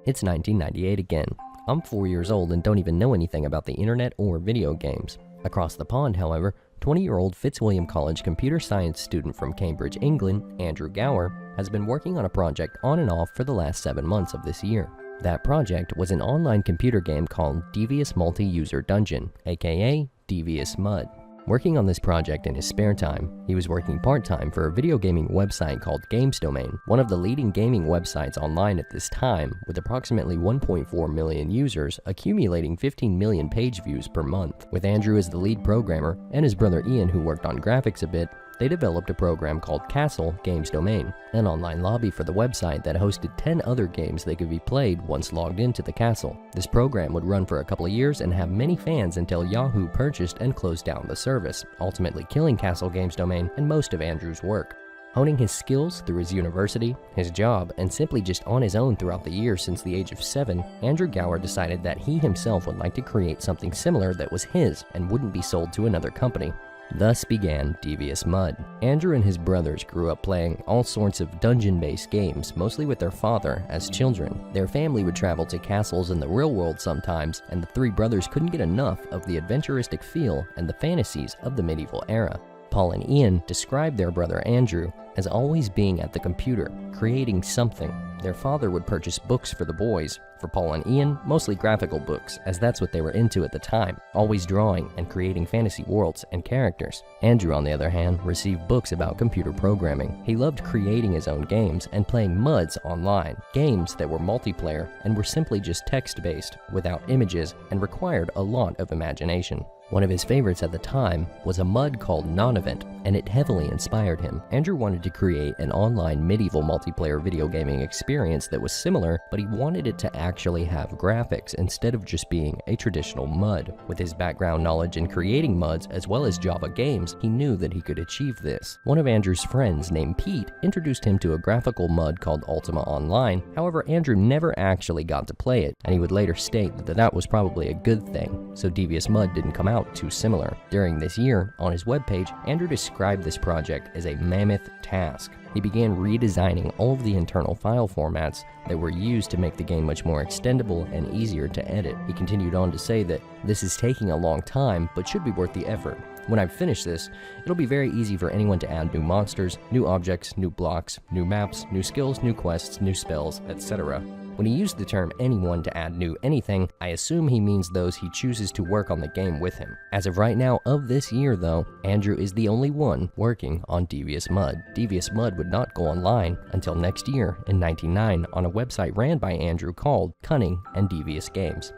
It's 1998 again. I'm 4 years old and don't even know anything about the internet or video games. Across the pond, however, 20-year-old Fitzwilliam College computer science student from Cambridge, England, Andrew Gower, has been working on a project on and off for the last 7 months of this year. That project was an online computer game called Devious Multi-User Dungeon, aka Devious Mud. Working on this project in his spare time, he was working part-time for a video gaming website called Games Domain, one of the leading gaming websites online at this time, with approximately 1.4 million users accumulating 15 million page views per month. With Andrew as the lead programmer and his brother Ian, who worked on graphics a bit, they developed a program called Castle Games Domain, an online lobby for the website that hosted 10 other games that could be played once logged into the castle. This program would run for a couple of years and have many fans until Yahoo purchased and closed down the service, ultimately killing Castle Games Domain and most of Andrew's work. Honing his skills through his university, his job, and simply just on his own throughout the years since the age of 7, Andrew Gower decided that he himself would like to create something similar that was his and wouldn't be sold to another company. Thus began Devious Mud. Andrew and his brothers grew up playing all sorts of dungeon-based games, mostly with their father as children. Their family would travel to castles in the real world sometimes, and the three brothers couldn't get enough of the adventuristic feel and the fantasies of the medieval era. Paul and Ian described their brother Andrew as always being at the computer, creating something. Their father would purchase books for the boys. For Paul and Ian, mostly graphical books, as that's what they were into at the time, always drawing and creating fantasy worlds and characters. Andrew, on the other hand, received books about computer programming. He loved creating his own games and playing MUDs online, games that were multiplayer and were simply just text-based, without images, and required a lot of imagination. One of his favorites at the time was a MUD called Non-Event, and it heavily inspired him. Andrew wanted to create an online medieval multiplayer video gaming experience that was similar, but he wanted it to actually have graphics instead of just being a traditional MUD. With his background knowledge in creating MUDs as well as Java games, he knew that he could achieve this. One of Andrew's friends named Pete introduced him to a graphical MUD called Ultima Online. However, Andrew never actually got to play it, and he would later state that that was probably a good thing, so Devious Mud didn't come out too similar. During this year, on his webpage, Andrew described this project as a mammoth task. He began redesigning all of the internal file formats that were used to make the game much more extendable and easier to edit. He continued on to say that this is taking a long time, but should be worth the effort. When I finish this, it'll be very easy for anyone to add new monsters, new objects, new blocks, new maps, new skills, new quests, new spells, etc. When he used the term anyone to add new anything, I assume he means those he chooses to work on the game with him. As of right now of this year though, Andrew is the only one working on Devious Mud. Devious Mud would not go online until next year in 1999 on a website ran by Andrew called Cunning and Devious Games.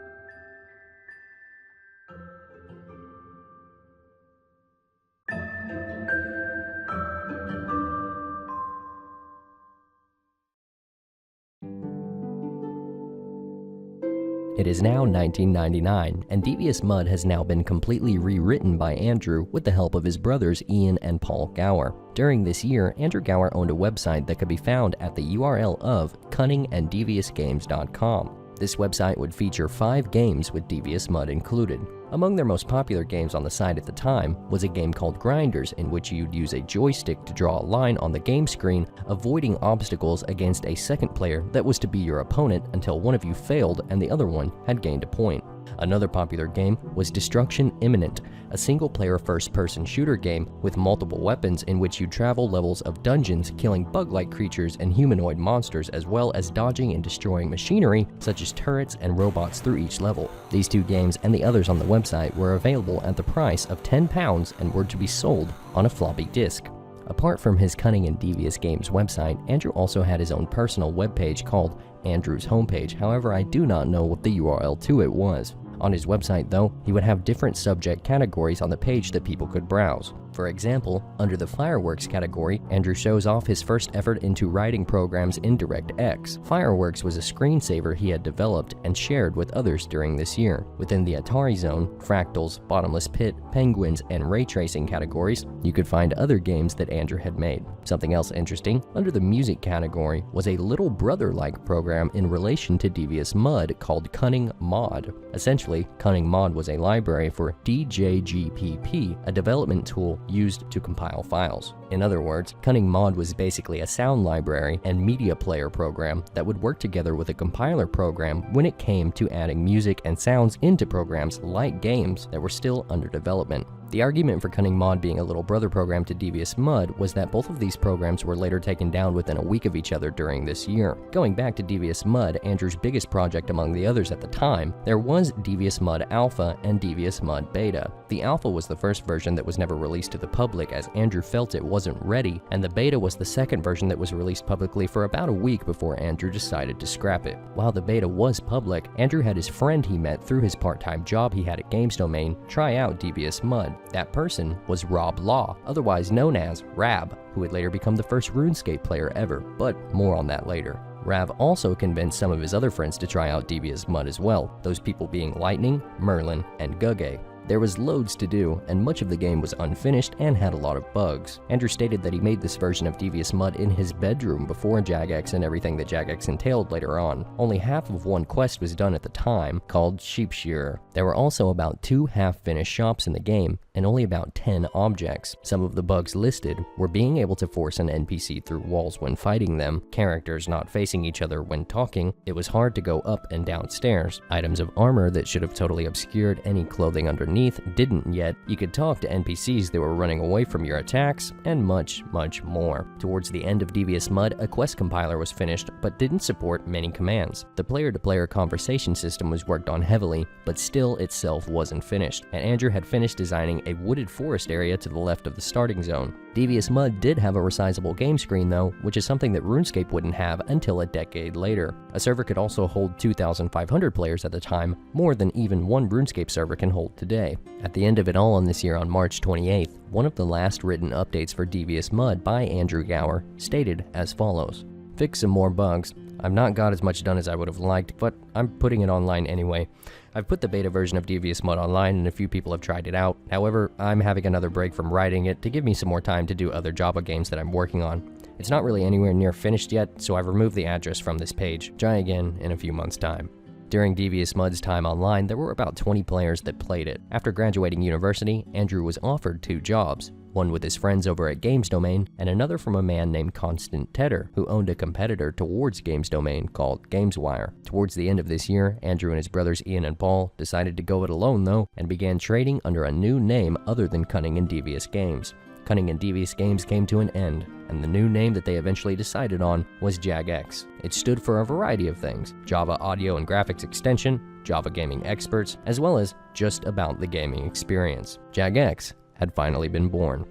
It is now 1999, and Devious Mud has now been completely rewritten by Andrew with the help of his brothers Ian and Paul Gower. During this year, Andrew Gower owned a website that could be found at the URL of cunninganddeviousgames.com. This website would feature 5 games with Devious Mud included. Among their most popular games on the site at the time was a game called Grinders, in which you'd use a joystick to draw a line on the game screen, avoiding obstacles against a second player that was to be your opponent until one of you failed and the other one had gained a point. Another popular game was Destruction Imminent, a single-player first-person shooter game with multiple weapons in which you travel levels of dungeons, killing bug-like creatures and humanoid monsters, as well as dodging and destroying machinery such as turrets and robots through each level. These 2 games and the others on the website were available at the price of £10 and were to be sold on a floppy disk. Apart from his Cunning and Devious Games website, Andrew also had his own personal webpage called Andrew's Homepage. However, I do not know what the URL to it was. On his website, though, he would have different subject categories on the page that people could browse. For example, under the Fireworks category, Andrew shows off his first effort into writing programs in DirectX. Fireworks was a screensaver he had developed and shared with others during this year. Within the Atari Zone, Fractals, Bottomless Pit, Penguins, and Ray Tracing categories, you could find other games that Andrew had made. Something else interesting, under the Music category, was a little brother-like program in relation to Devious Mud called Cunning Mod. Essentially, Cunning Mod was a library for DJGPP, a development tool used to compile files. In other words, Cunning Mod was basically a sound library and media player program that would work together with a compiler program when it came to adding music and sounds into programs like games that were still under development. The argument for Cunning Mod being a little brother program to Devious Mud was that both of these programs were later taken down within a week of each other during this year. Going back to Devious Mud, Andrew's biggest project among the others at the time, there was Devious Mud Alpha and Devious Mud Beta. The Alpha was the first version that was never released to the public as Andrew felt it wasn't ready, and the Beta was the second version that was released publicly for about a week before Andrew decided to scrap it. While the Beta was public, Andrew had his friend he met through his part-time job he had at Games Domain try out Devious Mud. That person was Rob Law, otherwise known as Rab, who would later become the first RuneScape player ever, but more on that later. Rab also convinced some of his other friends to try out Devious Mud as well, those people being Lightning, Merlin, and Guge. There was loads to do, and much of the game was unfinished and had a lot of bugs. Andrew stated that he made this version of Devious Mud in his bedroom before Jagex and everything that Jagex entailed later on. Only half of one quest was done at the time, called Sheep Shearer. There were also about 2 half-finished shops in the game, and only about 10 objects. Some of the bugs listed were being able to force an NPC through walls when fighting them, characters not facing each other when talking, it was hard to go up and down stairs, items of armor that should have totally obscured any clothing underneath didn't yet, you could talk to NPCs that were running away from your attacks, and much, much more. Towards the end of Devious Mud, a quest compiler was finished, but didn't support many commands. The player-to-player conversation system was worked on heavily, but still itself wasn't finished, and Andrew had finished designing a wooded forest area to the left of the starting zone. Devious Mud did have a resizable game screen though, which is something that RuneScape wouldn't have until a decade later. A server could also hold 2,500 players at the time, more than even one RuneScape server can hold today. At the end of it all on this year on March 28th, one of the last written updates for Devious Mud by Andrew Gower stated as follows: "Fix some more bugs. I've not got as much done as I would have liked, but I'm putting it online anyway. I've put the beta version of Devious Mud online and a few people have tried it out. However, I'm having another break from writing it to give me some more time to do other Java games that I'm working on. It's not really anywhere near finished yet, so I've removed the address from this page. Try again in a few months' time." During Devious Mud's time online, there were about 20 players that played it. After graduating university, Andrew was offered 2 jobs, one with his friends over at Games Domain, and another from a man named Constant Tedder, who owned a competitor towards Games Domain called GamesWire. Towards the end of this year, Andrew and his brothers Ian and Paul decided to go it alone though, and began trading under a new name other than Cunning and Devious Games. Cunning and Devious Games came to an end, and the new name that they eventually decided on was Jagex. It stood for a variety of things: Java Audio and Graphics Extension, Java Gaming Experts, as well as just about the gaming experience. Jagex had finally been born.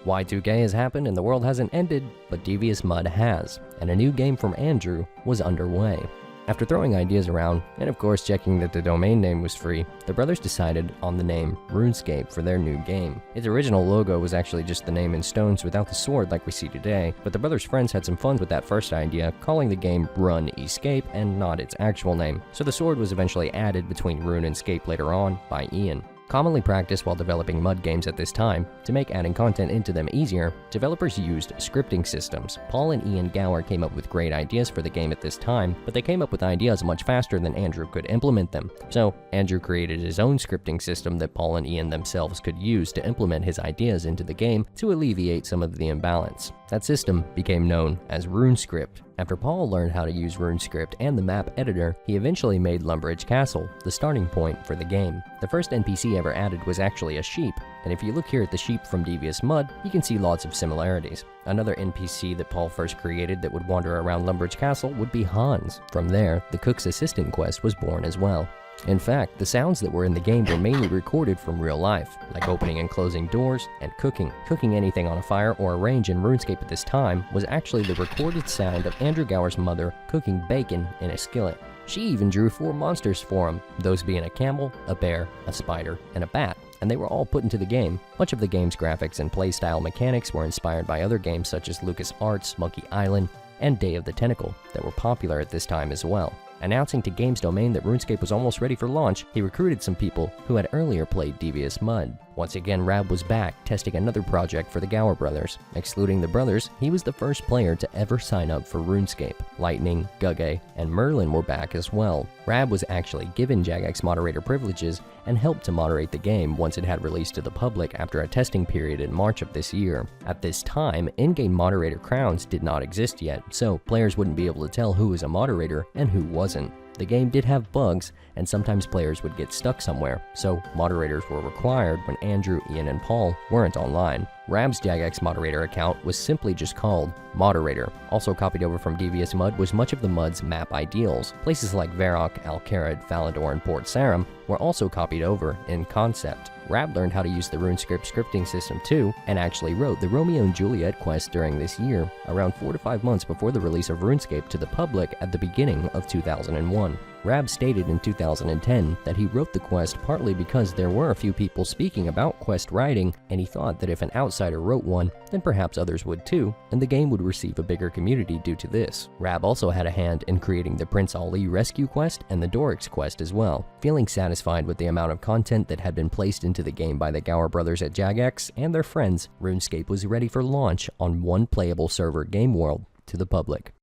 Y2K has happened and the world hasn't ended, but Devious Mud has, and a new game from Andrew was underway. After throwing ideas around, and of course checking that the domain name was free, the brothers decided on the name RuneScape for their new game. Its original logo was actually just the name in stones without the sword like we see today, but the brothers' friends had some fun with that first idea, calling the game RuneScape and not its actual name, so the sword was eventually added between Rune and Scape later on by Ian. Commonly practiced while developing MUD games at this time, to make adding content into them easier, developers used scripting systems. Paul and Ian Gower came up with great ideas for the game at this time, but they came up with ideas much faster than Andrew could implement them. So, Andrew created his own scripting system that Paul and Ian themselves could use to implement his ideas into the game to alleviate some of the imbalance. That system became known as RuneScript. After Paul learned how to use RuneScript and the map editor, he eventually made Lumbridge Castle the starting point for the game. The first NPC ever added was actually a sheep, and if you look here at the sheep from Devious Mud, you can see lots of similarities. Another NPC that Paul first created that would wander around Lumbridge Castle would be Hans. From there, the cook's assistant quest was born as well. In fact, the sounds that were in the game were mainly recorded from real life, like opening and closing doors and cooking. Cooking anything on a fire or a range in RuneScape at this time was actually the recorded sound of Andrew Gower's mother cooking bacon in a skillet. She even drew 4 monsters for him, those being a camel, a bear, a spider, and a bat, and they were all put into the game. Much of the game's graphics and playstyle mechanics were inspired by other games such as LucasArts' Monkey Island and Day of the Tentacle that were popular at this time as well. Announcing to Games Domain that RuneScape was almost ready for launch, he recruited some people who had earlier played Devious Mud. Once again, Rab was back, testing another project for the Gower brothers. Excluding the brothers, he was the first player to ever sign up for RuneScape. Lightning, Gugge, and Merlin were back as well. Rab was actually given Jagex moderator privileges and helped to moderate the game once it had released to the public after a testing period in March of this year. At this time, in-game moderator crowns did not exist yet, so players wouldn't be able to tell who was a moderator and who wasn't. The game did have bugs, and sometimes players would get stuck somewhere, so moderators were required when Andrew, Ian, and Paul weren't online. Rab's Jagex moderator account was simply just called Moderator. Also copied over from Devious Mud was much of the Mud's map ideals. Places like Varrock, Alcarad, Falador, and Port Sarim were also copied over in concept. Rab learned how to use the RuneScape scripting system too, and actually wrote the Romeo and Juliet quest during this year, around 4 to 5 months before the release of RuneScape to the public at the beginning of 2001. Rab stated in 2010 that he wrote the quest partly because there were a few people speaking about quest writing, and he thought that if an outsider wrote one, then perhaps others would too, and the game would receive a bigger community due to this. Rab also had a hand in creating the Prince Ali rescue quest and the Dorix quest as well. Feeling satisfied with the amount of content that had been placed into the game by the Gower brothers at Jagex and their friends, RuneScape was ready for launch on one playable server game world to the public.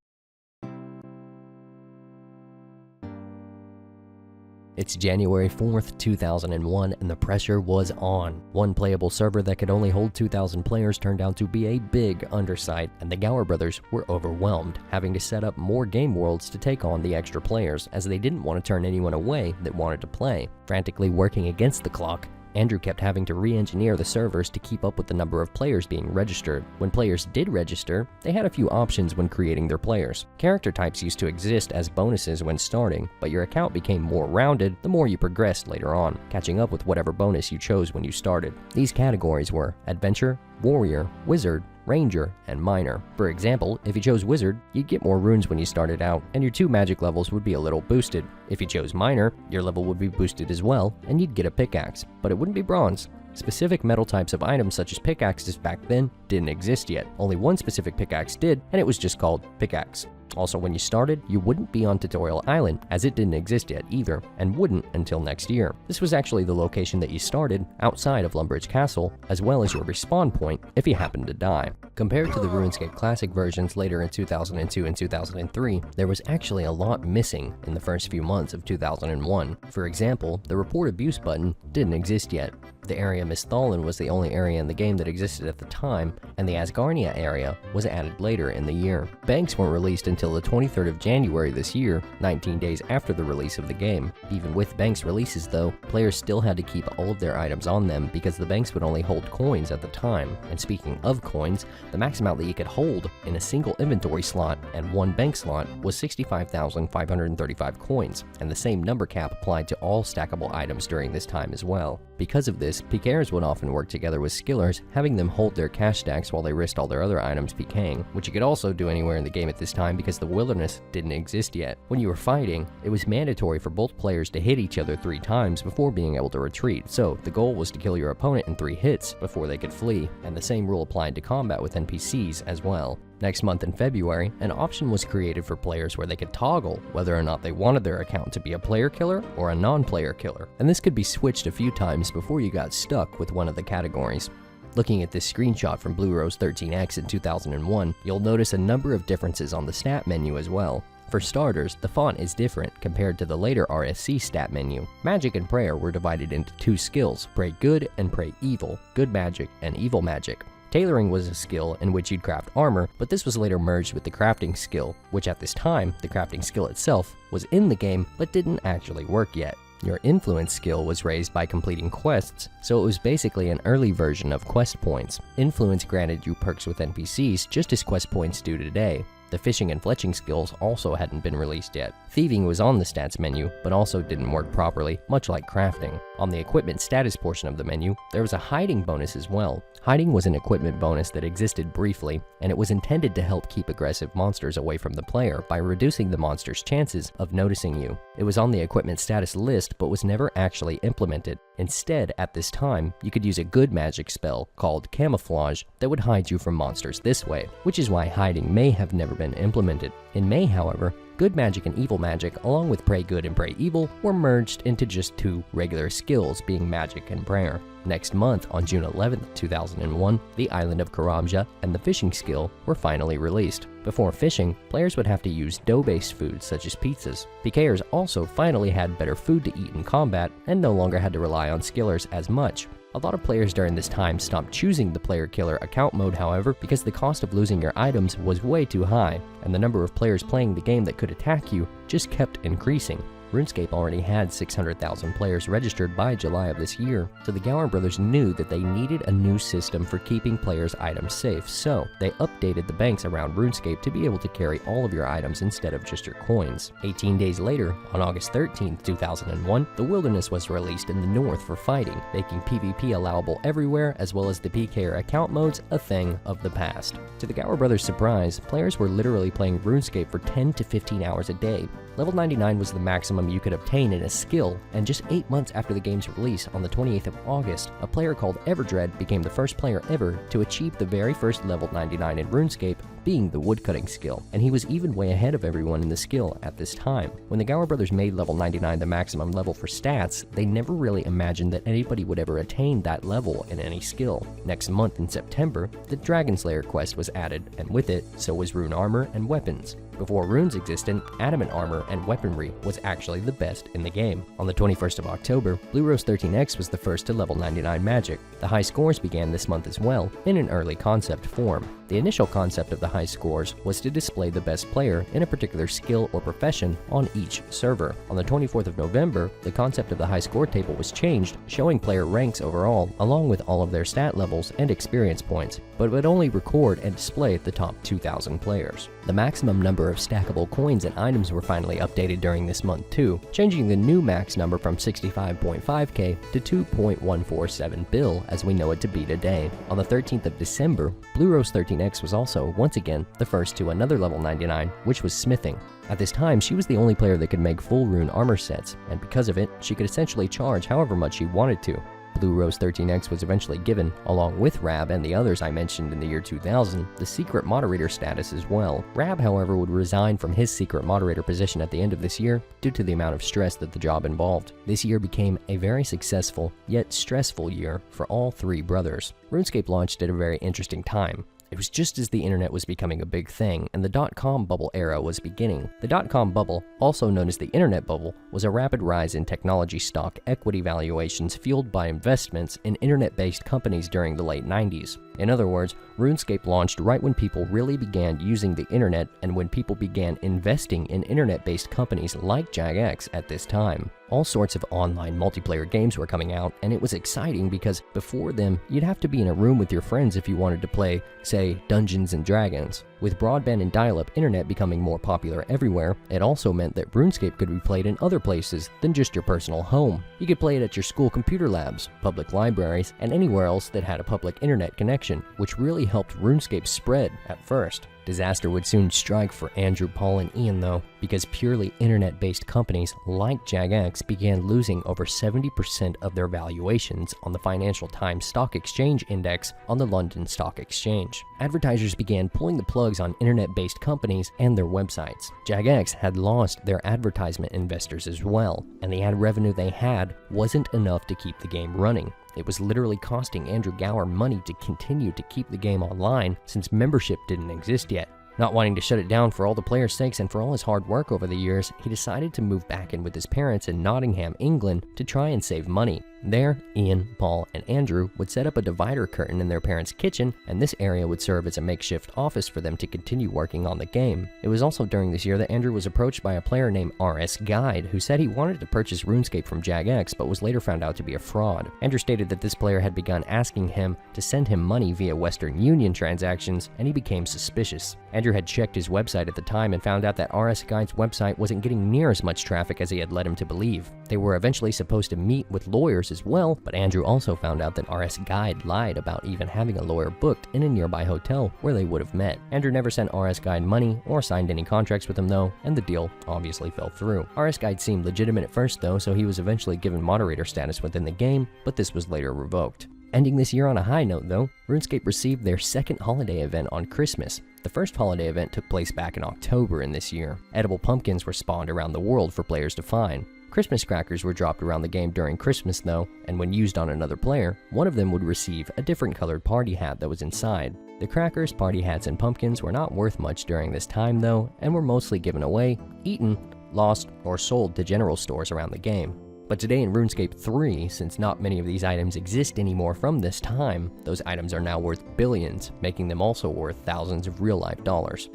It's January 4th, 2001, and the pressure was on. One playable server that could only hold 2,000 players turned out to be a big undersight, and the Gower brothers were overwhelmed, having to set up more game worlds to take on the extra players, as they didn't want to turn anyone away that wanted to play. Frantically working against the clock, Andrew kept having to re-engineer the servers to keep up with the number of players being registered. When players did register, they had a few options when creating their players. Character types used to exist as bonuses when starting, but your account became more rounded the more you progressed later on, catching up with whatever bonus you chose when you started. These categories were Adventure, Warrior, Wizard, Ranger, and Miner. For example, if you chose Wizard, you'd get more runes when you started out, and your 2 magic levels would be a little boosted. If you chose Miner, your level would be boosted as well, and you'd get a pickaxe, but it wouldn't be bronze. Specific metal types of items such as pickaxes back then didn't exist yet. Only one specific pickaxe did, and it was just called Pickaxe. Also, when you started, you wouldn't be on Tutorial Island, as it didn't exist yet either, and wouldn't until next year. This was actually the location that you started, outside of Lumbridge Castle, as well as your respawn point if you happened to die. Compared to the RuneScape Classic versions later in 2002 and 2003, there was actually a lot missing in the first few months of 2001. For example, the Report Abuse button didn't exist yet. The area Misthalin was the only area in the game that existed at the time, and the Asgarnia area was added later in the year. Banks weren't released until the 23rd of January this year, 19 days after the release of the game. Even with Banks releases though, players still had to keep all of their items on them because the banks would only hold coins at the time. And speaking of coins, the max amount that you could hold in a single inventory slot and one bank slot was 65,535 coins, and the same number cap applied to all stackable items during this time as well. Because of this, PKers would often work together with skillers, having them hold their cash stacks while they risked all their other items PKing, which you could also do anywhere in the game at this time because the wilderness didn't exist yet. When you were fighting, it was mandatory for both players to hit each other 3 times before being able to retreat, so the goal was to kill your opponent in 3 hits before they could flee, and the same rule applied to combat with NPCs as well. Next month in February, an option was created for players where they could toggle whether or not they wanted their account to be a player killer or a non-player killer, and this could be switched a few times before you got stuck with one of the categories. Looking at this screenshot from Blue Rose 13X in 2001, you'll notice a number of differences on the stat menu as well. For starters, the font is different compared to the later RSC stat menu. Magic and prayer were divided into 2 skills, pray good and pray evil, good magic and evil magic. Tailoring was a skill in which you'd craft armor, but this was later merged with the crafting skill, which at this time, the crafting skill itself, was in the game but didn't actually work yet. Your influence skill was raised by completing quests, so it was basically an early version of quest points. Influence granted you perks with NPCs just as quest points do today. The fishing and fletching skills also hadn't been released yet. Thieving was on the stats menu, but also didn't work properly, much like crafting. On the equipment status portion of the menu, there was a hiding bonus as well. Hiding was an equipment bonus that existed briefly, and it was intended to help keep aggressive monsters away from the player by reducing the monster's chances of noticing you. It was on the equipment status list, but was never actually implemented. Instead, at this time, you could use a good magic spell called Camouflage that would hide you from monsters this way, which is why hiding may have never been implemented. In May, however, good magic and evil magic, along with pray good and pray evil, were merged into just 2 regular skills, being magic and prayer. Next month, on June 11, 2001, the island of Karamja and the fishing skill were finally released. Before fishing, players would have to use dough-based foods such as pizzas. PKers also finally had better food to eat in combat and no longer had to rely on skillers as much. A lot of players during this time stopped choosing the player killer account mode, however, because the cost of losing your items was way too high, and the number of players playing the game that could attack you just kept increasing. RuneScape already had 600,000 players registered by July of this year, so the Gower brothers knew that they needed a new system for keeping players' items safe, so they updated the banks around RuneScape to be able to carry all of your items instead of just your coins. 18 days later, on August 13, 2001, the Wilderness was released in the north for fighting, making PvP allowable everywhere, as well as the PKer account modes a thing of the past. To the Gower brothers' surprise, players were literally playing RuneScape for 10 to 15 hours a day. Level 99 was the maximum you could obtain in a skill, and just 8 months after the game's release, on the 28th of August, a player called Everdread became the first player ever to achieve the very first level 99 in RuneScape, being the woodcutting skill, and he was even way ahead of everyone in the skill at this time. When the Gower brothers made level 99 the maximum level for stats, they never really imagined that anybody would ever attain that level in any skill. Next month in September, the Dragon Slayer quest was added, and with it, so was rune armor and weapons. Before runes existed, adamant armor and weaponry was actually the best in the game. On the 21st of October, Blue Rose 13X was the first to level 99 magic. The high scores began this month as well, in an early concept form. The initial concept of the high scores was to display the best player in a particular skill or profession on each server. On the 24th of November, the concept of the high score table was changed, showing player ranks overall, along with all of their stat levels and experience points, but it would only record and display the top 2,000 players. The maximum number of stackable coins and items were finally updated during this month too, changing the new max number from 65.5k to 2.147 bill as we know it to be today. On the 13th of December, Blue Rose 13X was also, once again, the first to another level 99, which was smithing. At this time, she was the only player that could make full rune armor sets, and because of it, she could essentially charge however much she wanted to. Blue Rose 13X was eventually given, along with Rab and the others I mentioned in the year 2000, the secret moderator status as well. Rab, however, would resign from his secret moderator position at the end of this year due to the amount of stress that the job involved. This year became a very successful, yet stressful year for all three brothers. RuneScape launched at a very interesting time. It was just as the internet was becoming a big thing and the dot-com bubble era was beginning. The dot-com bubble, also known as the internet bubble, was a rapid rise in technology stock equity valuations fueled by investments in internet-based companies during the late 90s. In other words, RuneScape launched right when people really began using the internet and when people began investing in internet-based companies like Jagex at this time. All sorts of online multiplayer games were coming out, and it was exciting because before them, you'd have to be in a room with your friends if you wanted to play, say, Dungeons & Dragons. With broadband and dial-up internet becoming more popular everywhere, it also meant that RuneScape could be played in other places than just your personal home. You could play it at your school computer labs, public libraries, and anywhere else that had a public internet connection, which really helped RuneScape spread at first. Disaster would soon strike for Andrew, Paul, and Ian though, because purely internet-based companies like Jagex began losing over 70% of their valuations on the Financial Times Stock Exchange Index on the London Stock Exchange. Advertisers began pulling the plugs on internet-based companies and their websites. Jagex had lost their advertisement investors as well, and the ad revenue they had wasn't enough to keep the game running. It was literally costing Andrew Gower money to continue to keep the game online since membership didn't exist yet. Not wanting to shut it down for all the players' sakes and for all his hard work over the years, he decided to move back in with his parents in Nottingham, England to try and save money. There, Ian, Paul, and Andrew would set up a divider curtain in their parents' kitchen, and this area would serve as a makeshift office for them to continue working on the game. It was also during this year that Andrew was approached by a player named RS Guide, who said he wanted to purchase RuneScape from Jagex, but was later found out to be a fraud. Andrew stated that this player had begun asking him to send him money via Western Union transactions, and he became suspicious. Andrew had checked his website at the time and found out that RS Guide's website wasn't getting near as much traffic as he had led him to believe. They were eventually supposed to meet with lawyers as well, but Andrew also found out that RS Guide lied about even having a lawyer booked in a nearby hotel where they would have met. Andrew never sent RS Guide money or signed any contracts with him though, and the deal obviously fell through. RS Guide seemed legitimate at first though, so he was eventually given moderator status within the game, but this was later revoked. Ending this year on a high note though, RuneScape received their second holiday event on Christmas. The first holiday event took place back in October in this year. Edible pumpkins were spawned around the world for players to find. Christmas crackers were dropped around the game during Christmas though, and when used on another player, one of them would receive a different colored party hat that was inside. The crackers, party hats, and pumpkins were not worth much during this time though, and were mostly given away, eaten, lost, or sold to general stores around the game. But today in RuneScape 3, since not many of these items exist anymore from this time, those items are now worth billions, making them also worth thousands of real-life dollars.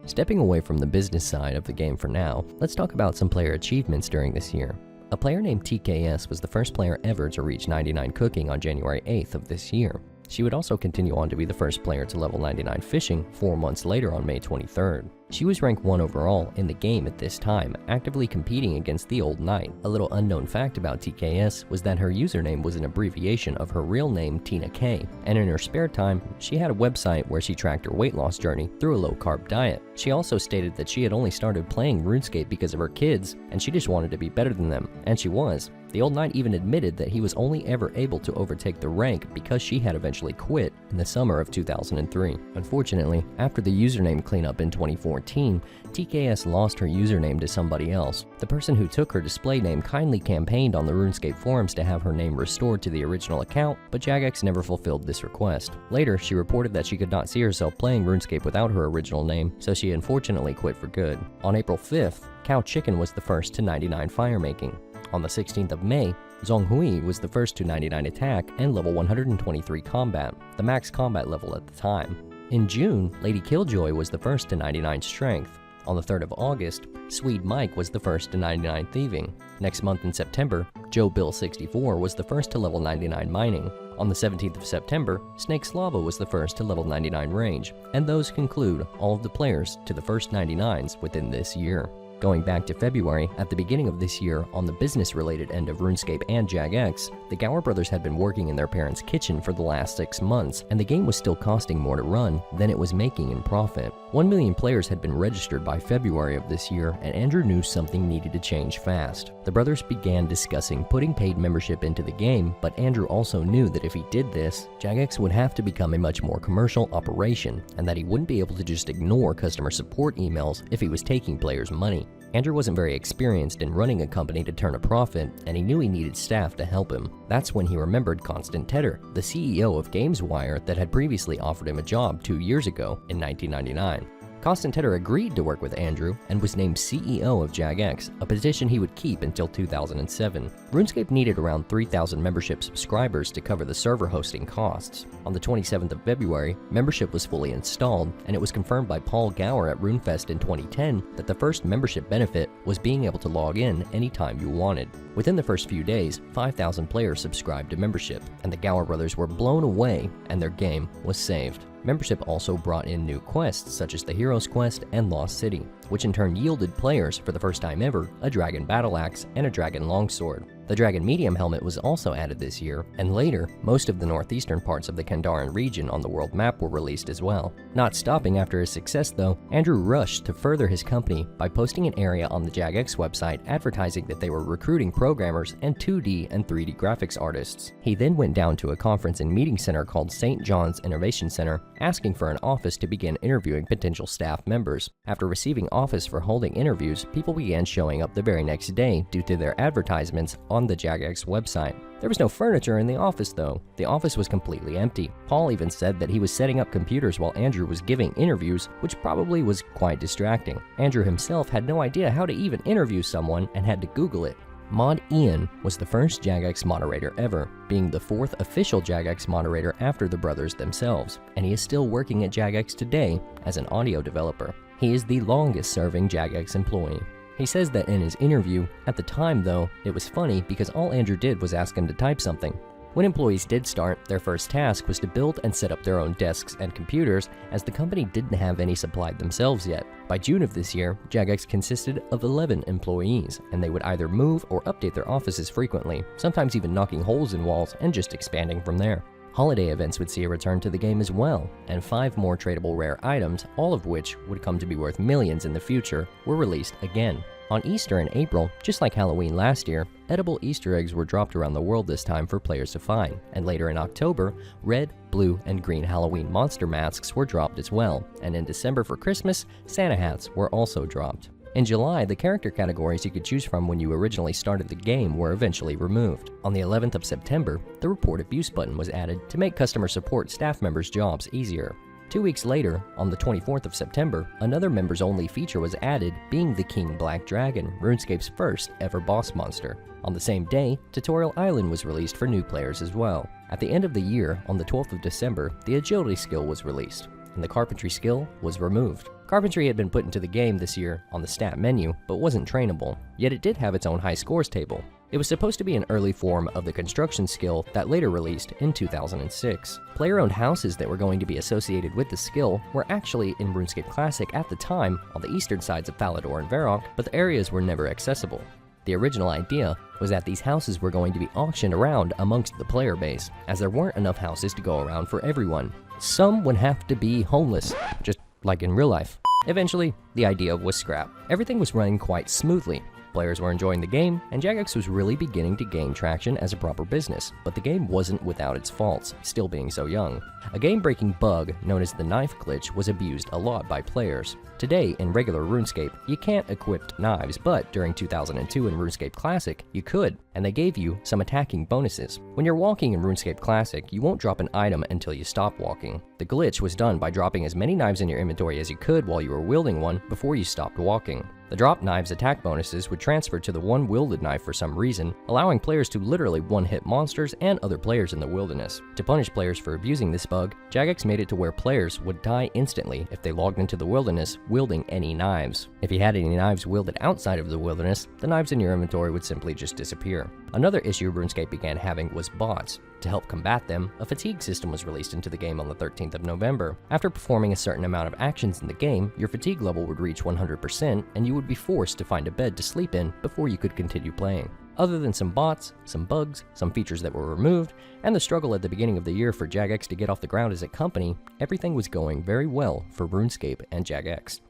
Stepping away from the business side of the game for now, let's talk about some player achievements during this year. A player named TKS was the first player ever to reach 99 cooking on January 8th of this year. She would also continue on to be the first player to level 99 fishing 4 months later on May 23rd. She was ranked 1 overall in the game at this time, actively competing against the Old Knight. A little unknown fact about TKS was that her username was an abbreviation of her real name Tina K, and in her spare time, she had a website where she tracked her weight loss journey through a low-carb diet. She also stated that she had only started playing RuneScape because of her kids, and she just wanted to be better than them, and she was. The Old Knight even admitted that he was only ever able to overtake the rank because she had eventually quit in the summer of 2003. Unfortunately, after the username cleanup in 2014, TKS lost her username to somebody else. The person who took her display name kindly campaigned on the RuneScape forums to have her name restored to the original account, but Jagex never fulfilled this request. Later, she reported that she could not see herself playing RuneScape without her original name, so she unfortunately quit for good. On April 5th, Cow Chicken was the first to 99 firemaking. On the 16th of May, Zhonghui was the first to 99 attack and level 123 combat, the max combat level at the time. In June, Lady Killjoy was the first to 99 strength. On the 3rd of August, Swede Mike was the first to 99 thieving. Next month in September, Joe Bill 64 was the first to level 99 mining. On the 17th of September, Snake Slava was the first to level 99 range, and those conclude all of the players to the first 99s within this year. Going back to February, at the beginning of this year, on the business-related end of RuneScape and Jagex, the Gower brothers had been working in their parents' kitchen for the last 6 months, and the game was still costing more to run than it was making in profit. 1 million players had been registered by February of this year, and Andrew knew something needed to change fast. The brothers began discussing putting paid membership into the game, but Andrew also knew that if he did this, Jagex would have to become a much more commercial operation, and that he wouldn't be able to just ignore customer support emails if he was taking players' money. Andrew wasn't very experienced in running a company to turn a profit, and he knew he needed staff to help him. That's when he remembered Constant Tedder, the CEO of GamesWire that had previously offered him a job 2 years ago in 1999. Constant Tedder agreed to work with Andrew and was named CEO of Jagex, a position he would keep until 2007. RuneScape needed around 3,000 membership subscribers to cover the server hosting costs. On the 27th of February, membership was fully installed, and it was confirmed by Paul Gower at RuneFest in 2010 that the first membership benefit was being able to log in anytime you wanted. Within the first few days, 5,000 players subscribed to membership, and the Gower brothers were blown away, and their game was saved. Membership also brought in new quests such as the Hero's Quest and Lost City, which in turn yielded players, for the first time ever, a Dragon Battle Axe and a Dragon Longsword. The Dragon Medium Helmet was also added this year, and later, most of the northeastern parts of the Kandaren region on the world map were released as well. Not stopping after his success though, Andrew rushed to further his company by posting an area on the Jagex website advertising that they were recruiting programmers and 2D and 3D graphics artists. He then went down to a conference and meeting center called St. John's Innovation Center, asking for an office to begin interviewing potential staff members. After receiving office for holding interviews, people began showing up the very next day due to their advertisements on the Jagex website. There was no furniture in the office though. The office was completely empty. Paul even said that he was setting up computers while Andrew was giving interviews, which probably was quite distracting. Andrew himself had no idea how to even interview someone and had to Google it. Mod Ian was the first Jagex moderator ever, being the 4th official Jagex moderator after the brothers themselves, and he is still working at Jagex today as an audio developer. He is the longest serving Jagex employee. He says that in his interview, at the time though, it was funny because all Andrew did was ask him to type something. When employees did start, their first task was to build and set up their own desks and computers, as the company didn't have any supplied themselves yet. By June of this year, Jagex consisted of 11 employees, and they would either move or update their offices frequently, sometimes even knocking holes in walls and just expanding from there. Holiday events would see a return to the game as well, and 5 more tradable rare items, all of which would come to be worth millions in the future, were released again. On Easter in April, just like Halloween last year, edible Easter eggs were dropped around the world this time for players to find, and later in October, red, blue, and green Halloween monster masks were dropped as well, and in December for Christmas, Santa hats were also dropped. In July, the character categories you could choose from when you originally started the game were eventually removed. On the 11th of September, the Report Abuse button was added to make customer support staff members' jobs easier. 2 weeks later, on the 24th of September, another members-only feature was added, being the King Black Dragon, RuneScape's first ever boss monster. On the same day, Tutorial Island was released for new players as well. At the end of the year, on the 12th of December, the Agility skill was released, and the Carpentry skill was removed. Carpentry had been put into the game this year on the stat menu, but wasn't trainable, yet it did have its own high scores table. It was supposed to be an early form of the construction skill that later released in 2006. Player-owned houses that were going to be associated with the skill were actually in RuneScape Classic at the time on the eastern sides of Falador and Varrock, but the areas were never accessible. The original idea was that these houses were going to be auctioned around amongst the player base, as there weren't enough houses to go around for everyone. Some would have to be homeless, just like in real life. Eventually, the idea was scrapped. Everything was running quite smoothly. Players were enjoying the game, and Jagex was really beginning to gain traction as a proper business, but the game wasn't without its faults, still being so young. A game-breaking bug known as the knife glitch was abused a lot by players. Today, in regular RuneScape, you can't equip knives, but during 2002 in RuneScape Classic, you could, and they gave you some attacking bonuses. When you're walking in RuneScape Classic, you won't drop an item until you stop walking. The glitch was done by dropping as many knives in your inventory as you could while you were wielding one before you stopped walking. The drop knives attack bonuses would transfer to the one wielded knife for some reason, allowing players to literally one-hit monsters and other players in the wilderness. To punish players for abusing this bug, Jagex made it to where players would die instantly if they logged into the wilderness wielding any knives. If you had any knives wielded outside of the wilderness, the knives in your inventory would simply just disappear. Another issue RuneScape began having was bots. To help combat them, a fatigue system was released into the game on the 13th of November. After performing a certain amount of actions in the game, your fatigue level would reach 100%, and you would be forced to find a bed to sleep in before you could continue playing. Other than some bots, some bugs, some features that were removed, and the struggle at the beginning of the year for Jagex to get off the ground as a company, everything was going very well for RuneScape and Jagex.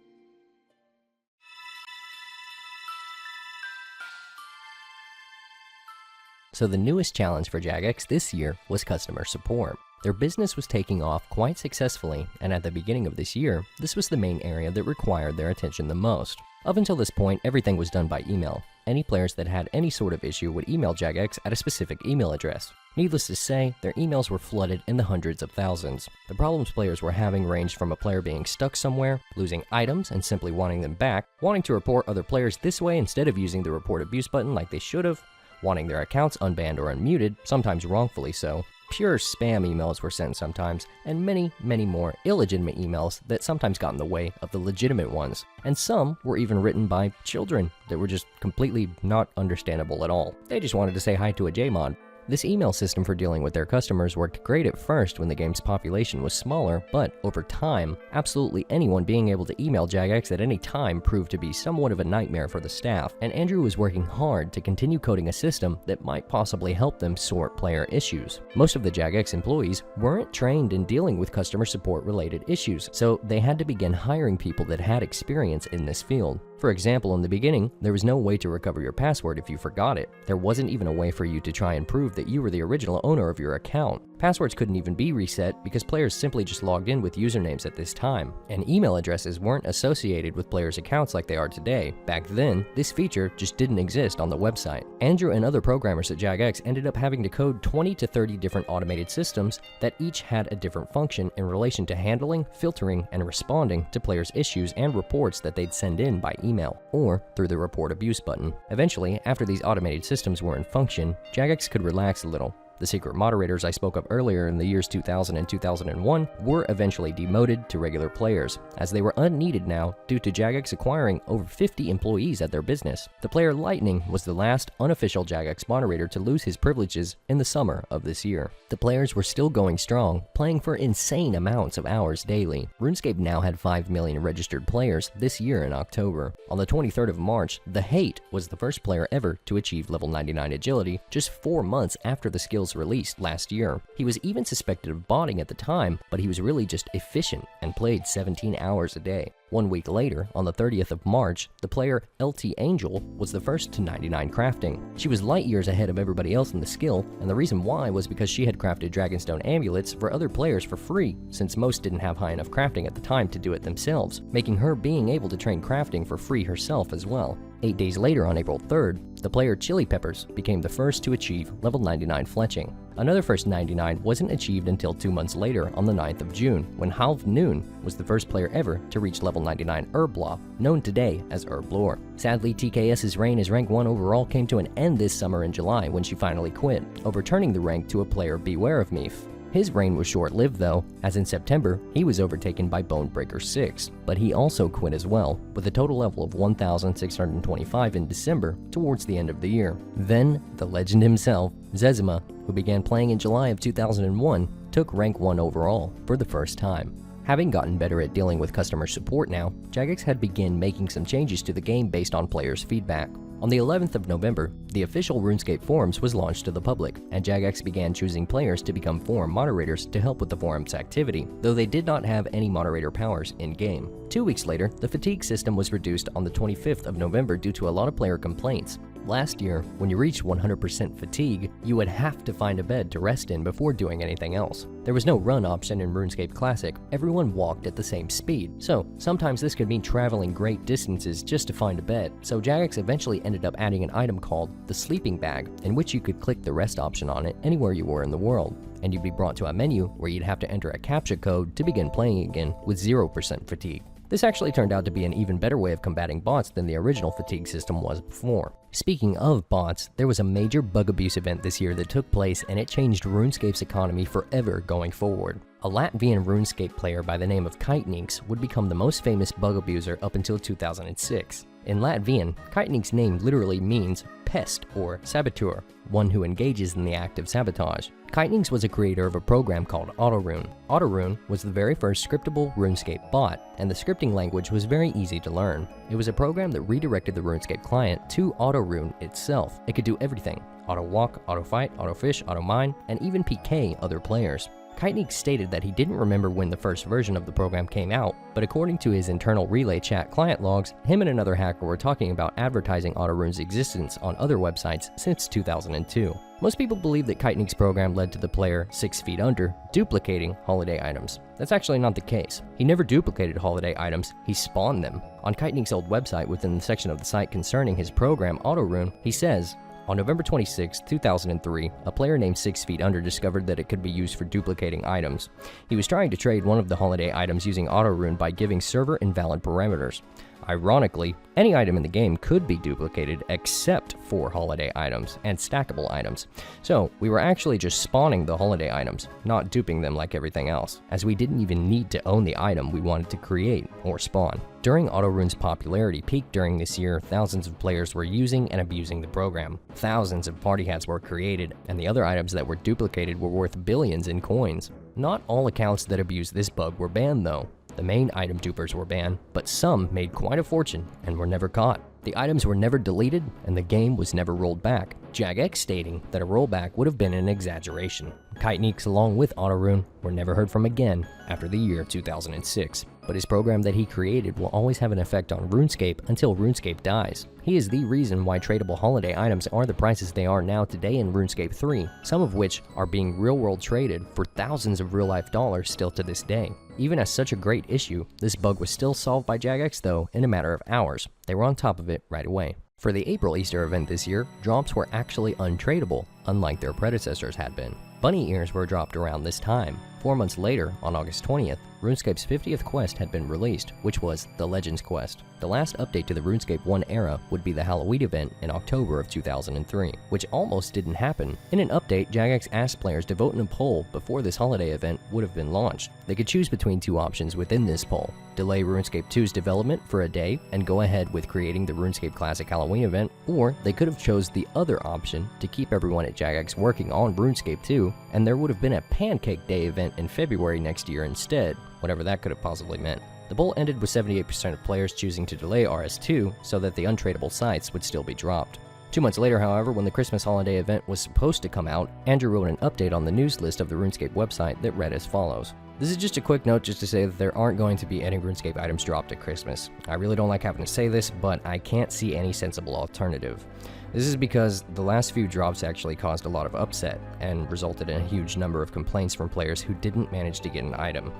So the newest challenge for Jagex this year was customer support. Their business was taking off quite successfully, and at the beginning of this year, this was the main area that required their attention the most. Up until this point, everything was done by email. Any players that had any sort of issue would email Jagex at a specific email address. Needless to say, their emails were flooded in the hundreds of thousands. The problems players were having ranged from a player being stuck somewhere, losing items and simply wanting them back, wanting to report other players this way instead of using the report abuse button like they should have, wanting their accounts unbanned or unmuted, sometimes wrongfully so. Pure spam emails were sent sometimes, and many, many more illegitimate emails that sometimes got in the way of the legitimate ones. And some were even written by children that were just completely not understandable at all. They just wanted to say hi to a JMod. This email system for dealing with their customers worked great at first when the game's population was smaller, but over time, absolutely anyone being able to email Jagex at any time proved to be somewhat of a nightmare for the staff, and Andrew was working hard to continue coding a system that might possibly help them sort player issues. Most of the Jagex employees weren't trained in dealing with customer support related issues, so they had to begin hiring people that had experience in this field. For example, in the beginning, there was no way to recover your password if you forgot it. There wasn't even a way for you to try and prove that you were the original owner of your account. Passwords couldn't even be reset because players simply just logged in with usernames at this time, and email addresses weren't associated with players' accounts like they are today. Back then, this feature just didn't exist on the website. Andrew and other programmers at Jagex ended up having to code 20 to 30 different automated systems that each had a different function in relation to handling, filtering, and responding to players' issues and reports that they'd send in by email or through the report abuse button. Eventually, after these automated systems were in function, Jagex could relax a little. The secret moderators I spoke of earlier in the years 2000 and 2001 were eventually demoted to regular players, as they were unneeded now due to Jagex acquiring over 50 employees at their business. The player Lightning was the last unofficial Jagex moderator to lose his privileges in the summer of this year. The players were still going strong, playing for insane amounts of hours daily. RuneScape now had 5 million registered players this year in October. On the 23rd of March, The Hate was the first player ever to achieve level 99 agility just 4 months after the skills released last year. He was even suspected of botting at the time, but he was really just efficient and played 17 hours a day. 1 week later, on the 30th of March, the player LT Angel was the first to 99 crafting. She was light years ahead of everybody else in the skill, and the reason why was because she had crafted Dragonstone amulets for other players for free, since most didn't have high enough crafting at the time to do it themselves, making her being able to train crafting for free herself as well. 8 days later, on April 3rd, the player Chili Peppers became the first to achieve level 99 fletching. Another first 99 wasn't achieved until 2 months later, on the 9th of June, when Halv Noon was the first player ever to reach level 99 Herblaw, known today as Herblore. Sadly, TKS's reign as rank 1 overall came to an end this summer in July when she finally quit, overturning the rank to a player Beware of Meef. His reign was short-lived though, as in September, he was overtaken by Bonebreaker 6, but he also quit as well, with a total level of 1,625 in December towards the end of the year. Then, the legend himself, Zezima, who began playing in July of 2001, took rank 1 overall for the first time. Having gotten better at dealing with customer support now, Jagex had begun making some changes to the game based on players' feedback. On the 11th of November, the official RuneScape forums was launched to the public, and Jagex began choosing players to become forum moderators to help with the forum's activity, though they did not have any moderator powers in-game. 2 weeks later, the fatigue system was reduced on the 25th of November due to a lot of player complaints. Last year, when you reached 100% fatigue, you would have to find a bed to rest in before doing anything else. There was no run option in RuneScape Classic, everyone walked at the same speed, so sometimes this could mean traveling great distances just to find a bed, so Jagex eventually ended up adding an item called the Sleeping Bag, in which you could click the rest option on it anywhere you were in the world, and you'd be brought to a menu where you'd have to enter a CAPTCHA code to begin playing again with 0% fatigue. This actually turned out to be an even better way of combating bots than the original fatigue system was before. Speaking of bots, there was a major bug abuse event this year that took place, and it changed RuneScape's economy forever going forward. A Latvian RuneScape player by the name of Kiteninks would become the most famous bug abuser up until 2006. In Latvian, Kiteninks' name literally means pest or saboteur, one who engages in the act of sabotage. Kiteninks was a creator of a program called AutoRune. AutoRune was the very first scriptable RuneScape bot, and the scripting language was very easy to learn. It was a program that redirected the RuneScape client to AutoRune itself. It could do everything: auto-walk, auto-fight, auto-fish, auto-mine, and even PK other players. Kiteninks stated that he didn't remember when the first version of the program came out, but according to his internal Relay chat client logs, him and another hacker were talking about advertising AutoRune's existence on other websites since 2002. Most people believe that Kiteninks' program led to the player 6 feet under duplicating holiday items. That's actually not the case. He never duplicated holiday items, he spawned them. On Kiteninks' old website, within the section of the site concerning his program AutoRune, he says, "On November 26, 2003, a player named 6 Feet Under discovered that it could be used for duplicating items. He was trying to trade one of the holiday items using AutoRune by giving server invalid parameters. Ironically, any item in the game could be duplicated except for holiday items and stackable items. So we were actually just spawning the holiday items, not duping them like everything else, as we didn't even need to own the item we wanted to create or spawn." During AutoRune's popularity peak during this year, thousands of players were using and abusing the program. Thousands of party hats were created, and the other items that were duplicated were worth billions in coins. Not all accounts that abused this bug were banned though. The main item dupers were banned, but some made quite a fortune and were never caught. The items were never deleted, and the game was never rolled back, Jagex stating that a rollback would have been an exaggeration. Kiteninks, along with AutoRune, were never heard from again after the year 2006. But his program that he created will always have an effect on RuneScape until RuneScape dies. He is the reason why tradable holiday items are the prices they are now today in RuneScape 3, some of which are being real-world traded for thousands of real-life dollars still to this day. Even as such a great issue, this bug was still solved by Jagex though in a matter of hours. They were on top of it right away. For the April Easter event this year, drops were actually untradeable, unlike their predecessors had been. Bunny ears were dropped around this time. 4 months later, on August 20th, RuneScape's 50th quest had been released, which was the Legends quest. The last update to the RuneScape 1 era would be the Halloween event in October of 2003, which almost didn't happen. In an update, Jagex asked players to vote in a poll before this holiday event would have been launched. They could choose between two options within this poll: delay RuneScape 2's development for a day and go ahead with creating the RuneScape Classic Halloween event, or they could have chose the other option to keep everyone at Jagex working on RuneScape 2, and there would have been a Pancake Day event in February next year instead, whatever that could have possibly meant. The poll ended with 78% of players choosing to delay RS2 so that the untradeable sites would still be dropped. 2 months later, however, when the Christmas holiday event was supposed to come out, Andrew wrote an update on the news list of the RuneScape website that read as follows: This is just a quick note just to say that there aren't going to be any RuneScape items dropped at Christmas. I really don't like having to say this, but I can't see any sensible alternative. This is because the last few drops actually caused a lot of upset and resulted in a huge number of complaints from players who didn't manage to get an item.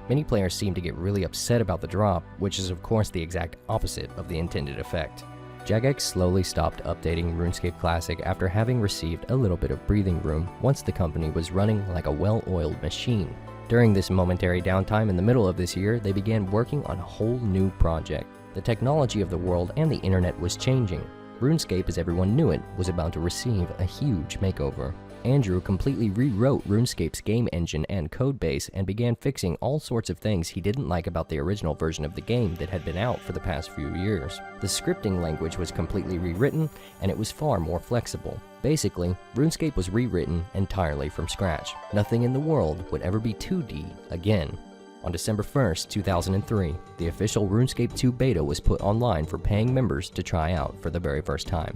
Many players seem to get really upset about the drop, which is of course the exact opposite of the intended effect. Jagex slowly stopped updating RuneScape Classic after having received a little bit of breathing room once the company was running like a well-oiled machine. During this momentary downtime in the middle of this year, they began working on a whole new project. The technology of the world and the internet was changing. RuneScape, as everyone knew it, was about to receive a huge makeover. Andrew completely rewrote RuneScape's game engine and codebase and began fixing all sorts of things he didn't like about the original version of the game that had been out for the past few years. The scripting language was completely rewritten, and it was far more flexible. Basically, RuneScape was rewritten entirely from scratch. Nothing in the world would ever be 2D again. On December 1st, 2003, the official RuneScape 2 beta was put online for paying members to try out for the very first time.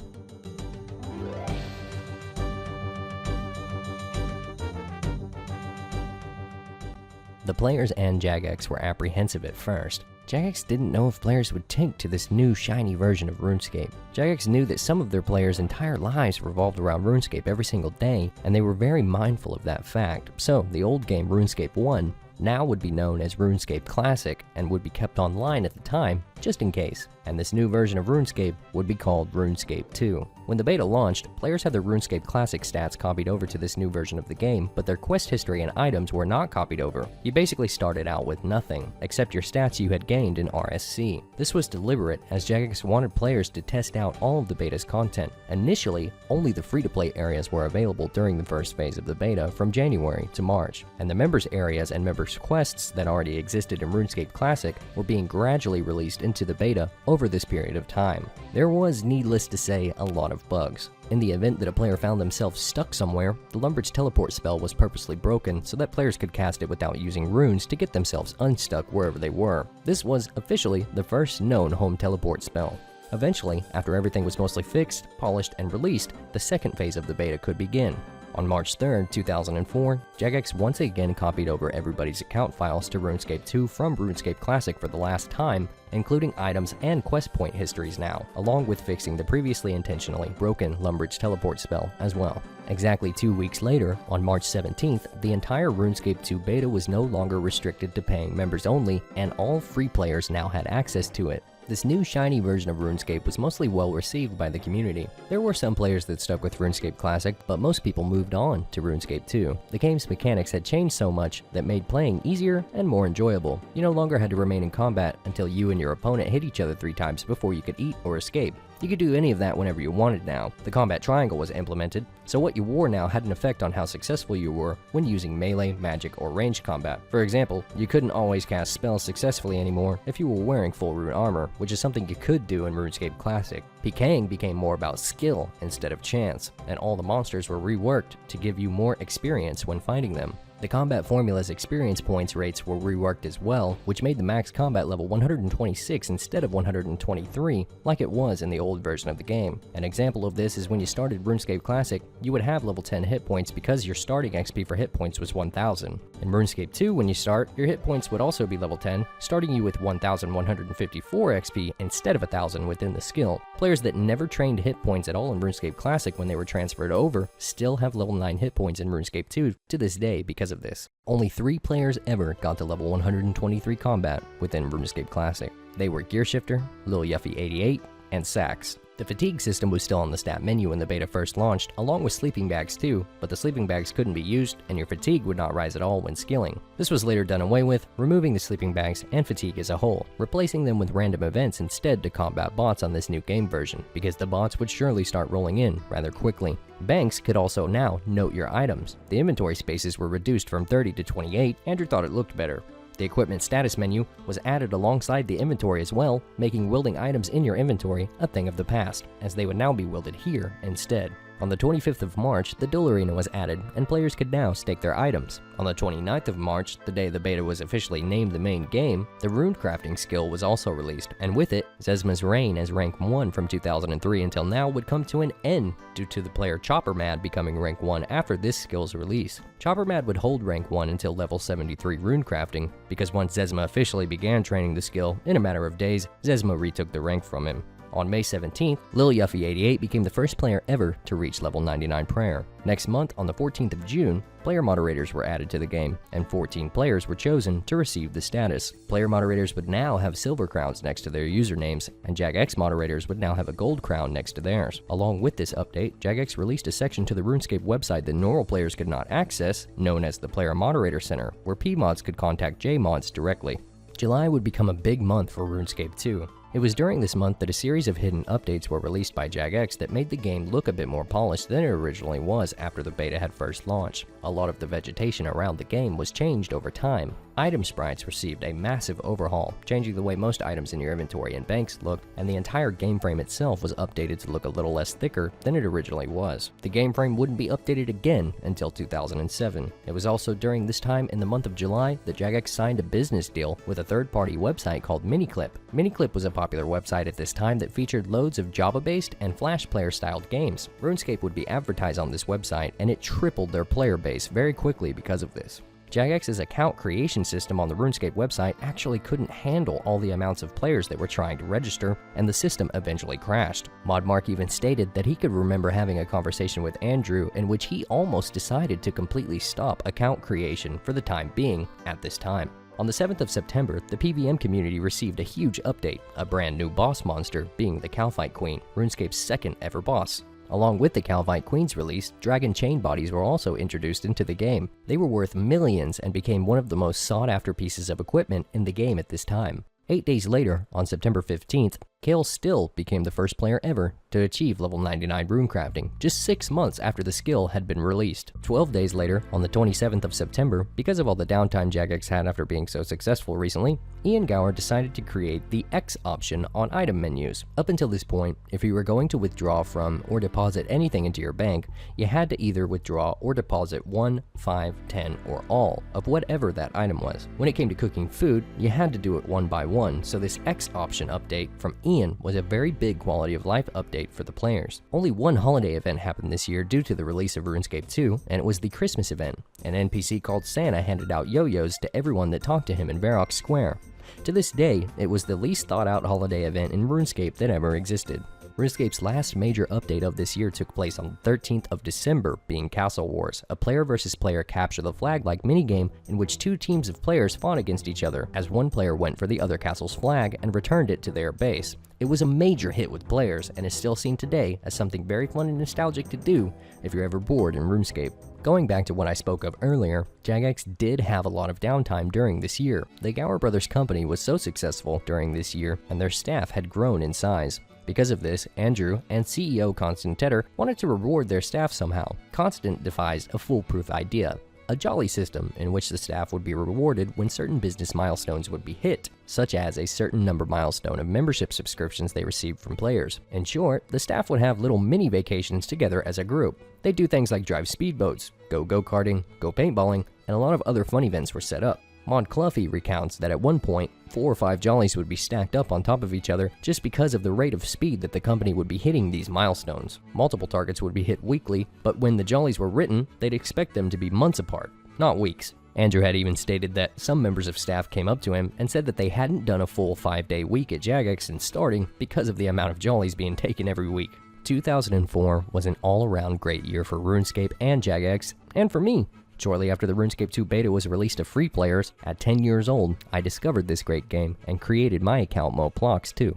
The players and Jagex were apprehensive at first. Jagex didn't know if players would take to this new shiny version of RuneScape. Jagex knew that some of their players' entire lives revolved around RuneScape every single day, and they were very mindful of that fact. So, the old game RuneScape 1 now would be known as RuneScape Classic and would be kept online at the time, just in case. And this new version of RuneScape would be called RuneScape 2. When the beta launched, players had their RuneScape Classic stats copied over to this new version of the game, but their quest history and items were not copied over. You basically started out with nothing, except your stats you had gained in RSC. This was deliberate, as Jagex wanted players to test out all of the beta's content. Initially, only the free-to-play areas were available during the first phase of the beta from January to March, and the members' areas and members' quests that already existed in RuneScape Classic were being gradually released into the beta over this period of time. There was, needless to say, a lot of bugs. In the event that a player found themselves stuck somewhere, the Lumbridge teleport spell was purposely broken so that players could cast it without using runes to get themselves unstuck wherever they were. This was officially the first known home teleport spell. Eventually, after everything was mostly fixed, polished, and released, the second phase of the beta could begin. On March 3rd, 2004, Jagex once again copied over everybody's account files to RuneScape 2 from RuneScape Classic for the last time, including items and quest point histories now, along with fixing the previously intentionally broken Lumbridge teleport spell as well. Exactly 2 weeks later, on March 17th, the entire RuneScape 2 beta was no longer restricted to paying members only, and all free players now had access to it. This new shiny version of RuneScape was mostly well received by the community. There were some players that stuck with RuneScape Classic, but most people moved on to RuneScape 2. The game's mechanics had changed so much that made playing easier and more enjoyable. You no longer had to remain in combat until you and your opponent hit each other 3 times before you could eat or escape. You could do any of that whenever you wanted now. The combat triangle was implemented, so what you wore now had an effect on how successful you were when using melee, magic, or ranged combat. For example, you couldn't always cast spells successfully anymore if you were wearing full rune armor, which is something you could do in RuneScape Classic. PKing became more about skill instead of chance, and all the monsters were reworked to give you more experience when fighting them. The combat formula's experience points rates were reworked as well, which made the max combat level 126 instead of 123, like it was in the old version of the game. An example of this is when you started RuneScape Classic, you would have level 10 hit points because your starting XP for hit points was 1000. In RuneScape 2, when you start, your hit points would also be level 10, starting you with 1154 XP instead of 1000 within the skill. Players that never trained hit points at all in RuneScape Classic when they were transferred over still have level 9 hit points in RuneScape 2 to this day because of this. Only 3 players ever got to level 123 combat within RuneScape Classic. They were Gearshifter, Lil Yuffie 88, and Sax. The fatigue system was still on the stat menu when the beta first launched, along with sleeping bags too, but the sleeping bags couldn't be used and your fatigue would not rise at all when skilling. This was later done away with, removing the sleeping bags and fatigue as a whole, replacing them with random events instead to combat bots on this new game version, because the bots would surely start rolling in rather quickly. Banks could also now note your items. The inventory spaces were reduced from 30 to 28, Andrew thought it looked better. The equipment status menu was added alongside the inventory as well, making wielding items in your inventory a thing of the past, as they would now be wielded here instead. On the 25th of March, the Duel Arena was added, and players could now stake their items. On the 29th of March, the day the beta was officially named the main game, the rune crafting skill was also released, and with it, Zezma's reign as rank 1 from 2003 until now would come to an end due to the player Choppermad becoming rank 1 after this skill's release. Choppermad would hold rank 1 until level 73 rune crafting, because once Zezma officially began training the skill, in a matter of days, Zezma retook the rank from him. On May 17th, Lil Yuffie88 became the first player ever to reach level 99 prayer. Next month, on the 14th of June, player moderators were added to the game, and 14 players were chosen to receive the status. Player moderators would now have silver crowns next to their usernames, and JagX moderators would now have a gold crown next to theirs. Along with this update, JagX released a section to the RuneScape website that normal players could not access, known as the Player Moderator Center, where PMods could contact JMods directly. July would become a big month for RuneScape 2. It was during this month that a series of hidden updates were released by JagX that made the game look a bit more polished than it originally was after the beta had first launched. A lot of the vegetation around the game was changed over time. Item sprites received a massive overhaul, changing the way most items in your inventory and banks looked, and the entire game frame itself was updated to look a little less thicker than it originally was. The game frame wouldn't be updated again until 2007. It was also during this time in the month of July that JagX signed a business deal with a third-party website called Miniclip. Miniclip was a popular website at this time that featured loads of Java-based and Flash player-styled games. RuneScape would be advertised on this website, and it tripled their player base very quickly because of this. JagX's account creation system on the RuneScape website actually couldn't handle all the amounts of players that were trying to register, and the system eventually crashed. ModMark even stated that he could remember having a conversation with Andrew in which he almost decided to completely stop account creation for the time being at this time. On the 7th of September, the PVM community received a huge update, a brand new boss monster being the Calphite Queen, RuneScape's second ever boss. Along with the Calphite Queen's release, dragon chain bodies were also introduced into the game. They were worth millions and became one of the most sought-after pieces of equipment in the game at this time. 8 days later, on September 15th, Kale still became the first player ever to achieve level 99 rune crafting, just 6 months after the skill had been released. 12 days later, on the 27th of September, because of all the downtime JagX had after being so successful recently, Ian Gower decided to create the X option on item menus. Up until this point, if you were going to withdraw from or deposit anything into your bank, you had to either withdraw or deposit 1, 5, 10, or all of whatever that item was. When it came to cooking food, you had to do it one by one, so this X option update from Ian was a very big quality of life update for the players. Only one holiday event happened this year due to the release of RuneScape 2, and it was the Christmas event. An NPC called Santa handed out yo-yos to everyone that talked to him in Varrock Square. To this day, it was the least thought out holiday event in RuneScape that ever existed. RuneScape's last major update of this year took place on the 13th of December, being Castle Wars, a player versus player capture the flag-like minigame in which two teams of players fought against each other as one player went for the other castle's flag and returned it to their base. It was a major hit with players and is still seen today as something very fun and nostalgic to do if you're ever bored in RuneScape. Going back to what I spoke of earlier, JagX did have a lot of downtime during this year. The Gower Brothers company was so successful during this year and their staff had grown in size. Because of this, Andrew and CEO Constant Tedder wanted to reward their staff somehow. Constant devised a foolproof idea, a jolly system in which the staff would be rewarded when certain business milestones would be hit, such as a certain number milestone of membership subscriptions they received from players. In short, the staff would have little mini vacations together as a group. They'd do things like drive speedboats, go go-karting, go paintballing, and a lot of other fun events were set up. Mod Cluffy recounts that at one point, 4 or 5 jollies would be stacked up on top of each other just because of the rate of speed that the company would be hitting these milestones. Multiple targets would be hit weekly, but when the jollies were written, they'd expect them to be months apart, not weeks. Andrew had even stated that some members of staff came up to him and said that they hadn't done a full 5-day week at JagX since starting because of the amount of jollies being taken every week. 2004 was an all-around great year for RuneScape and JagX, and for me. Shortly after the RuneScape 2 beta was released to free players, at 10 years old, I discovered this great game and created my account Mote Plox too.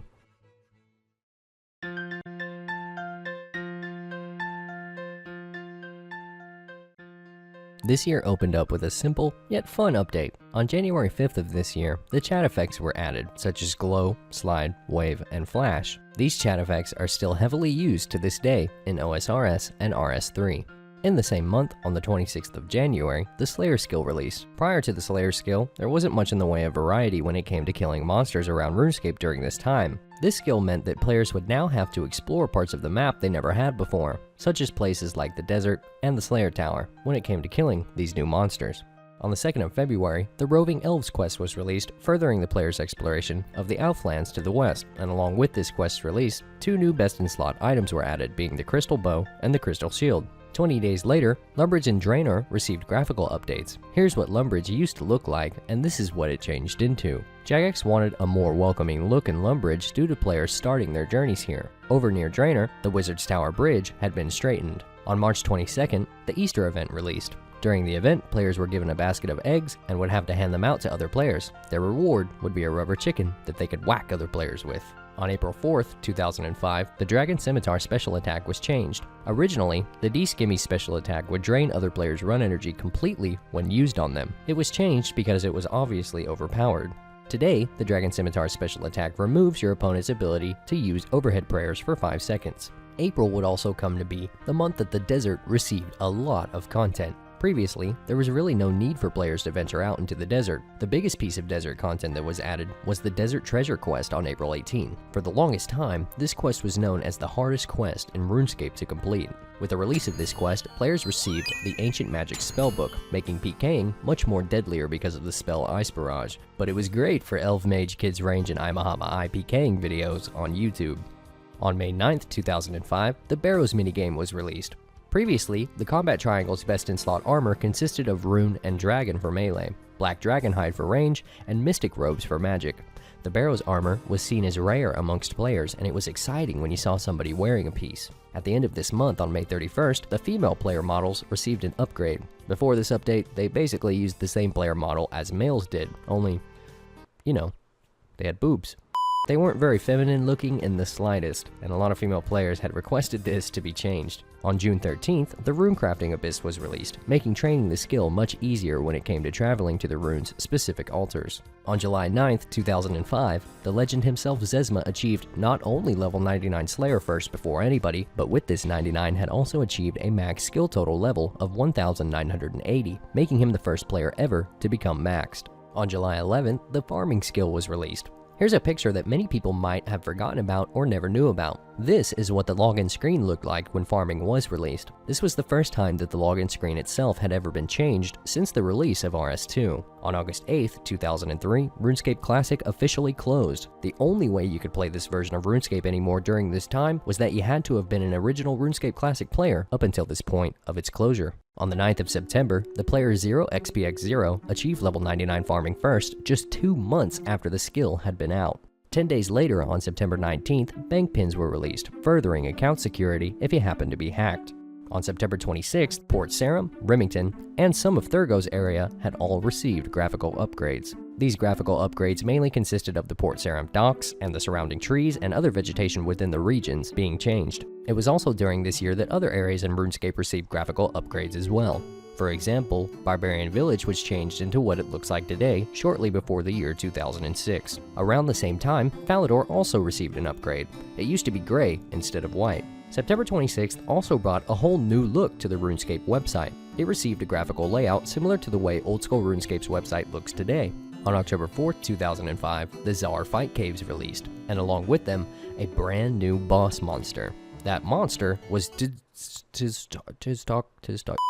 This year opened up with a simple, yet fun update. On January 5th of this year, the chat effects were added, such as glow, slide, wave, and flash. These chat effects are still heavily used to this day in OSRS and RS3. In the same month, on the 26th of January, the Slayer skill released. Prior to the Slayer skill, there wasn't much in the way of variety when it came to killing monsters around RuneScape during this time. This skill meant that players would now have to explore parts of the map they never had before, such as places like the desert and the Slayer Tower, when it came to killing these new monsters. On the 2nd of February, the Roving Elves quest was released, furthering the player's exploration of the Elflands to the west, and along with this quest's release, 2 new best-in-slot items were added, being the Crystal Bow and the Crystal Shield. 20 days later, Lumbridge and Draenor received graphical updates. Here's what Lumbridge used to look like, and this is what it changed into. Jagex wanted a more welcoming look in Lumbridge due to players starting their journeys here. Over near Draenor, the Wizard's Tower Bridge had been straightened. On March 22nd, the Easter event released. During the event, players were given a basket of eggs and would have to hand them out to other players. Their reward would be a rubber chicken that they could whack other players with. On April 4th, 2005, the Dragon Scimitar special attack was changed. Originally, the D-Skimmy special attack would drain other players' run energy completely when used on them. It was changed because it was obviously overpowered. Today, the Dragon Scimitar special attack removes your opponent's ability to use overhead prayers for 5 seconds. April would also come to be the month that the desert received a lot of content. Previously, there was really no need for players to venture out into the desert. The biggest piece of desert content that was added was the Desert Treasure quest on April 18. For the longest time, this quest was known as the hardest quest in RuneScape to complete. With the release of this quest, players received the Ancient Magic Spellbook, making PKing much more deadlier because of the spell Ice Barrage. But it was great for Elf Mage Kids Range and Imahama PKing videos on YouTube. On May 9th, 2005, the Barrows minigame was released. Previously, the Combat Triangle's best-in-slot armor consisted of Rune and Dragon for melee, Black Dragonhide for range, and Mystic Robes for magic. The Barrows armor was seen as rare amongst players, and it was exciting when you saw somebody wearing a piece. At the end of this month, on May 31st, the female player models received an upgrade. Before this update, they basically used the same player model as males did, only, you know, they had boobs. They weren't very feminine looking in the slightest, and a lot of female players had requested this to be changed. On June 13th, the Runecrafting Abyss was released, making training the skill much easier when it came to traveling to the rune's specific altars. On July 9th, 2005, the legend himself Zezma achieved not only level 99 Slayer first before anybody, but with this 99 had also achieved a max skill total level of 1980, making him the first player ever to become maxed. On July 11th, the Farming skill was released. Here's a picture that many people might have forgotten about or never knew about. This is what the login screen looked like when farming was released. This was the first time that the login screen itself had ever been changed since the release of RS2. On August 8th, 2003, RuneScape Classic officially closed. The only way you could play this version of RuneScape anymore during this time was that you had to have been an original RuneScape Classic player up until this point of its closure. On the 9th of September, the player 0xpx0 achieved level 99 farming first just 2 months after the skill had been out. 10 days later, on September 19th, bank pins were released, furthering account security if you happened to be hacked. On September 26th, Port Sarum, Remington, and some of Thurgo's area had all received graphical upgrades. These graphical upgrades mainly consisted of the Port Sarum docks and the surrounding trees and other vegetation within the regions being changed. It was also during this year that other areas in RuneScape received graphical upgrades as well. For example, Barbarian Village was changed into what it looks like today shortly before the year 2006. Around the same time, Falador also received an upgrade. It used to be gray instead of white. September 26th also brought a whole new look to the RuneScape website. It received a graphical layout similar to the way Oldschool RuneScape's website looks today. On October 4th, 2005, the Czar Fight Caves released, and along with them, a brand new boss monster. That monster was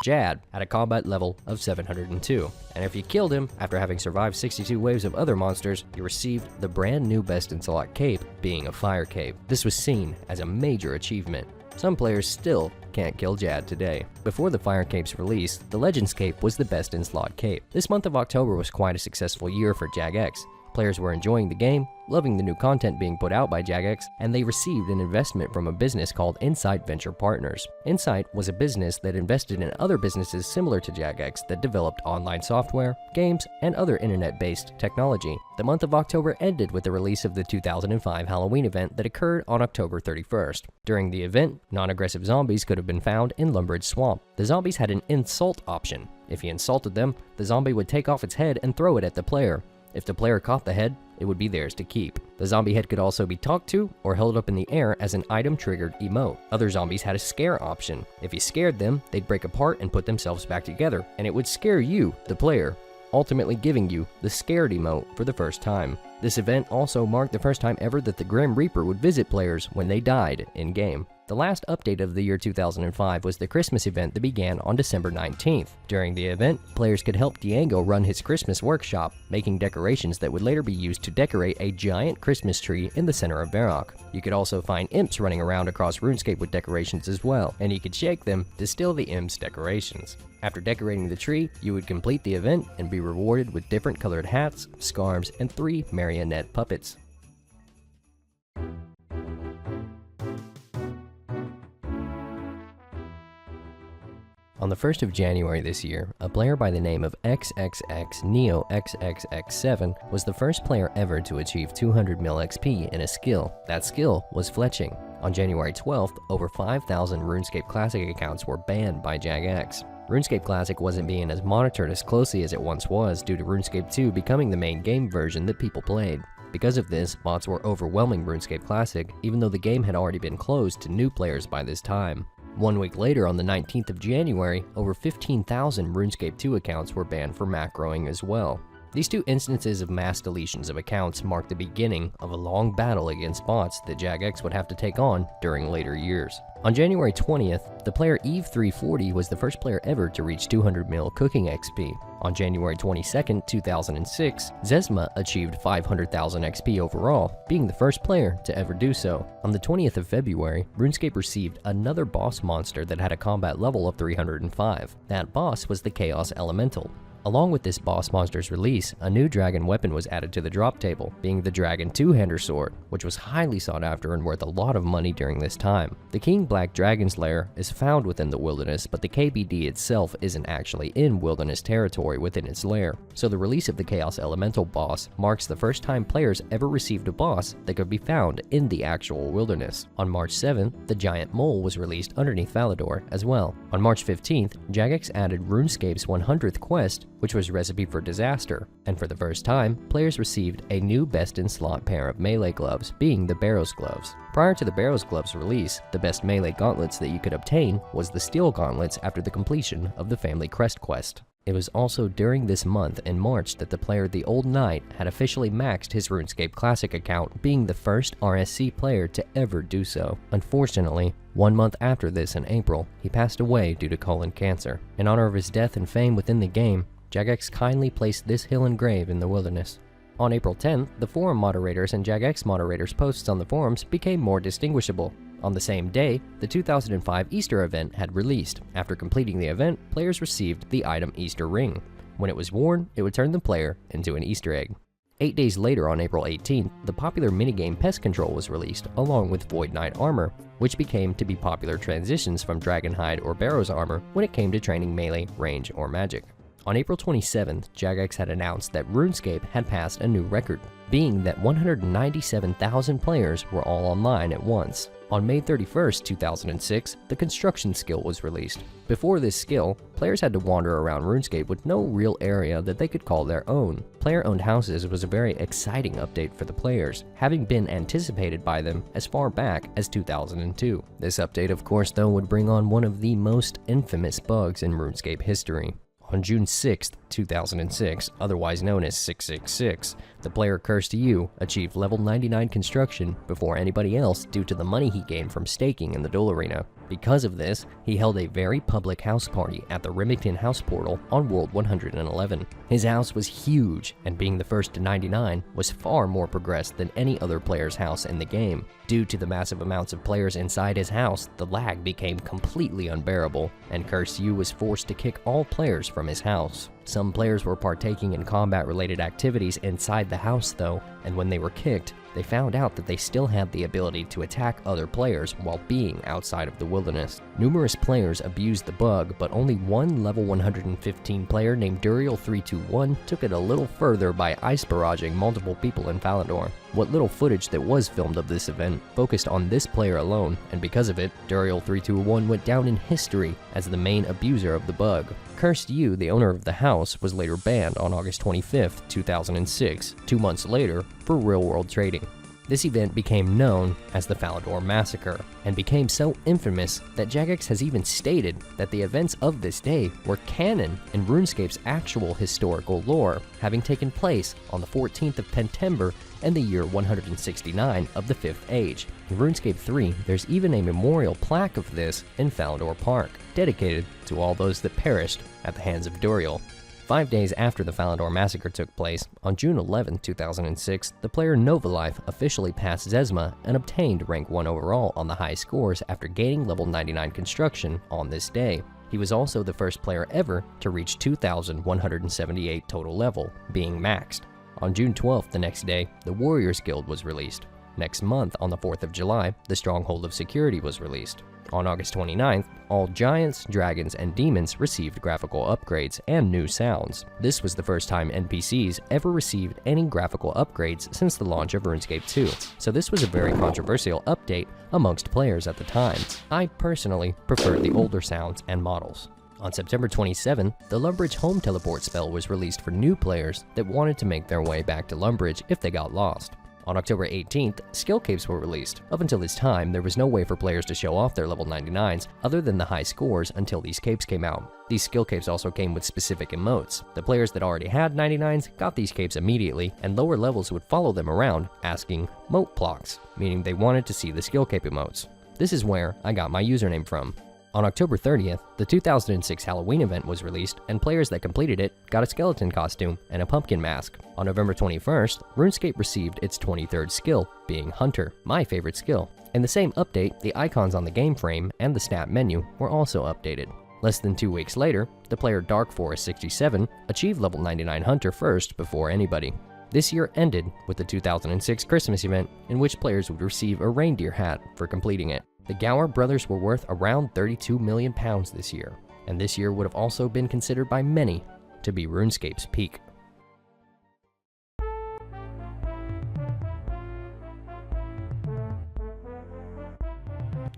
Jad at a combat level of 702, and if you killed him after having survived 62 waves of other monsters, you received the brand new best-in-slot cape, being a fire cape. This was seen as a major achievement. Some players still can't kill Jad today. Before the Fire Cape's release, the Legends Cape was the best-in-slot cape. This month of October was quite a successful year for Jagex. Players were enjoying the game, loving the new content being put out by Jagex, and they received an investment from a business called Insight Venture Partners. Insight was a business that invested in other businesses similar to Jagex that developed online software, games, and other internet-based technology. The month of October ended with the release of the 2005 Halloween event that occurred on October 31st. During the event, non-aggressive zombies could have been found in Lumbridge Swamp. The zombies had an insult option. If you insulted them, the zombie would take off its head and throw it at the player. If the player caught the head, it would be theirs to keep. The zombie head could also be talked to or held up in the air as an item-triggered emote. Other zombies had a scare option. If you scared them, they'd break apart and put themselves back together, and it would scare you, the player, ultimately giving you the Scaredy Mote for the first time. This event also marked the first time ever that the Grim Reaper would visit players when they died in-game. The last update of the year 2005 was the Christmas event that began on December 19th. During the event, players could help Diego run his Christmas workshop, making decorations that would later be used to decorate a giant Christmas tree in the center of Varrock. You could also find imps running around across RuneScape with decorations as well, and you could shake them to steal the imps' decorations. After decorating the tree, you would complete the event and be rewarded with different colored hats, scarves, and 3 marionette puppets. On the 1st of January this year, a player by the name of XXXNeoXXX7 was the first player ever to achieve 200 mil XP in a skill. That skill was fletching. On January 12th, over 5,000 RuneScape Classic accounts were banned by Jagex. RuneScape Classic wasn't being as monitored as closely as it once was due to RuneScape 2 becoming the main game version that people played. Because of this, bots were overwhelming RuneScape Classic, even though the game had already been closed to new players by this time. 1 week later, on the 19th of January, over 15,000 RuneScape 2 accounts were banned for macroing as well. These 2 instances of mass deletions of accounts marked the beginning of a long battle against bots that Jagex would have to take on during later years. On January 20th, the player Eve340 was the first player ever to reach 200 mil cooking XP. On January 22nd, 2006, Zesma achieved 500,000 XP overall, being the first player to ever do so. On the 20th of February, RuneScape received another boss monster that had a combat level of 305. That boss was the Chaos Elemental. Along with this boss monster's release, a new dragon weapon was added to the drop table, being the Dragon Two-Hander Sword, which was highly sought after and worth a lot of money during this time. The King Black Dragon's lair is found within the wilderness, but the KBD itself isn't actually in wilderness territory within its lair, so the release of the Chaos Elemental boss marks the first time players ever received a boss that could be found in the actual wilderness. On March 7th, the Giant Mole was released underneath Valador as well. On March 15th, Jagex added RuneScape's 100th quest, which was Recipe for Disaster, and for the first time, players received a new best-in-slot pair of melee gloves, being the Barrows gloves. Prior to the Barrows gloves release, the best melee gauntlets that you could obtain was the Steel gauntlets after the completion of the Family Crest quest. It was also during this month in March that the player The Old Knight had officially maxed his RuneScape Classic account, being the first RSC player to ever do so. Unfortunately, 1 month after this in April, he passed away due to colon cancer. In honor of his death and fame within the game, Jagex kindly placed this hill and grave in the wilderness. On April 10th, the forum moderators and Jagex moderators' posts on the forums became more distinguishable. On the same day, the 2005 Easter event had released. After completing the event, players received the item Easter Ring. When it was worn, it would turn the player into an Easter egg. 8 days later, on April 18th, the popular minigame Pest Control was released, along with Void Knight Armor, which became to be popular transitions from Dragonhide or Barrows Armor when it came to training melee, range, or magic. On April 27th, Jagex had announced that RuneScape had passed a new record, being that 197,000 players were all online at once. On May 31st, 2006, the Construction skill was released. Before this skill, players had to wander around RuneScape with no real area that they could call their own. Player-owned houses was a very exciting update for the players, having been anticipated by them as far back as 2002. This update, of course, though, would bring on one of the most infamous bugs in RuneScape history. On June 6, 2006, otherwise known as 666, the player Cursed You achieved level 99 construction before anybody else due to the money he gained from staking in the Duel Arena. Because of this, he held a very public house party at the Remington House Portal on World 111. His house was huge, and being the first to 99 was far more progressed than any other player's house in the game. Due to the massive amounts of players inside his house, the lag became completely unbearable, and Cursed You was forced to kick all players from his house. Some players were partaking in combat-related activities inside the house though, and when they were kicked, they found out that they still had the ability to attack other players while being outside of the wilderness. Numerous players abused the bug, but only one level 115 player named Duriel321 took it a little further by ice barraging multiple people in Valador. What little footage that was filmed of this event focused on this player alone, and because of it, Duriel321 went down in history as the main abuser of the bug. Cursed You, the owner of the house, was later banned on August 25, 2006, 2 months later, for real-world trading. This event became known as the Falador Massacre, and became so infamous that Jagex has even stated that the events of this day were canon in RuneScape's actual historical lore, having taken place on the 14th of Pentember in the year 169 of the 5th Age. In RuneScape 3, there's even a memorial plaque of this in Falador Park, dedicated to all those that perished at the hands of Duriel. 5 days after the Falador Massacre took place, on June 11, 2006, the player Novalife officially passed Zezma and obtained rank 1 overall on the high scores after gaining level 99 construction on this day. He was also the first player ever to reach 2,178 total level, being maxed. On June 12th, the next day, the Warriors Guild was released. Next month, on the 4th of July, the Stronghold of Security was released. On August 29th, all giants, dragons, and demons received graphical upgrades and new sounds. This was the first time NPCs ever received any graphical upgrades since the launch of RuneScape 2, so this was a very controversial update amongst players at the time. I personally preferred the older sounds and models. On September 27, the Lumbridge Home Teleport spell was released for new players that wanted to make their way back to Lumbridge if they got lost. On October 18th, skill capes were released. Up until this time, there was no way for players to show off their level 99s other than the high scores until these capes came out. These skill capes also came with specific emotes. The players that already had 99s got these capes immediately, and lower levels would follow them around asking Mote Plox, meaning they wanted to see the skill cape emotes. This is where I got my username from. On October 30th, the 2006 Halloween event was released, and players that completed it got a skeleton costume and a pumpkin mask. On November 21st, RuneScape received its 23rd skill, being Hunter, my favorite skill. In the same update, the icons on the game frame and the snap menu were also updated. Less than 2 weeks later, the player Dark Forest 67 achieved level 99 Hunter first before anybody. This year ended with the 2006 Christmas event, in which players would receive a reindeer hat for completing it. The Gower brothers were worth around 32 million pounds this year, and this year would have also been considered by many to be RuneScape's peak.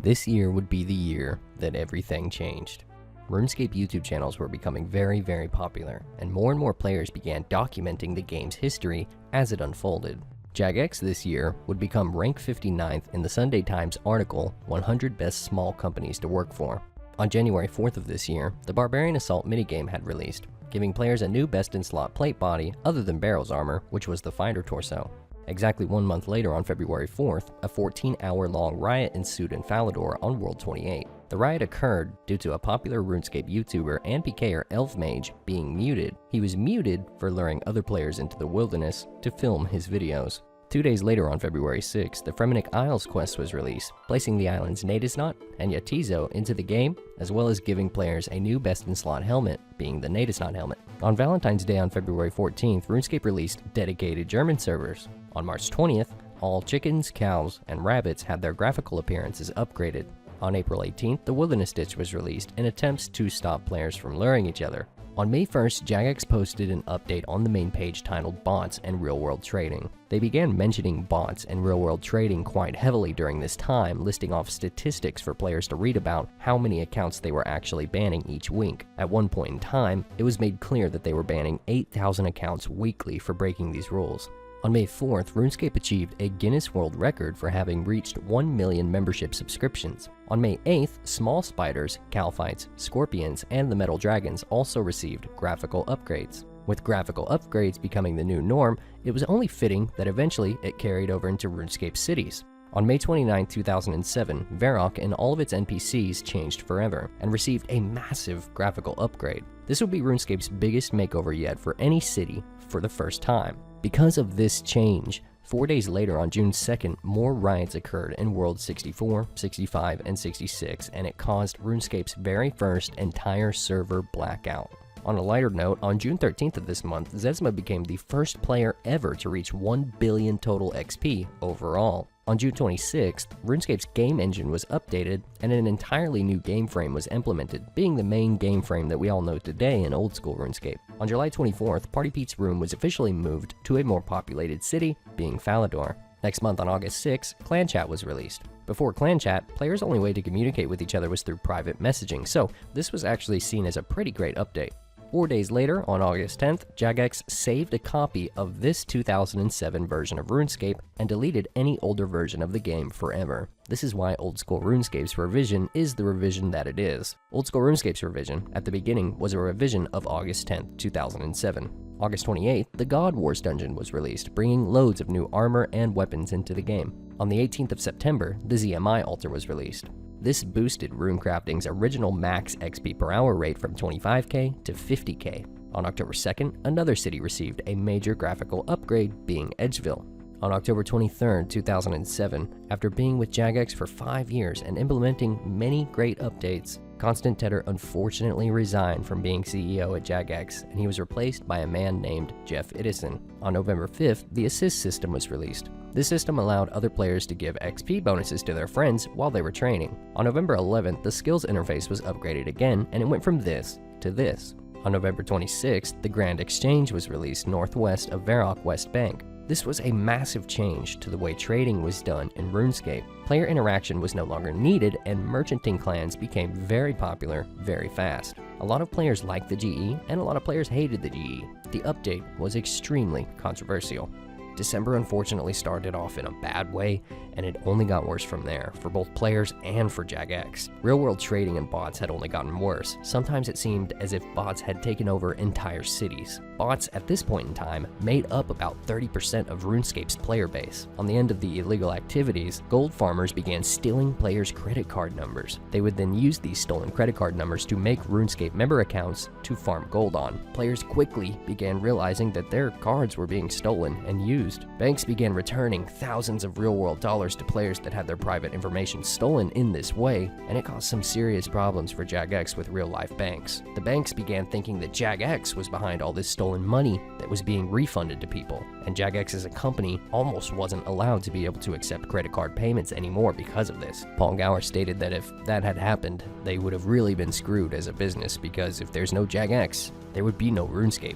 This year would be the year that everything changed. RuneScape YouTube channels were becoming very popular, and more players began documenting the game's history as it unfolded. Jagex this year would become rank 59th in the Sunday Times article 100 Best Small Companies to Work For. On January 4th of this year, the Barbarian Assault minigame had released, giving players a new best-in-slot plate body other than Barrel's armor, which was the Finder torso. Exactly 1 month later, on February 4th, a 14-hour-long riot ensued in Falador on World 28. The riot occurred due to a popular RuneScape YouTuber and PKer Elfmage being muted. He was muted for luring other players into the wilderness to film his videos. 2 days later, on February 6th, the Fremenic Isles quest was released, placing the islands Nadisnot and Yatizo into the game, as well as giving players a new best-in-slot helmet, being the Nadisnot helmet. On Valentine's Day on February 14th, RuneScape released dedicated German servers. On March 20th, all chickens, cows, and rabbits had their graphical appearances upgraded. On April 18th, the Wilderness Ditch was released in attempts to stop players from luring each other. On May 1st, Jagex posted an update on the main page titled Bots and Real-World Trading. They began mentioning bots and real-world trading quite heavily during this time, listing off statistics for players to read about how many accounts they were actually banning each week. At one point in time, it was made clear that they were banning 8,000 accounts weekly for breaking these rules. On May 4th, RuneScape achieved a Guinness World Record for having reached 1 million membership subscriptions. On May 8th, small spiders, calphites, scorpions, and the metal dragons also received graphical upgrades. With graphical upgrades becoming the new norm, it was only fitting that eventually it carried over into RuneScape cities. On May 29, 2007, Varrock and all of its NPCs changed forever and received a massive graphical upgrade. This would be RuneScape's biggest makeover yet for any city for the first time. Because of this change, 4 days later on June 2nd, more riots occurred in World 64, 65, and 66, and it caused RuneScape's very first entire server blackout. On a lighter note, on June 13th of this month, Zezma became the first player ever to reach 1 billion total XP overall. On June 26th, RuneScape's game engine was updated and an entirely new game frame was implemented, being the main game frame that we all know today in Oldschool RuneScape. On July 24th, Party Pete's room was officially moved to a more populated city, being Falador. Next month on August 6th, Clan Chat was released. Before Clan Chat, players' only way to communicate with each other was through private messaging, so this was actually seen as a pretty great update. 4 days later, on August 10th, Jagex saved a copy of this 2007 version of RuneScape and deleted any older version of the game forever. This is why Oldschool RuneScape's revision is the revision that it is. Oldschool RuneScape's revision, at the beginning, was a revision of August 10th, 2007. August 28th, the God Wars dungeon was released, bringing loads of new armor and weapons into the game. On the 18th of September, the ZMI altar was released. This boosted runecrafting's original max XP per hour rate from 25k to 50k. On October 2nd, another city received a major graphical upgrade, being Edgeville. On October 23rd, 2007, after being with Jagex for 5 years and implementing many great updates, Constant Tedder unfortunately resigned from being CEO at Jagex, and he was replaced by a man named Jeff Idison. On November 5th, the Assist system was released. This system allowed other players to give XP bonuses to their friends while they were training. On November 11th, the skills interface was upgraded again, and it went from this to this. On November 26th, the Grand Exchange was released northwest of Varrock West Bank. This was a massive change to the way trading was done in RuneScape. Player interaction was no longer needed, and merchanting clans became very popular very fast. A lot of players liked the GE, and a lot of players hated the GE. The update was extremely controversial. December unfortunately started off in a bad way, and it only got worse from there, for both players and for Jagex. Real-world trading and bots had only gotten worse. Sometimes it seemed as if bots had taken over entire cities. Bots at this point in time made up about 30% of RuneScape's player base. On the end of the illegal activities, gold farmers began stealing players' credit card numbers. They would then use these stolen credit card numbers to make RuneScape member accounts to farm gold on. Players quickly began realizing that their cards were being stolen and used. Banks began returning thousands of real-world dollars to players that had their private information stolen in this way, and it caused some serious problems for Jagex with real-life banks. The banks began thinking that Jagex was behind all this stolen money that was being refunded to people, and Jagex as a company almost wasn't allowed to be able to accept credit card payments anymore because of this. Paul Gower stated that if that had happened, they would have really been screwed as a business, because if there's no Jagex, there would be no RuneScape.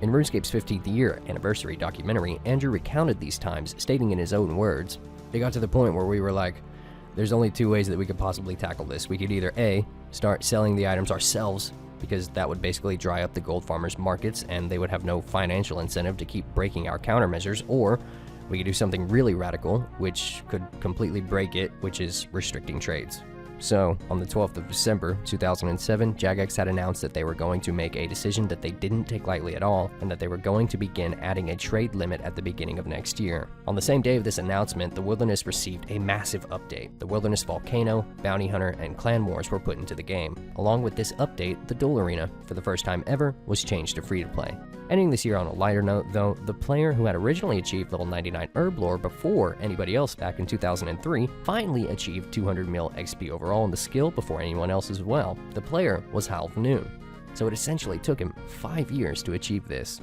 In RuneScape's 15th year anniversary documentary, Andrew recounted these times, stating in his own words, "It got to the point where we were like, there's only two ways that we could possibly tackle this. We could either A, start selling the items ourselves, because that would basically dry up the gold farmers' markets and they would have no financial incentive to keep breaking our countermeasures, or we could do something really radical, which could completely break it, which is restricting trades." So, on the 12th of December 2007, Jagex had announced that they were going to make a decision that they didn't take lightly at all, and that they were going to begin adding a trade limit at the beginning of next year. On the same day of this announcement, the Wilderness received a massive update. The Wilderness Volcano, Bounty Hunter, and Clan Wars were put into the game. Along with this update, the Duel Arena, for the first time ever, was changed to free-to-play. Ending this year on a lighter note, though, the player who had originally achieved level 99 Herb Lore before anybody else back in 2003 finally achieved 200 mil XP overall in the skill before anyone else as well. The player was Halv Noon, so it essentially took him 5 years to achieve this.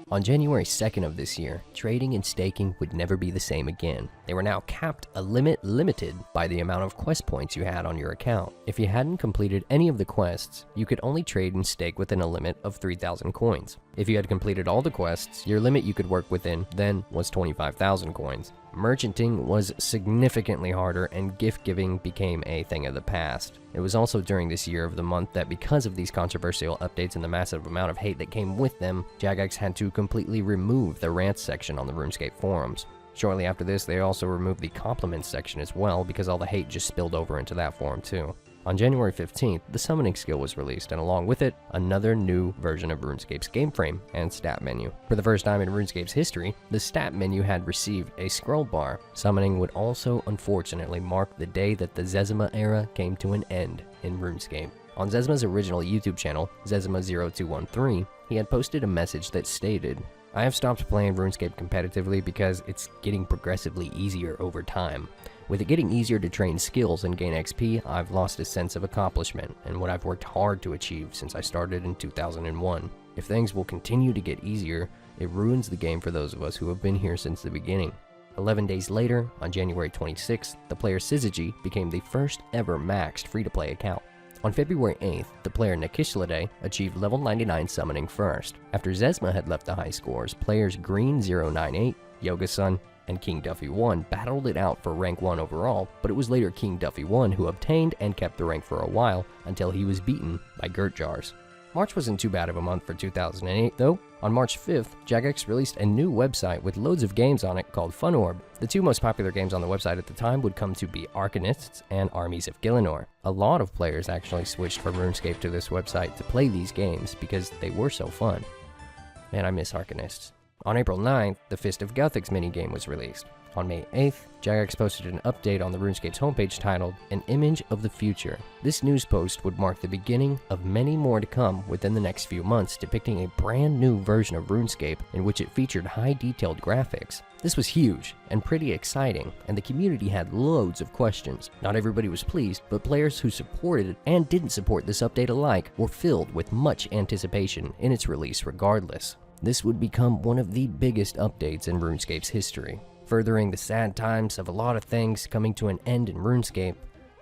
On January 2nd of this year, trading and staking would never be the same again. They were now capped limited by the amount of quest points you had on your account. If you hadn't completed any of the quests, you could only trade and stake within a limit of 3,000 coins. If you had completed all the quests, your limit you could work within then was 25,000 coins. Merchanting was significantly harder, and gift giving became a thing of the past. It was also during this year of the month that, because of these controversial updates and the massive amount of hate that came with them, Jagex had to completely remove the rants section on the RuneScape forums. Shortly after this, they also removed the compliments section as well, because all the hate just spilled over into that forum too. On January 15th, the summoning skill was released, and along with it, another new version of RuneScape's game frame and stat menu. For the first time in RuneScape's history, the stat menu had received a scroll bar. Summoning would also unfortunately mark the day that the Zezima era came to an end in RuneScape. On Zezima's original YouTube channel, Zezima0213, he had posted a message that stated, "I have stopped playing RuneScape competitively because it's getting progressively easier over time. With it getting easier to train skills and gain XP, I've lost a sense of accomplishment and what I've worked hard to achieve since I started in 2001. If things will continue to get easier, it ruins the game for those of us who have been here since the beginning." 11 days later, on January 26th, the player Syzygy became the first ever maxed free-to-play account. On February 8th, the player Nakishlade achieved level 99 summoning first. After Zezima had left the high scores, players Green098, Yoga Sun, and King Duffy 1 battled it out for rank 1 overall, but it was later King Duffy 1 who obtained and kept the rank for a while until he was beaten by Gert Jars. March wasn't too bad of a month for 2008 though. On March 5th, Jagex released a new website with loads of games on it called FunOrb. The two most popular games on the website at the time would come to be Arcanists and Armies of Gielinor. A lot of players actually switched from RuneScape to this website to play these games because they were so fun. Man, I miss Arcanists. On April 9th, the Fist of Guthix minigame was released. On May 8th, Jagex posted an update on the RuneScape's homepage titled, "An Image of the Future." This news post would mark the beginning of many more to come within the next few months, depicting a brand new version of RuneScape in which it featured high-detailed graphics. This was huge and pretty exciting, and the community had loads of questions. Not everybody was pleased, but players who supported and didn't support this update alike were filled with much anticipation in its release regardless. This would become one of the biggest updates in RuneScape's history. Furthering the sad times of a lot of things coming to an end in RuneScape,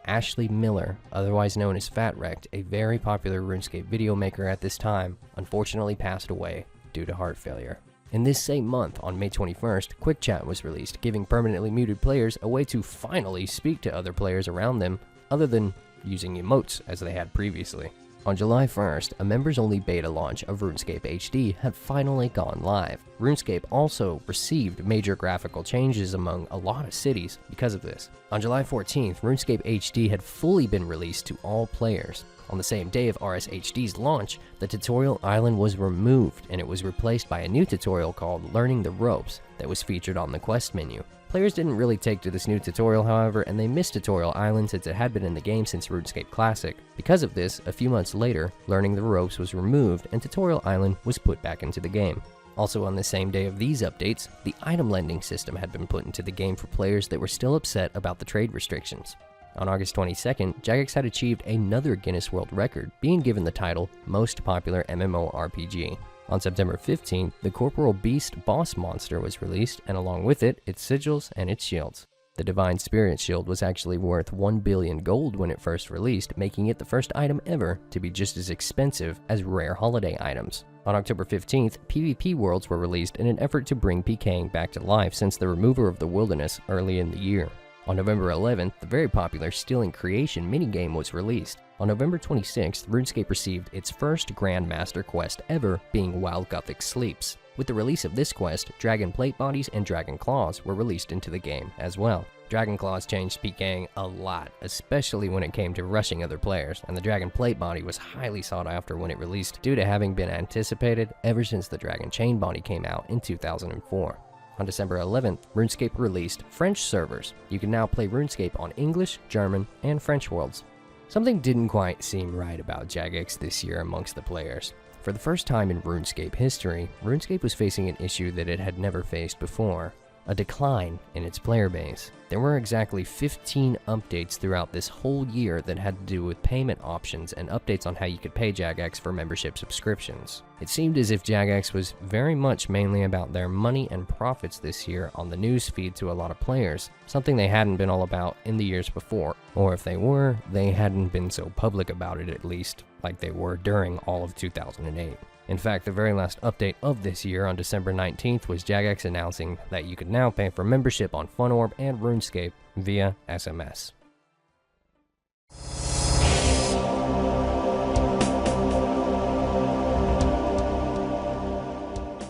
Ashley Miller, otherwise known as FatWrecked, a very popular RuneScape video maker at this time, unfortunately passed away due to heart failure. In this same month, on May 21st, Quick Chat was released, giving permanently muted players a way to finally speak to other players around them, other than using emotes as they had previously. On July 1st, a members-only beta launch of RuneScape HD had finally gone live. RuneScape also received major graphical changes among a lot of cities because of this. On July 14th, RuneScape HD had fully been released to all players. On the same day of RSHD's launch, the tutorial island was removed and it was replaced by a new tutorial called Learning the Ropes that was featured on the quest menu. Players didn't really take to this new tutorial, however, and they missed Tutorial Island since it had been in the game since RuneScape Classic. Because of this, a few months later, Learning the Ropes was removed and Tutorial Island was put back into the game. Also on the same day of these updates, the item lending system had been put into the game for players that were still upset about the trade restrictions. On August 22nd, Jagex had achieved another Guinness World Record, being given the title Most Popular MMORPG. On September 15th, the Corporal Beast boss monster was released, and along with it, its sigils and its shields. The Divine Spirit Shield was actually worth 1 billion gold when it first released, making it the first item ever to be just as expensive as rare holiday items. On October 15th, PvP Worlds were released in an effort to bring PKing back to life since the removal of the wilderness early in the year. On November 11th, the very popular Stealing Creation minigame was released. On November 26th, RuneScape received its first Grandmaster quest ever, being While Guthix Sleeps. With the release of this quest, Dragon Plate Bodies and Dragon Claws were released into the game as well. Dragon Claws changed PKing a lot, especially when it came to rushing other players, and the Dragon Plate Body was highly sought after when it released due to having been anticipated ever since the Dragon Chain Body came out in 2004. On December 11th, RuneScape released French servers. You can now play RuneScape on English, German, and French worlds. Something didn't quite seem right about Jagex this year amongst the players. For the first time in RuneScape history, RuneScape was facing an issue that it had never faced before: a decline in its player base. There were exactly 15 updates throughout this whole year that had to do with payment options and updates on how you could pay Jagex for membership subscriptions. It seemed as if Jagex was very much mainly about their money and profits this year on the news feed to a lot of players, something they hadn't been all about in the years before, or if they were, they hadn't been so public about it, at least, like they were during all of 2008. In fact, the very last update of this year on December 19th was Jagex announcing that you could now pay for membership on FunOrb and RuneScape via SMS.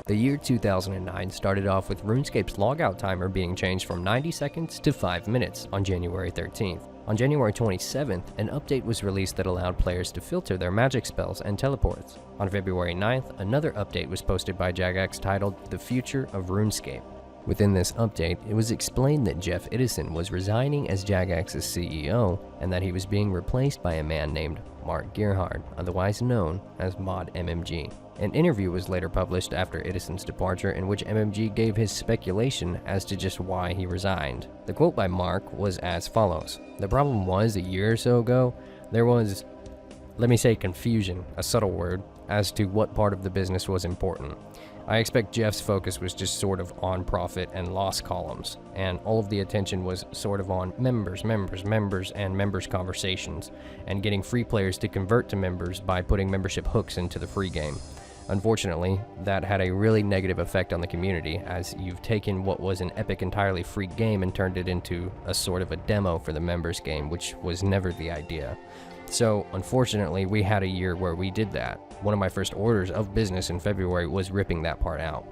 The year 2009 started off with RuneScape's logout timer being changed from 90 seconds to 5 minutes on January 13th. On January 27th, an update was released that allowed players to filter their magic spells and teleports. On February 9th, another update was posted by Jagex titled The Future of RuneScape. Within this update, it was explained that Jeff Idison was resigning as Jagex's CEO and that he was being replaced by a man named Mark Gerhard, otherwise known as Mod MMG. An interview was later published after Edison's departure in which MMG gave his speculation as to just why he resigned. The quote by Mark was as follows: "The problem was, a year or so ago, there was, let me say confusion, a subtle word, as to what part of the business was important. I expect Jeff's focus was just sort of on profit and loss columns, and all of the attention was sort of on members, and members conversations, and getting free players to convert to members by putting membership hooks into the free game. Unfortunately, that had a really negative effect on the community, as you've taken what was an epic entirely free game and turned it into a sort of a demo for the members game, which was never the idea. So unfortunately, we had a year where we did that. One of my first orders of business in February was ripping that part out.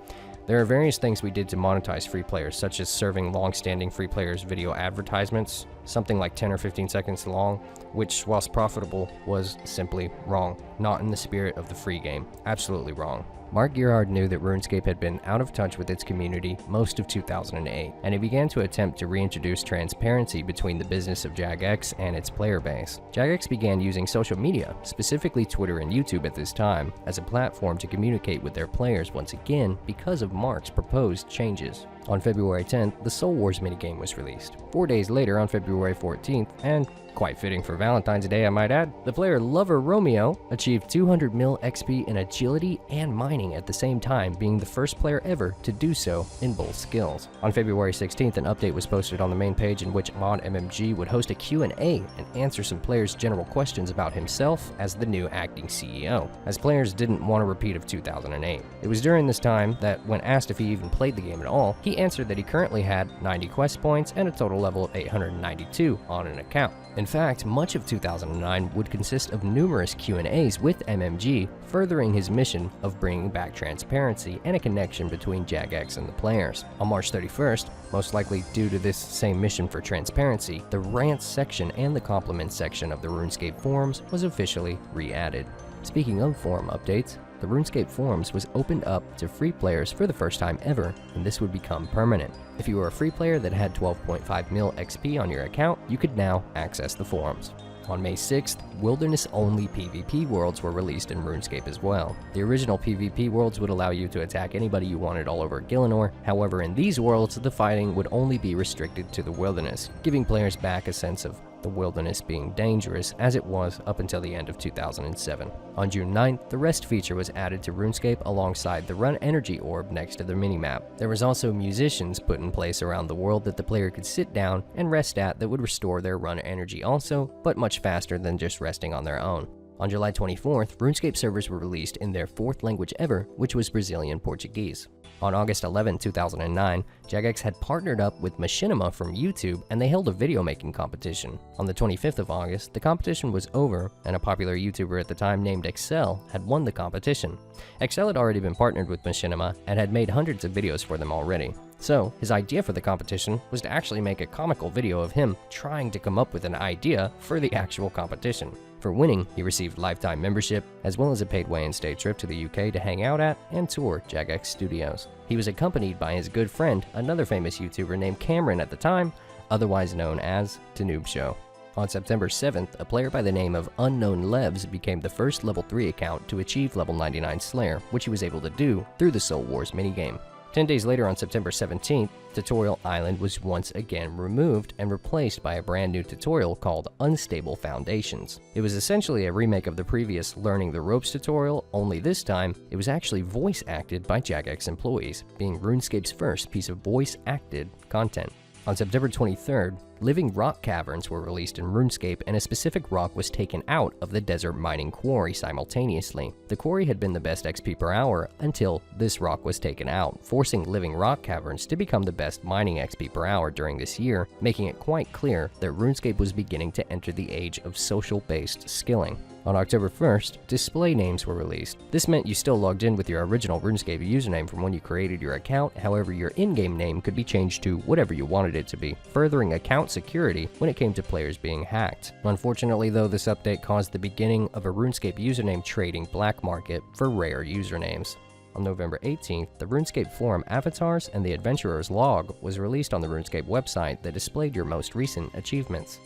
There are various things we did to monetize free players, such as serving long-standing free players video advertisements, something like 10 or 15 seconds long, which, whilst profitable, was simply wrong. Not in the spirit of the free game. Absolutely wrong. Mark Gerhard knew that RuneScape had been out of touch with its community most of 2008, and he began to attempt to reintroduce transparency between the business of Jagex and its player base. Jagex began using social media, specifically Twitter and YouTube at this time, as a platform to communicate with their players once again because of Mark's proposed changes. On February 10th, the Soul Wars minigame was released. 4 days later, on February 14th, and quite fitting for Valentine's Day I might add, the player Lover Romeo achieved 200 mil XP in agility and mining at the same time, being the first player ever to do so in both skills. On February 16th, an update was posted on the main page in which Mod MMG would host a Q&A and answer some players' general questions about himself as the new acting CEO, as players didn't want a repeat of 2008. It was during this time that, when asked if he even played the game at all, he answered that he currently had 90 quest points and a total level of 892 on an account. In fact, much of 2009 would consist of numerous Q&As with MMG, furthering his mission of bringing back transparency and a connection between Jagex and the players. On March 31st, most likely due to this same mission for transparency, the rants section and the compliments section of the RuneScape forums was officially re-added. Speaking of forum updates, the RuneScape forums was opened up to free players for the first time ever, and this would become permanent. If you were a free player that had 12.5 mil XP on your account, you could now access the forums. On May 6th, wilderness-only PvP worlds were released in RuneScape as well. The original PvP worlds would allow you to attack anybody you wanted all over Gielinor. However, in these worlds, the fighting would only be restricted to the wilderness, giving players back a sense of the wilderness being dangerous as it was up until the end of 2007. On June 9th, the rest feature was added to RuneScape alongside the Run Energy orb next to the minimap. There was also musicians put in place around the world that the player could sit down and rest at that would restore their Run Energy also, but much faster than just resting on their own. On July 24th, RuneScape servers were released in their 4th language ever, which was Brazilian Portuguese. On August 11, 2009, Jagex had partnered up with Machinima from YouTube, and they held a video making competition. On the 25th of August, the competition was over, and a popular YouTuber at the time named Excel had won the competition. Excel had already been partnered with Machinima and had made hundreds of videos for them already. So, his idea for the competition was to actually make a comical video of him trying to come up with an idea for the actual competition. For winning, he received lifetime membership, as well as a paid way and stay trip to the UK to hang out at and tour Jagex Studios. He was accompanied by his good friend, another famous YouTuber named Cameron at the time, otherwise known as Noob Show. On September 7th, a player by the name of Unknown Levs became the first level 3 account to achieve level 99 Slayer, which he was able to do through the Soul Wars minigame. 10 days later, on September 17th, Tutorial Island was once again removed and replaced by a brand new tutorial called Unstable Foundations. It was essentially a remake of the previous Learning the Ropes tutorial, only this time, it was actually voice acted by Jagex employees, being RuneScape's first piece of voice acted content. On September 23rd, living rock caverns were released in RuneScape, and a specific rock was taken out of the desert mining quarry simultaneously. The quarry had been the best XP per hour until this rock was taken out, forcing living rock caverns to become the best mining XP per hour during this year, making it quite clear that RuneScape was beginning to enter the age of social-based skilling. On October 1st, display names were released. This meant you still logged in with your original RuneScape username from when you created your account, however your in-game name could be changed to whatever you wanted it to be, furthering account security when it came to players being hacked. Unfortunately though, this update caused the beginning of a RuneScape username trading black market for rare usernames. On November 18th, the RuneScape forum avatars and the Adventurer's log was released on the RuneScape website that displayed your most recent achievements.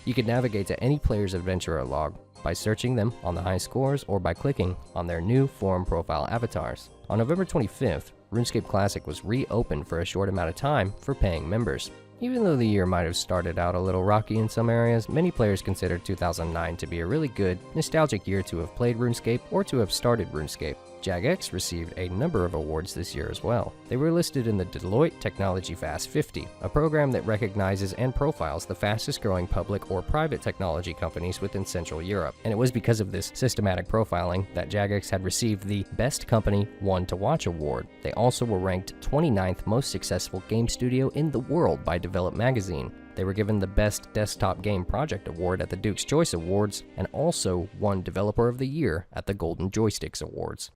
You could navigate to any player's Adventurer log by searching them on the high scores or by clicking on their new forum profile avatars. On November 25th, RuneScape Classic was reopened for a short amount of time for paying members. Even though the year might have started out a little rocky in some areas, many players considered 2009 to be a really good, nostalgic year to have played RuneScape or to have started RuneScape. Jagex received a number of awards this year as well. They were listed in the Deloitte Technology Fast 50, a program that recognizes and profiles the fastest growing public or private technology companies within Central Europe. And it was because of this systematic profiling that Jagex had received the Best Company One to Watch award. They also were ranked 29th most successful game studio in the world by Develop magazine. They were given the Best Desktop Game Project Award at the Duke's Choice Awards and also won Developer of the Year at the Golden Joysticks Awards.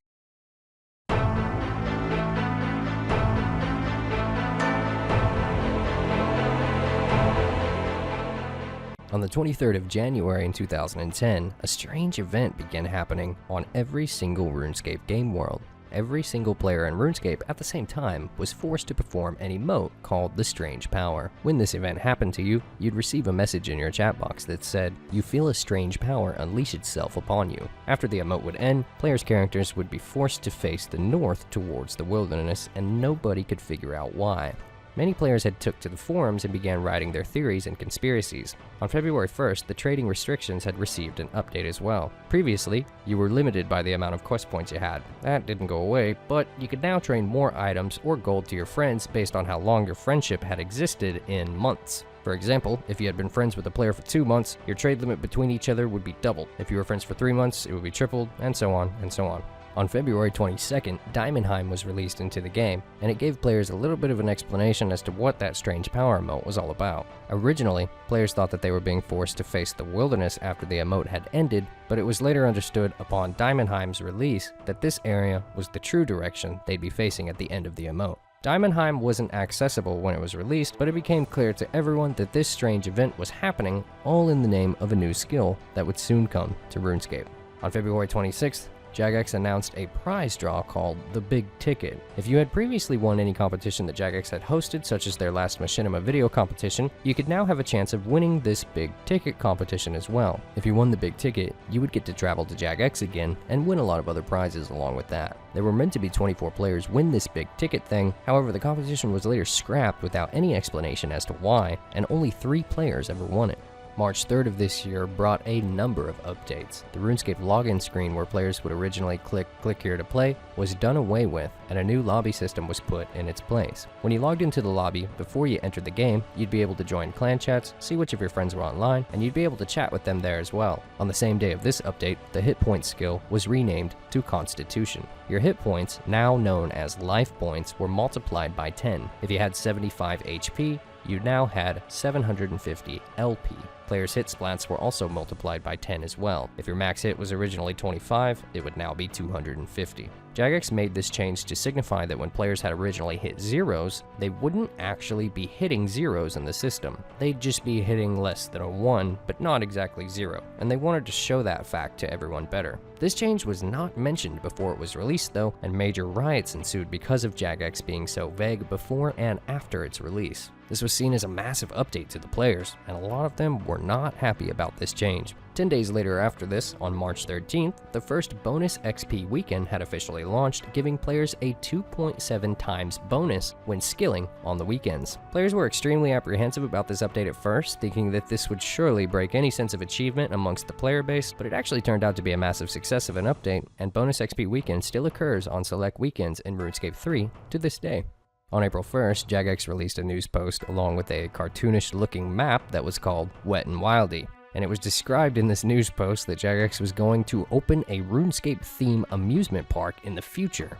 On the 23rd of January in 2010, a strange event began happening on every single RuneScape game world. Every single player in RuneScape at the same time was forced to perform an emote called the Strange Power. When this event happened to you, you'd receive a message in your chat box that said, "You feel a strange power unleash itself upon you." After the emote would end, players' characters would be forced to face the north towards the wilderness, and nobody could figure out why. Many players had took to the forums and began writing their theories and conspiracies. On February 1st, the trading restrictions had received an update as well. Previously, you were limited by the amount of quest points you had. That didn't go away, but you could now trade more items or gold to your friends based on how long your friendship had existed in months. For example, if you had been friends with a player for 2 months, your trade limit between each other would be doubled. If you were friends for 3 months, it would be tripled, and so on and so on. On February 22nd, Diamondheim was released into the game, and it gave players a little bit of an explanation as to what that strange power emote was all about. Originally, players thought that they were being forced to face the wilderness after the emote had ended, but it was later understood upon Diamondheim's release that this area was the true direction they'd be facing at the end of the emote. Diamondheim wasn't accessible when it was released, but it became clear to everyone that this strange event was happening, all in the name of a new skill that would soon come to RuneScape. On February 26th, Jagex announced a prize draw called the Big Ticket. If you had previously won any competition that Jagex had hosted, such as their last Machinima video competition, you could now have a chance of winning this Big Ticket competition as well. If you won the Big Ticket, you would get to travel to Jagex again and win a lot of other prizes along with that. There were meant to be 24 players win this Big Ticket thing, however the competition was later scrapped without any explanation as to why, and only 3 players ever won it. March 3rd of this year brought a number of updates. The RuneScape login screen where players would originally click here to play was done away with, and a new lobby system was put in its place. When you logged into the lobby, before you entered the game, you'd be able to join clan chats, see which of your friends were online, and you'd be able to chat with them there as well. On the same day of this update, the hit point skill was renamed to Constitution. Your hit points, now known as life points, were multiplied by 10. If you had 75 HP, you now had 750 LP. Players' hit splats were also multiplied by 10 as well. If your max hit was originally 25, it would now be 250. Jagex made this change to signify that when players had originally hit zeros, they wouldn't actually be hitting zeros in the system. They'd just be hitting less than a 1, but not exactly 0, and they wanted to show that fact to everyone better. This change was not mentioned before it was released though, and major riots ensued because of Jagex being so vague before and after its release. This was seen as a massive update to the players, and a lot of them were not happy about this change. 10 days later after this, on March 13th, the first bonus XP weekend had officially launched, giving players a 2.7 times bonus when skilling on the weekends. Players were extremely apprehensive about this update at first, thinking that this would surely break any sense of achievement amongst the player base, but it actually turned out to be a massive success of an update, and bonus XP weekend still occurs on select weekends in RuneScape 3 to this day. On April 1st, Jagex released a news post along with a cartoonish-looking map that was called Wet and Wildy, and it was described in this news post that Jagex was going to open a RuneScape theme amusement park in the future.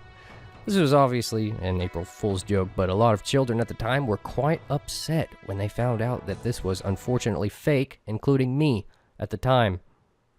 This was obviously an April Fool's joke, but a lot of children at the time were quite upset when they found out that this was unfortunately fake, including me at the time.